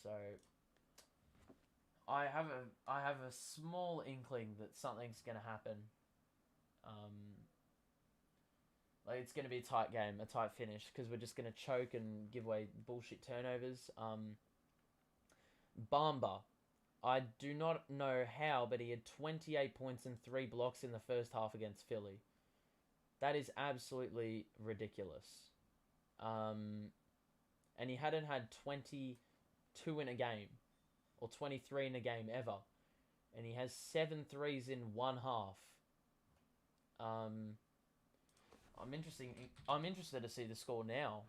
So, I have a small inkling that something's gonna happen. Like it's gonna be a tight game, a tight finish, because we're just gonna choke and give away bullshit turnovers. Bamba, I do not know how, but he had 28 points and 3 blocks in the first half against Philly. That is absolutely ridiculous. And he hadn't had 22 in a game, or 23 in a game ever. And he has 7 threes in one half. I'm interested to see the score now.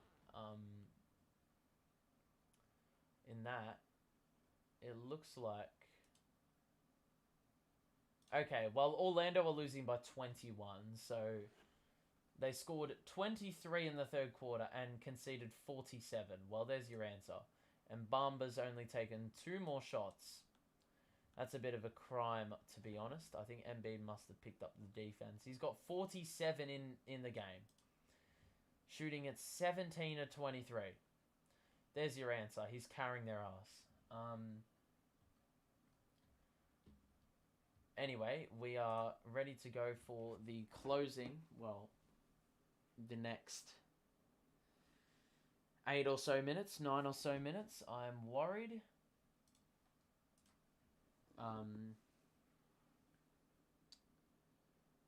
In that, it looks like... Okay, well, Orlando are losing by 21, so they scored 23 in the third quarter and conceded 47. Well, there's your answer. And Bamba's only taken 2 more shots. That's a bit of a crime, to be honest. I think Embiid must have picked up the defense. He's got 47 in the game. Shooting at 17 of 23. There's your answer. He's carrying their ass. Anyway, we are ready to go for the closing. Well, the next 8 or so minutes, 9 or so minutes. I'm worried.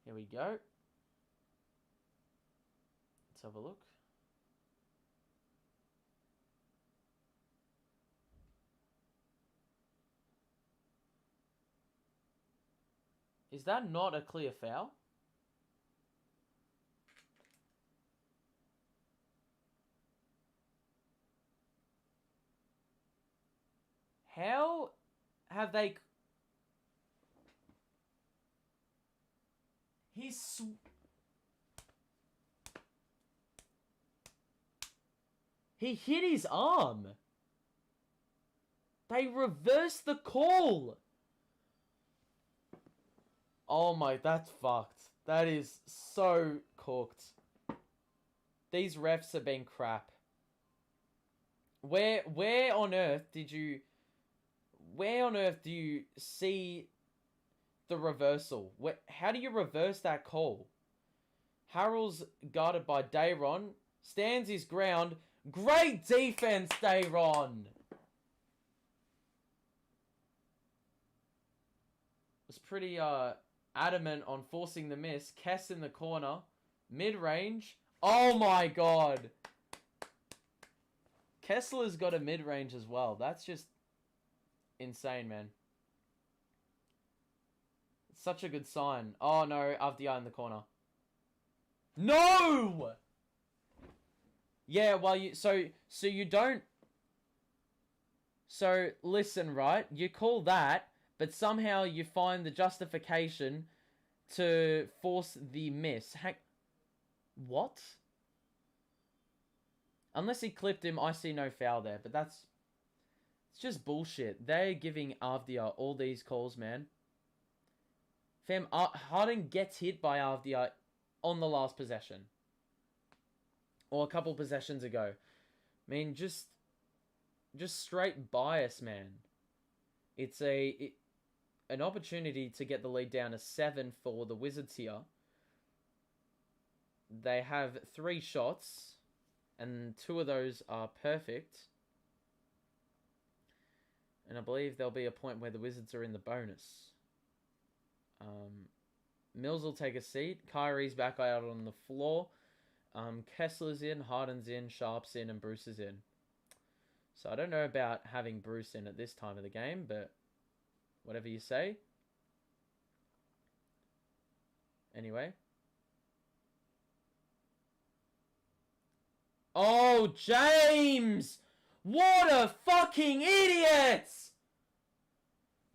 Here we go. Let's have a look. Is that not a clear foul? How have they... He hit his arm. They reversed the call. Oh my, that's fucked. That is so cooked. These refs have been crap. Where on earth did you... Where on earth do you see the reversal? How do you reverse that call? Harrell's guarded by Dayron. Stands his ground. Great defense, Dayron! Was pretty adamant on forcing the miss. Kess in the corner. Mid-range. Oh my god! Kessler's got a mid-range as well. That's just insane, man. It's such a good sign. Oh no, Avdiya in the corner. No! Yeah, well, so you don't... So, listen, right? You call that, but somehow you find the justification to force the miss. What? Unless he clipped him, I see no foul there, but that's... It's just bullshit. They're giving Avdiya all these calls, man. Fam, Harden gets hit by Avdiya on the last possession. Or a couple possessions ago. I mean, just straight bias, man. It's an opportunity to get the lead down to 7 for the Wizards here. They have 3 shots, and 2 of those are perfect. And I believe there'll be a point where the Wizards are in the bonus. Mills will take a seat. Kyrie's back out on the floor. Kessler's in, Harden's in, Sharp's in, and Bruce is in. So I don't know about having Bruce in at this time of the game, but whatever you say. Anyway. Oh, James! What a fucking idiot!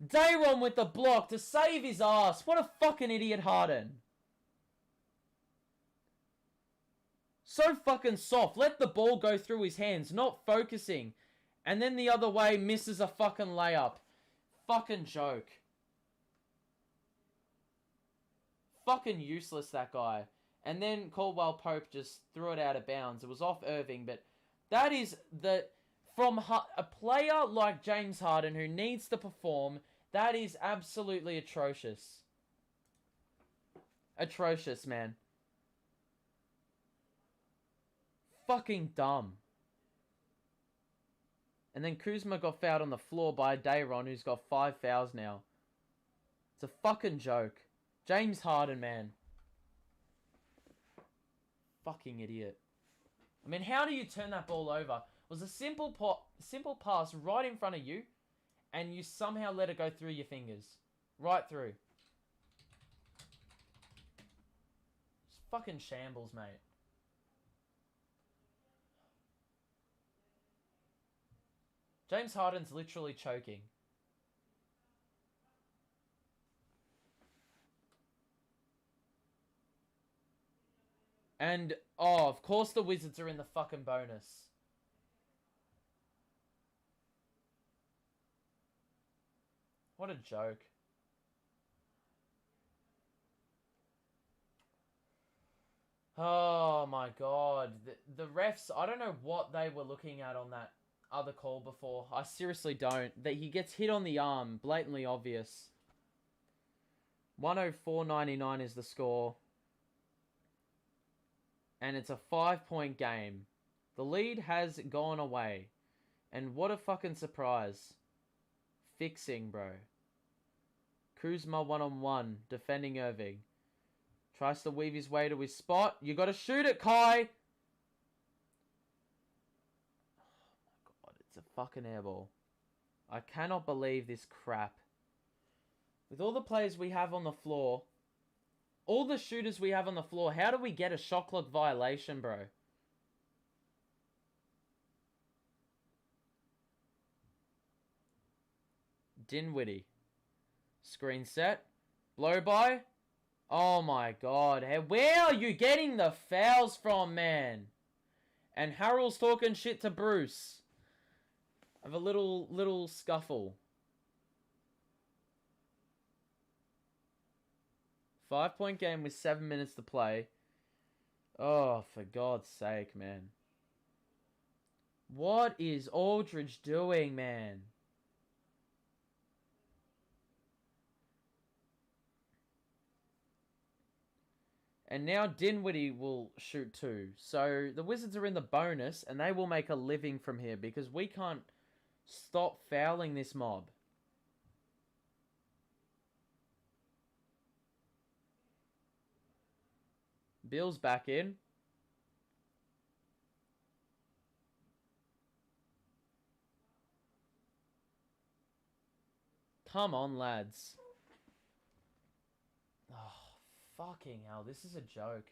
Dayron with the block to save his ass. What a fucking idiot, Harden. So fucking soft. Let the ball go through his hands, not focusing. And then the other way misses a fucking layup. Fucking joke. Fucking useless, that guy. And then Caldwell Pope just threw it out of bounds. It was off Irving, but that is the... From a player like James Harden who needs to perform, that is absolutely atrocious. Atrocious, man. Fucking dumb. And then Kuzma got fouled on the floor by Dayron, who's got 5 fouls now. It's a fucking joke. James Harden, man. Fucking idiot. I mean, how do you turn that ball over? It was a simple pass right in front of you, and you somehow let it go through your fingers. Right through. It's fucking shambles, mate. James Harden's literally choking. And, oh, of course the Wizards are in the fucking bonus. What a joke. Oh my god. The refs, I don't know what they were looking at on that other call before. I seriously don't. That he gets hit on the arm, blatantly obvious. 104.99 is the score. And it's a 5-point game. The lead has gone away. And what a fucking surprise. Fixing, bro. Kuzma 1-on-1, defending Irving. Tries to weave his way to his spot. You gotta shoot it, Kai! Oh my god, it's a fucking airball. I cannot believe this crap. With all the players we have on the floor, all the shooters we have on the floor, how do we get a shot clock violation, bro? Dinwiddie. Screen set. Blow by. Oh my god. Hey, where are you getting the fouls from, man? And Harrell's talking shit to Bruce. I have a little scuffle. 5-point game with 7 minutes to play. Oh, for God's sake, man. What is Aldridge doing, man? And now Dinwiddie will shoot too. So the Wizards are in the bonus, and they will make a living from here because we can't stop fouling this mob. Bill's back in. Come on, lads. Oh, fucking hell. This is a joke.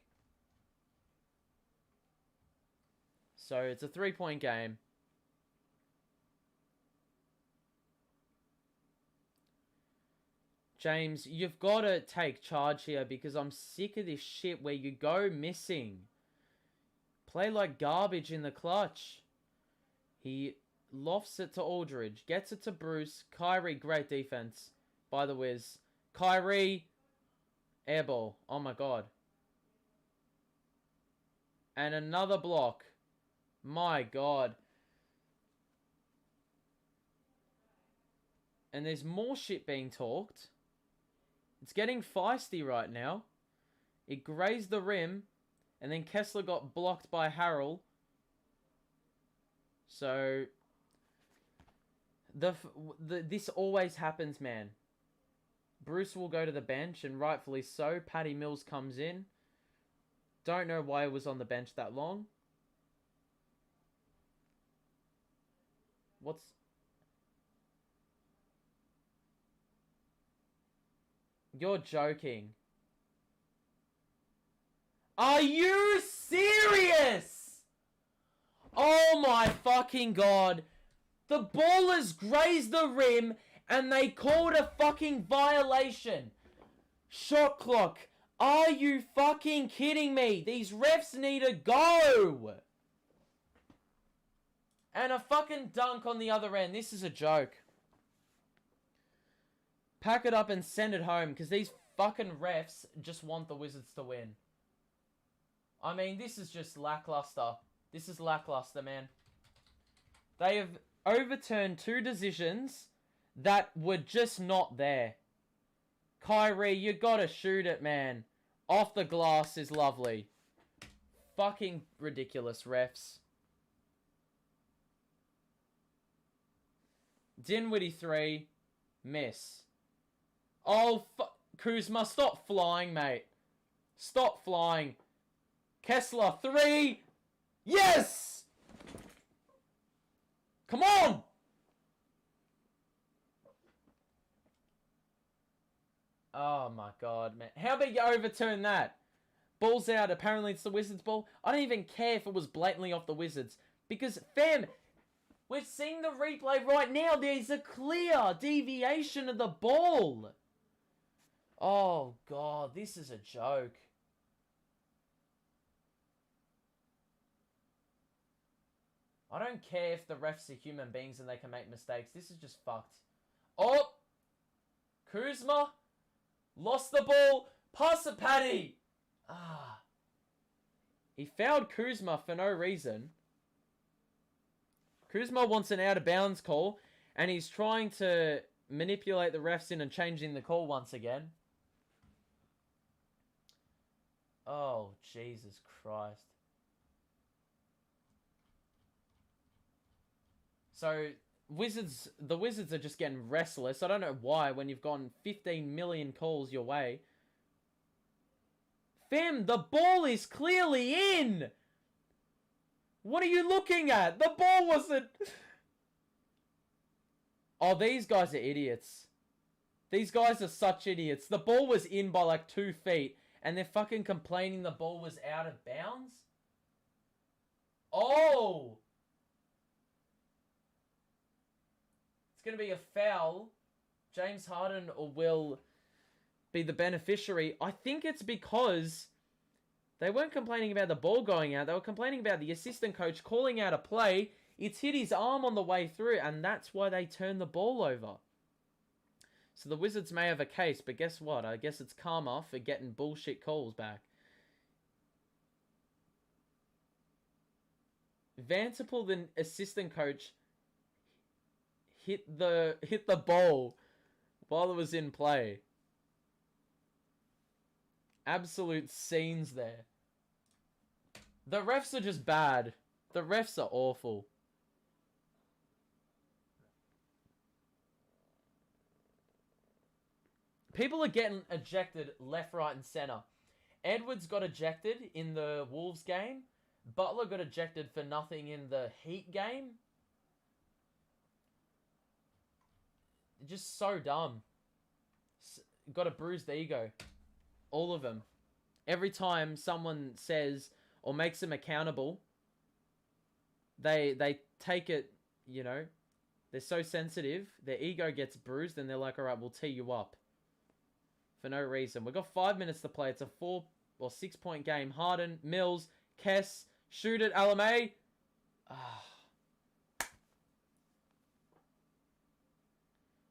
So, it's a 3-point game. James, you've got to take charge here because I'm sick of this shit where you go missing. Play like garbage in the clutch. He lofts it to Aldridge. Gets it to Bruce. Kyrie, great defense by the Wiz. Kyrie, airball. Oh my god. And another block. My god. And there's more shit being talked. It's getting feisty right now. It grazed the rim. And then Kessler got blocked by Harrell. So, this always happens, man. Bruce will go to the bench, and rightfully so. Patty Mills comes in. Don't know why he was on the bench that long. What's... You're joking. Are you serious? Oh my fucking god. The ball has grazed the rim and they called a fucking violation. Shot clock. Are you fucking kidding me? These refs need to go. And a fucking dunk on the other end. This is a joke. Pack it up and send it home, because these fucking refs just want the Wizards to win. I mean, this is just lackluster. This is lackluster, man. They have overturned 2 decisions that were just not there. Kyrie, you gotta shoot it, man. Off the glass is lovely. Fucking ridiculous, refs. Dinwiddie 3. Miss. Oh, Kuzma, stop flying, mate. Stop flying. Kessler 3. Yes! Come on! Oh my god, man. How about you overturn that? Ball's out. Apparently it's the Wizards' ball. I don't even care if it was blatantly off the Wizards. Because, fam, we're seeing the replay right now. There's a clear deviation of the ball. Oh, God. This is a joke. I don't care if the refs are human beings and they can make mistakes. This is just fucked. Oh! Kuzma lost the ball. Pass it, Paddy. Ah. He fouled Kuzma for no reason. Kuzma wants an out-of-bounds call, and he's trying to manipulate the refs in and changing the call once again. Oh, Jesus Christ. So, the Wizards are just getting restless. I don't know why when you've gone 15 million calls your way. Fam, the ball is clearly in! What are you looking at? The ball wasn't... Oh, these guys are idiots. These guys are such idiots. The ball was in by like 2 feet, and they're fucking complaining the ball was out of bounds? Oh! It's going to be a foul. James Harden will be the beneficiary. I think it's because they weren't complaining about the ball going out. They were complaining about the assistant coach calling out a play. It's hit his arm on the way through, and that's why they turned the ball over. So the Wizards may have a case, but guess what? I guess it's karma for getting bullshit calls back. Vanderpool, the assistant coach, hit the ball while it was in play. Absolute scenes there. The refs are just bad. The refs are awful. People are getting ejected left, right, and center. Edwards got ejected in the Wolves game. Butler got ejected for nothing in the Heat game. Just so dumb. Got a bruised ego. All of them. Every time someone says or makes them accountable, they take it, you know, they're so sensitive, their ego gets bruised, and they're like, all right, we'll tee you up. For no reason. We've got 5 minutes to play. It's a 4 or 6 point game. Harden, Mills, Kess, shoot it, Alame.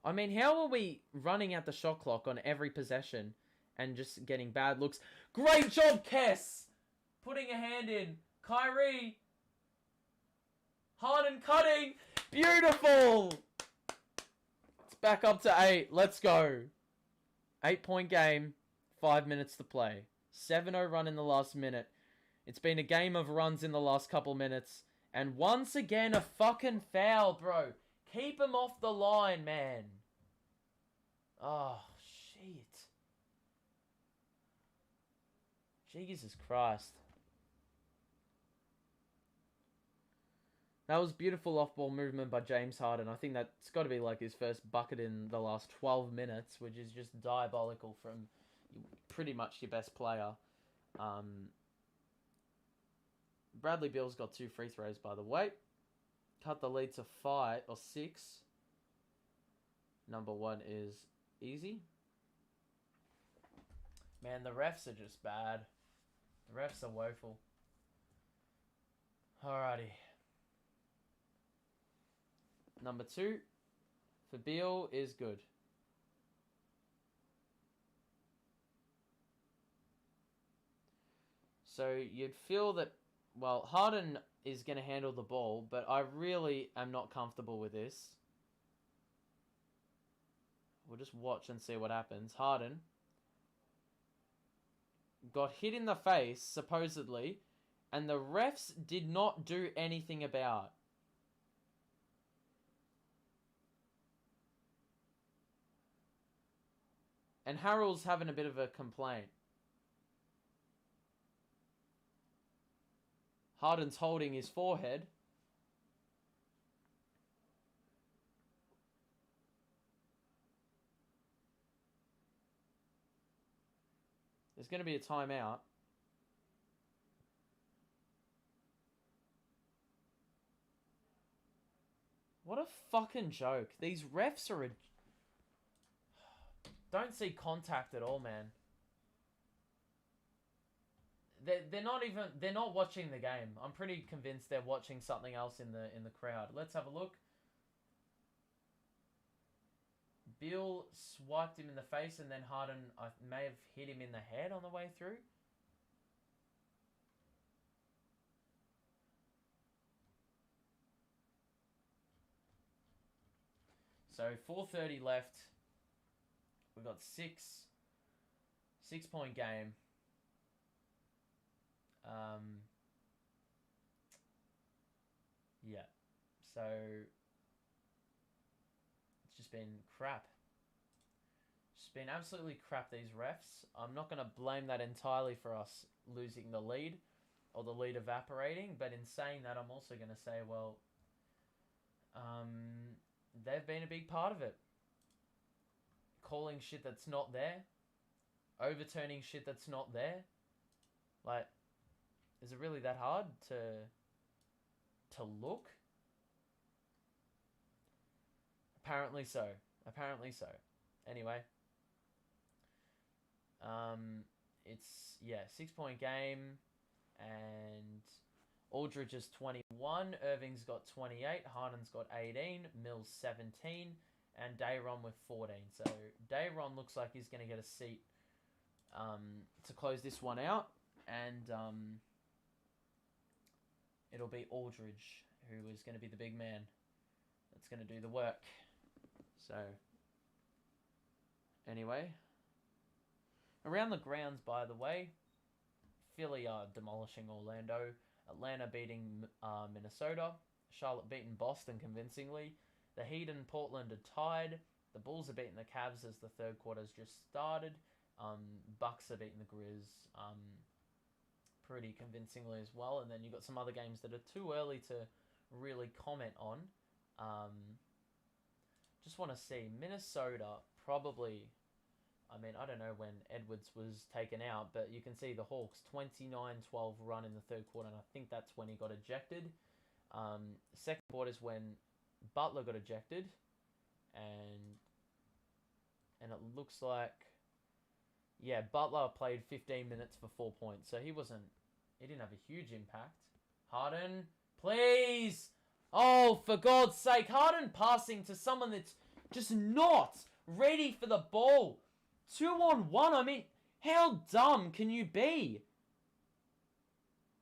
I mean, how are we running out the shot clock on every possession and just getting bad looks? Great job, Kess! Putting a hand in. Kyrie. Harden cutting. Beautiful! It's back up to 8. Let's go. 8 point game. 5 minutes to play. 7-0 run in the last minute. It's been a game of runs in the last couple minutes. And once again, a fucking foul, bro. Keep him off the line, man. Oh, shit. Jesus Christ. That was beautiful off-ball movement by James Harden. I think that's got to be like his first bucket in the last 12 minutes, which is just diabolical from pretty much your best player. Bradley Beal's got 2 free throws, by the way. Cut the lead to 5 or 6. Number 1 is easy. Man, the refs are just bad. The refs are woeful. Alrighty. Number 2 for Beal is good. So you'd feel that, well, Harden is going to handle the ball, but I really am not comfortable with this. We'll just watch and see what happens. Harden got hit in the face, supposedly, and the refs did not do anything about. And Harrell's having a bit of a complaint. Harden's holding his forehead. There's going to be a timeout. What a fucking joke. These refs are don't see contact at all, man. They're not watching the game. I'm pretty convinced they're watching something else in the crowd. Let's have a look. Beal swiped him in the face, and then Harden may have hit him in the head on the way through. So 4:30 left. We've got 6-point game. Yeah. So it's just been crap. It's been absolutely crap, these refs. I'm not going to blame that entirely for us losing the lead or the lead evaporating, but in saying that, I'm also going to say, well, they've been a big part of it. Calling shit that's not there. Overturning shit that's not there. Like, is it really that hard to look? Apparently so. Apparently so. Anyway. It's, 6-point game. And Aldridge is 21. Irving's got 28. Harden's got 18. Mills 17. And Dayron with 14. So Dayron looks like he's going to get a seat to close this one out. And it'll be Aldridge, who is going to be the big man that's going to do the work. So, anyway. Around the grounds, by the way, Philly are demolishing Orlando. Atlanta beating Minnesota. Charlotte beating Boston convincingly. The Heat and Portland are tied. The Bulls are beating the Cavs as the third quarter's just started. Bucks are beating the Grizz pretty convincingly as well. And then you've got some other games that are too early to really comment on. Just want to see. Minnesota probably... I mean, I don't know when Edwards was taken out, but you can see the Hawks 29-12 run in the third quarter, and I think that's when he got ejected. Second quarter is when Butler got ejected, and it looks like, Butler played 15 minutes for 4 points, so he didn't have a huge impact. Harden, please! Oh, for God's sake, Harden passing to someone that's just not ready for the ball. 2-on-1, I mean, how dumb can you be?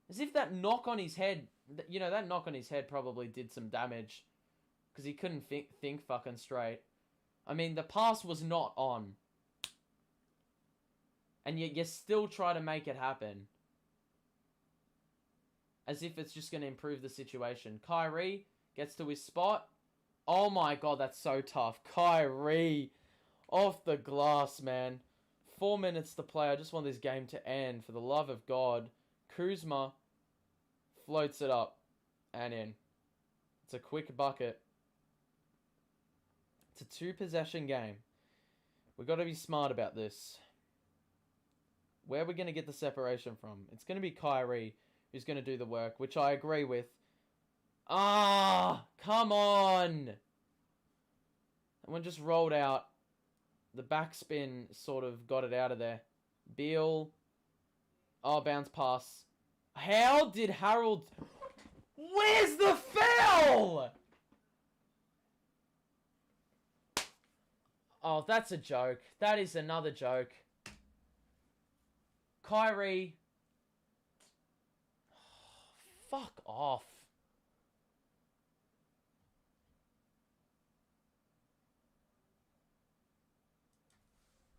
As if that knock on his head, that knock on his head probably did some damage. Because he couldn't think fucking straight. I mean, the pass was not on. And yet you still try to make it happen. As if it's just going to improve the situation. Kyrie gets to his spot. Oh my God, that's so tough. Kyrie... off the glass, man. 4 minutes to play. I just want this game to end. For the love of God. Kuzma floats it up and in. It's a quick bucket. It's a 2-possession game. We've got to be smart about this. Where are we going to get the separation from? It's going to be Kyrie who's going to do the work, which I agree with. Come on! That one just rolled out. The backspin sort of got it out of there. Beal. Oh, bounce pass. How did Harold... Where's the foul? Oh, that's a joke. That is another joke. Kyrie. Fuck off.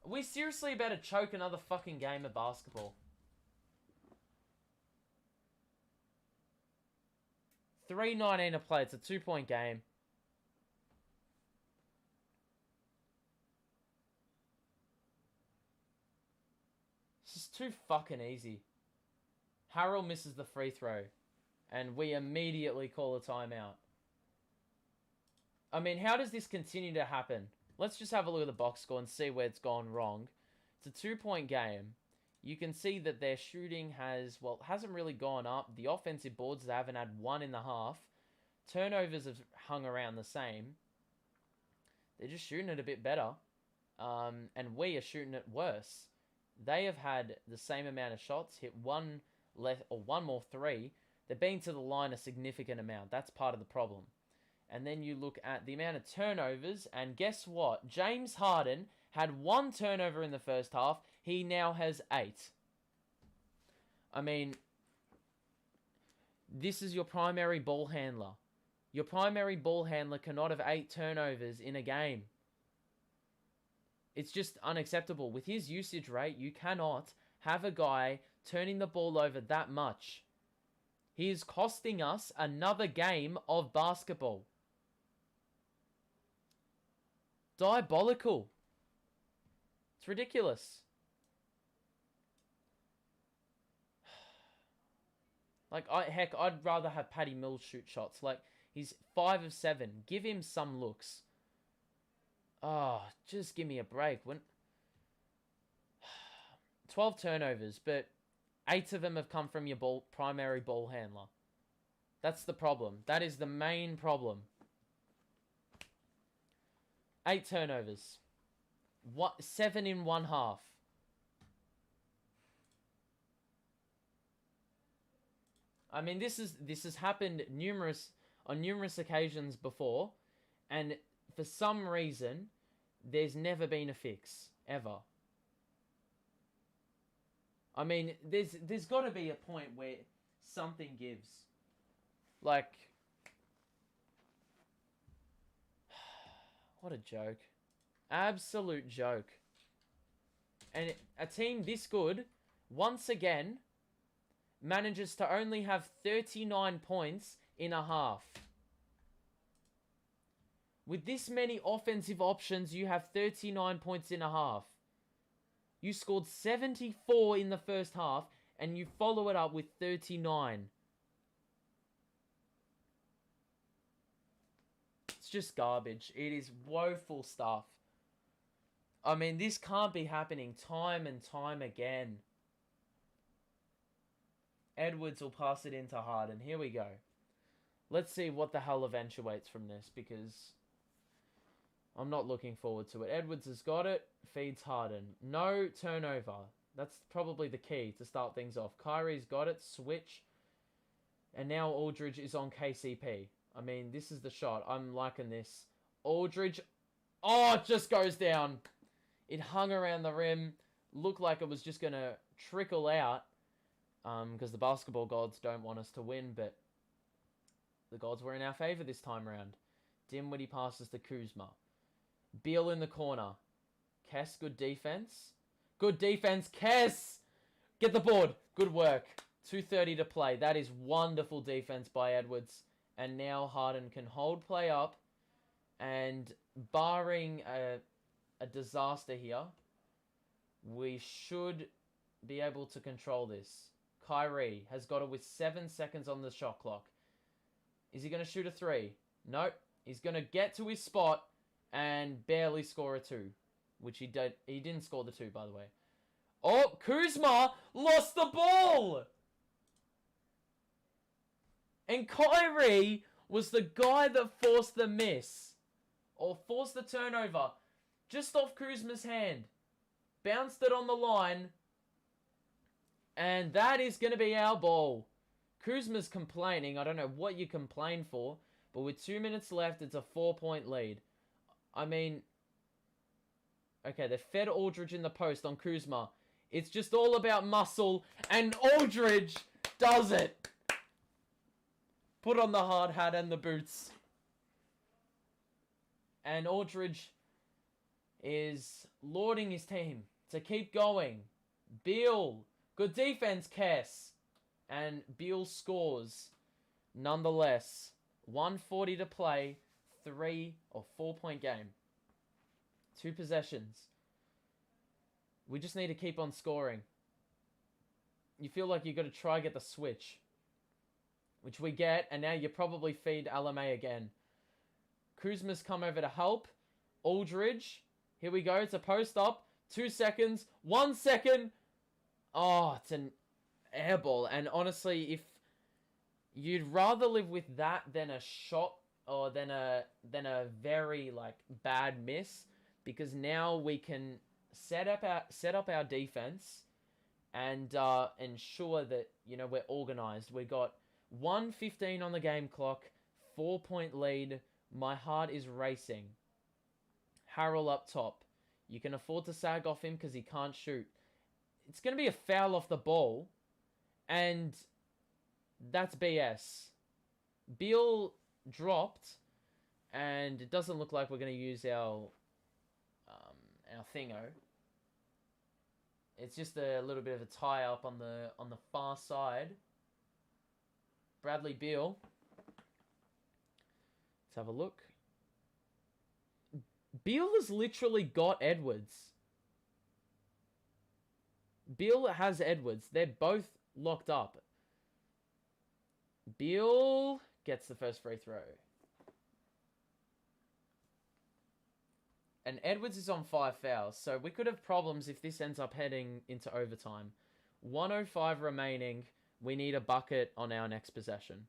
Are we seriously about to choke another fucking game of basketball? 3:19 to play. It's a 2-point game. This is too fucking easy. Harrell misses the free throw. And we immediately call a timeout. I mean, how does this continue to happen? Let's just have a look at the box score and see where it's gone wrong. It's a 2-point game. You can see that their shooting hasn't really gone up. The offensive boards, they haven't had 1 in the half. Turnovers have hung around the same. They're just shooting it a bit better. And we are shooting it worse. They have had the same amount of shots, hit one more three. They've been to the line a significant amount. That's part of the problem. And then you look at the amount of turnovers, and guess what? James Harden had 1 turnover in the first half. He now has 8. I mean, this is your primary ball handler. Your primary ball handler cannot have 8 turnovers in a game. It's just unacceptable. With his usage rate, you cannot have a guy turning the ball over that much. He is costing us another game of basketball. Diabolical. It's ridiculous. Like, I'd rather have Patty Mills shoot shots. Like, he's 5 of 7. Give him some looks. Oh, just give me a break. 12 turnovers, but 8 of them have come from your primary ball handler. That's the problem. That is the main problem. 8 turnovers. 7 in 1 half. I mean, this has happened on numerous occasions before, and for some reason, there's never been a fix ever. I mean, there's got to be a point where something gives. Like, what a joke. Absolute joke. And a team this good, once again, manages to only have 39 points in a half. With this many offensive options, you have 39 points in a half. You scored 74 in the first half, and you follow it up with 39. It's just garbage. It is woeful stuff. I mean, this can't be happening time and time again. Edwards will pass it into Harden. Here we go. Let's see what the hell eventuates from this, because I'm not looking forward to it. Edwards has got it. Feeds Harden. No turnover. That's probably the key to start things off. Kyrie's got it. Switch. And now Aldridge is on KCP. I mean, this is the shot. I'm liking this. Aldridge. Oh, it just goes down. It hung around the rim. Looked like it was just going to trickle out. Because the basketball gods don't want us to win. But the gods were in our favor this time around. Dinwiddie passes to Kuzma. Beal in the corner. Kess, good defense. Good defense, Kess! Get the board. Good work. 2:30 to play. That is wonderful defense by Edwards. And now Harden can hold play up. And barring a disaster here, we should be able to control this. Kyrie has got it with 7 seconds on the shot clock. Is he going to shoot a 3? Nope. He's going to get to his spot and barely score a 2. Which he did. He didn't score the 2, by the way. Oh, Kuzma lost the ball! And Kyrie was the guy that forced the miss. Or forced the turnover. Just off Kuzma's hand. Bounced it on the line. And that is going to be our ball. Kuzma's complaining. I don't know what you complain for. But with 2 minutes left, it's a 4-point lead. I mean, Okay, they fed Aldridge in the post on Kuzma. It's just all about muscle, and Aldridge does it. Put on the hard hat and the boots. And Aldridge is lauding his team to keep going. Beal, good defense, Kess. And Beal scores. Nonetheless, 1:40 to play, 3 or 4 point game. 2 possessions. We just need to keep on scoring. You feel like you've got to try and get the switch. Which we get, and now you probably feed Alame again. Kuzma's come over to help. Aldridge. Here we go. It's a post-up. 2 seconds. 1 second. Oh, it's an air ball. And honestly, if you'd rather live with that than a shot or than a very bad miss, because now we can set up our defense and ensure that we're organized. We got 1:15 on the game clock, 4-point lead. My heart is racing. Harrell up top. You can afford to sag off him because he can't shoot. It's going to be a foul off the ball, and that's BS. Beal dropped, and it doesn't look like we're going to use our thingo. It's just a little bit of a tie-up on the far side. Bradley Beal. Let's have a look. Beal has literally got Edwards. Beal has Edwards. They're both locked up. Beal gets the first free throw. And Edwards is on 5 fouls, so we could have problems if this ends up heading into overtime. 1:05 remaining. We need a bucket on our next possession.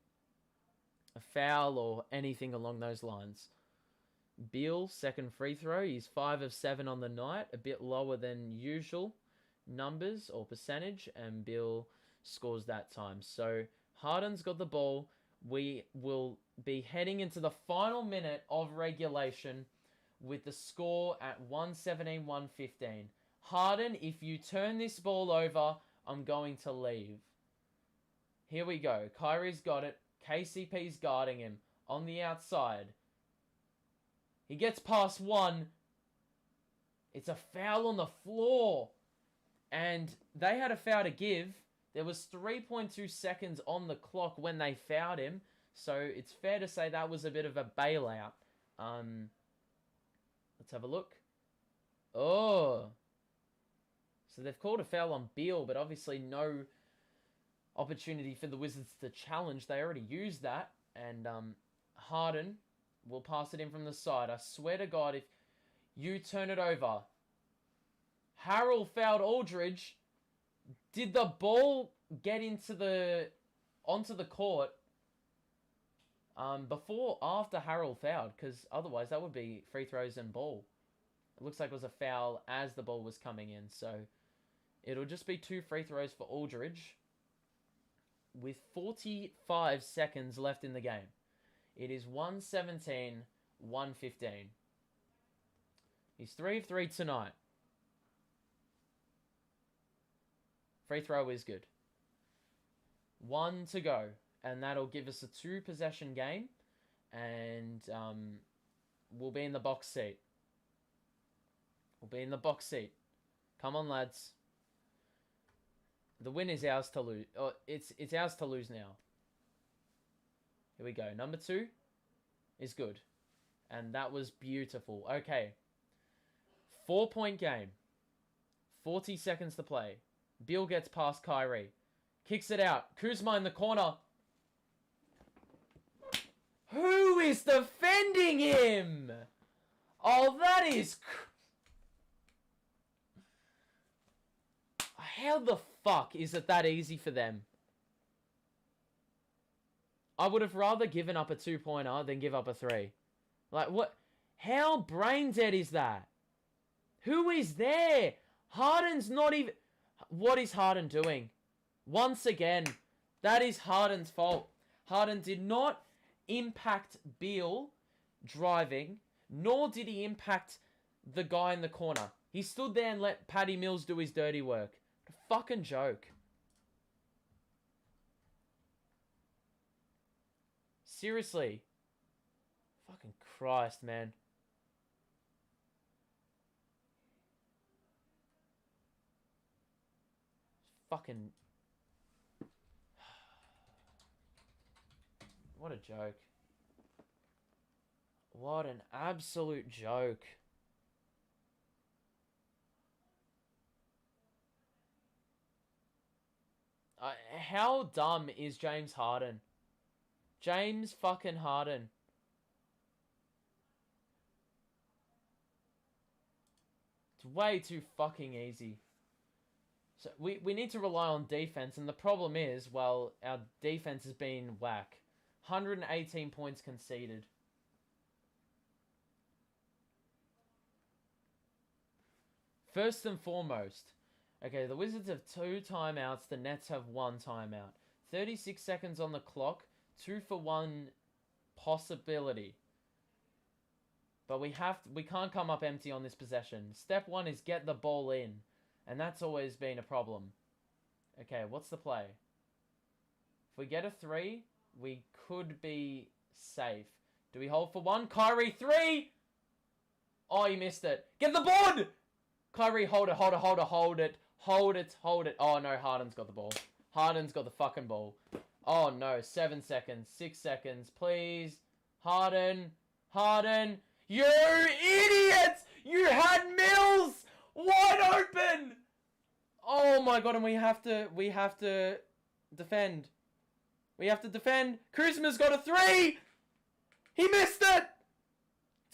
A foul or anything along those lines. Beal, second free throw. He's 5 of 7 on the night. A bit lower than usual numbers or percentage. And Beal scores that time. So Harden's got the ball. We will be heading into the final minute of regulation with the score at 117-115. Harden, if you turn this ball over, I'm going to leave. Here we go. Kyrie's got it. KCP's guarding him on the outside. He gets past one. It's a foul on the floor. And they had a foul to give. There was 3.2 seconds on the clock when they fouled him. So it's fair to say that was a bit of a bailout. Let's have a look. Oh. So they've called a foul on Beal, but obviously no opportunity for the Wizards to challenge. They already used that. And Harden will pass it in from the side. I swear to God, if you turn it over. Harrell fouled Aldridge. Did the ball get onto the court before or after Harrell fouled? Because otherwise that would be free throws and ball. It looks like it was a foul as the ball was coming in. So it'll just be 2 free throws for Aldridge with 45 seconds left in the game. It is 117-115. He's 3 of 3 tonight. Free throw is good. 1 to go. And that'll give us a 2-possession game. And we'll be in the box seat. We'll be in the box seat. Come on, lads. The win is ours to lose. Oh, it's ours to lose now. Here we go. Number 2 is good. And that was beautiful. Okay. 4-point game. 40 seconds to play. Beal gets past Kyrie. Kicks it out. Kuzma in the corner. Who is defending him? Oh, that is... How the fuck is it that easy for them? I would have rather given up a 2-pointer than give up a 3. Like, what? How brain dead is that? Who is there? Harden's not even... What is Harden doing? Once again, that is Harden's fault. Harden did not impact Beal driving, nor did he impact the guy in the corner. He stood there and let Paddy Mills do his dirty work. What a fucking joke. Seriously. Fucking Christ, man. Fucking... What a joke. What an absolute joke. How dumb is James Harden? James fucking Harden. It's way too fucking easy. So we need to rely on defense, and the problem is, well, our defense has been whack. 118 points conceded. First and foremost, okay, the Wizards have 2 timeouts, the Nets have 1 timeout. 36 seconds on the clock, 2 for 1 possibility. But we can't come up empty on this possession. Step 1 is get the ball in, and that's always been a problem. Okay, what's the play? If we get a 3, we could be safe. Do we hold for 1? Kyrie, 3! Oh, you missed it. Get the board! Kyrie, hold it. Oh, no, Harden's got the ball. Harden's got the fucking ball. Oh, no, 7 seconds, 6 seconds, please. Harden. You idiots! You had Mills wide open! Oh, my God, and we have to defend. We have to defend. Kuzma's got a 3! He missed it!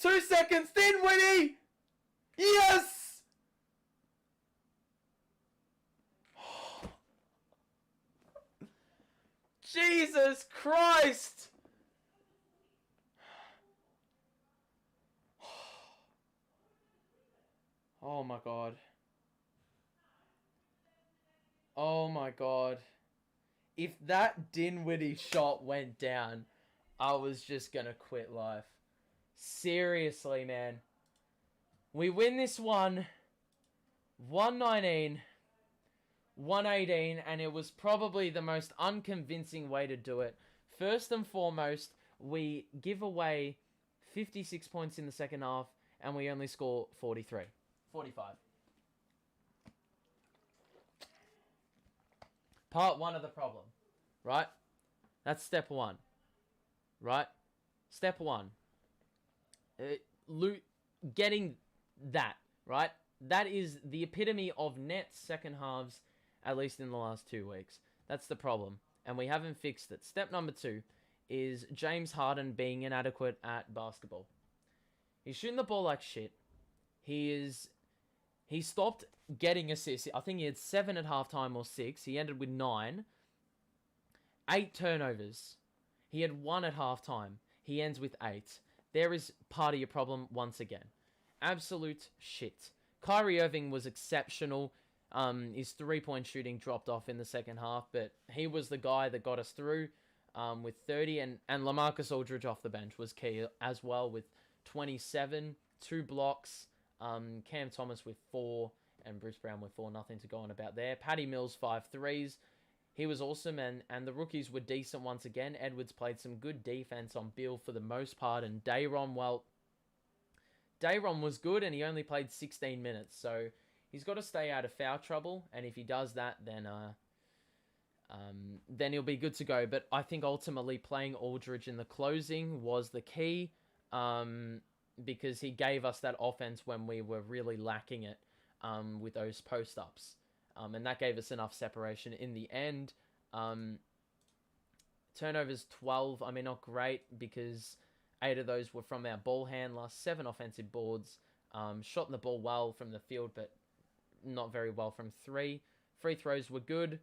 2 seconds, Dinwiddie! Yes! Jesus Christ! Oh my God. Oh my God. If that Dinwiddie shot went down, I was just gonna quit life. Seriously, man. We win this one 119, 118, and it was probably the most unconvincing way to do it. First and foremost, we give away 56 points in the second half, and we only score 45. Part 1 of the problem, right? That's step 1, right? Step 1. Getting that, right? That is the epitome of Nets second halves, at least in the last 2 weeks. That's the problem, and we haven't fixed it. Step number 2 is James Harden being inadequate at basketball. He's shooting the ball like shit. He stopped getting assists. I think he had 7 at halftime or 6. He ended with 9. 8 turnovers. He had 1 at halftime. He ends with 8. There is part of your problem once again. Absolute shit. Kyrie Irving was exceptional. His 3-point shooting dropped off in the second half, but he was the guy that got us through with 30. And LaMarcus Aldridge off the bench was key as well with 27, 2 blocks. Cam Thomas with 4 and Bruce Brown with 4. Nothing to go on about there. Patty Mills 5 threes. He was awesome, and the rookies were decent once again. Edwards played some good defense on Beal for the most part, and Dayron was good, and he only played 16 minutes, so he's got to stay out of foul trouble, and if he does that, then he'll be good to go. But I think ultimately playing Aldridge in the closing was the key, because he gave us that offense when we were really lacking it with those post-ups. And that gave us enough separation in the end. Turnovers 12. I mean, not great because 8 of those were from our ball handler. 7 offensive boards. Shot the ball well from the field, but not very well from 3. Free throws were good.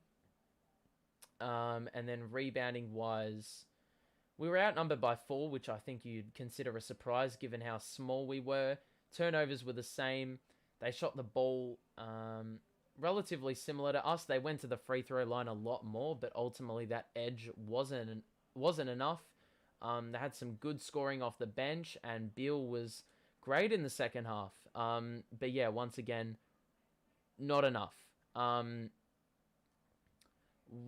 And then rebounding wise, we were outnumbered by 4, which I think you'd consider a surprise given how small we were. Turnovers were the same. They shot the ball relatively similar to us. They went to the free throw line a lot more, but ultimately that edge wasn't enough. They had some good scoring off the bench, and Beal was great in the second half. But yeah, once again, not enough.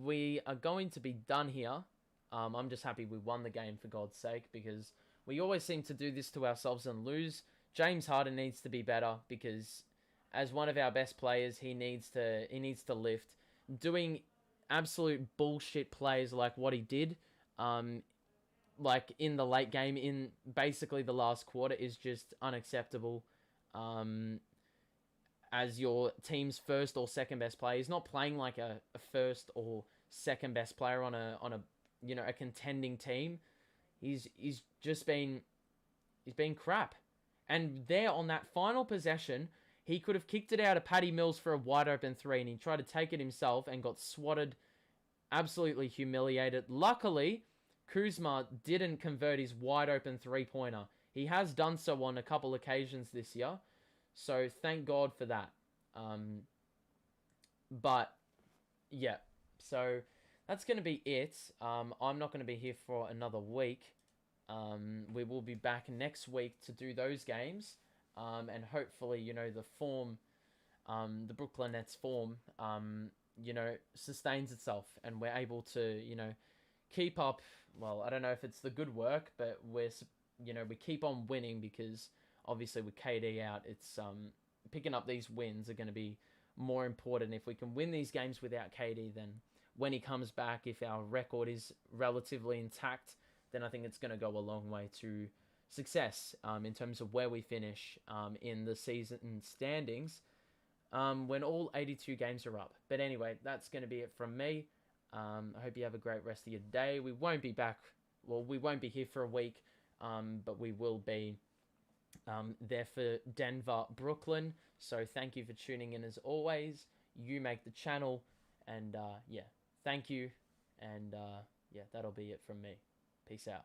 We are going to be done here. I'm just happy we won the game, for God's sake, because we always seem to do this to ourselves and lose. James Harden needs to be better, because as one of our best players, he needs to lift. Doing absolute bullshit plays like what he did, like in the late game, in basically the last quarter, is just unacceptable. As your team's first or second best player, he's not playing like a first or second best player on a a contending team. He's been crap. And there on that final possession, he could have kicked it out of Patty Mills for a wide open three, and he tried to take it himself and got swatted, absolutely humiliated. Luckily, Kuzma didn't convert his wide open 3-pointer. He has done so on a couple occasions this year, so thank God for that. But yeah, so that's going to be it. I'm not going to be here for another week. We will be back next week to do those games. And hopefully, the form, the Brooklyn Nets form, sustains itself, and we're able to, keep up. Well, I don't know if it's the good work, but we keep on winning, because obviously with KD out, it's picking up these wins are going to be more important. If we can win these games without KD, then when he comes back, if our record is relatively intact, then I think it's going to go a long way to success in terms of where we finish in the season standings when all 82 games are up. But anyway, that's going to be it from me. I hope you have a great rest of your day. We won't be back. Well, we won't be here for a week, but we will be there for Denver, Brooklyn. So thank you for tuning in as always. You make the channel. And yeah, thank you. And yeah, that'll be it from me. Peace out.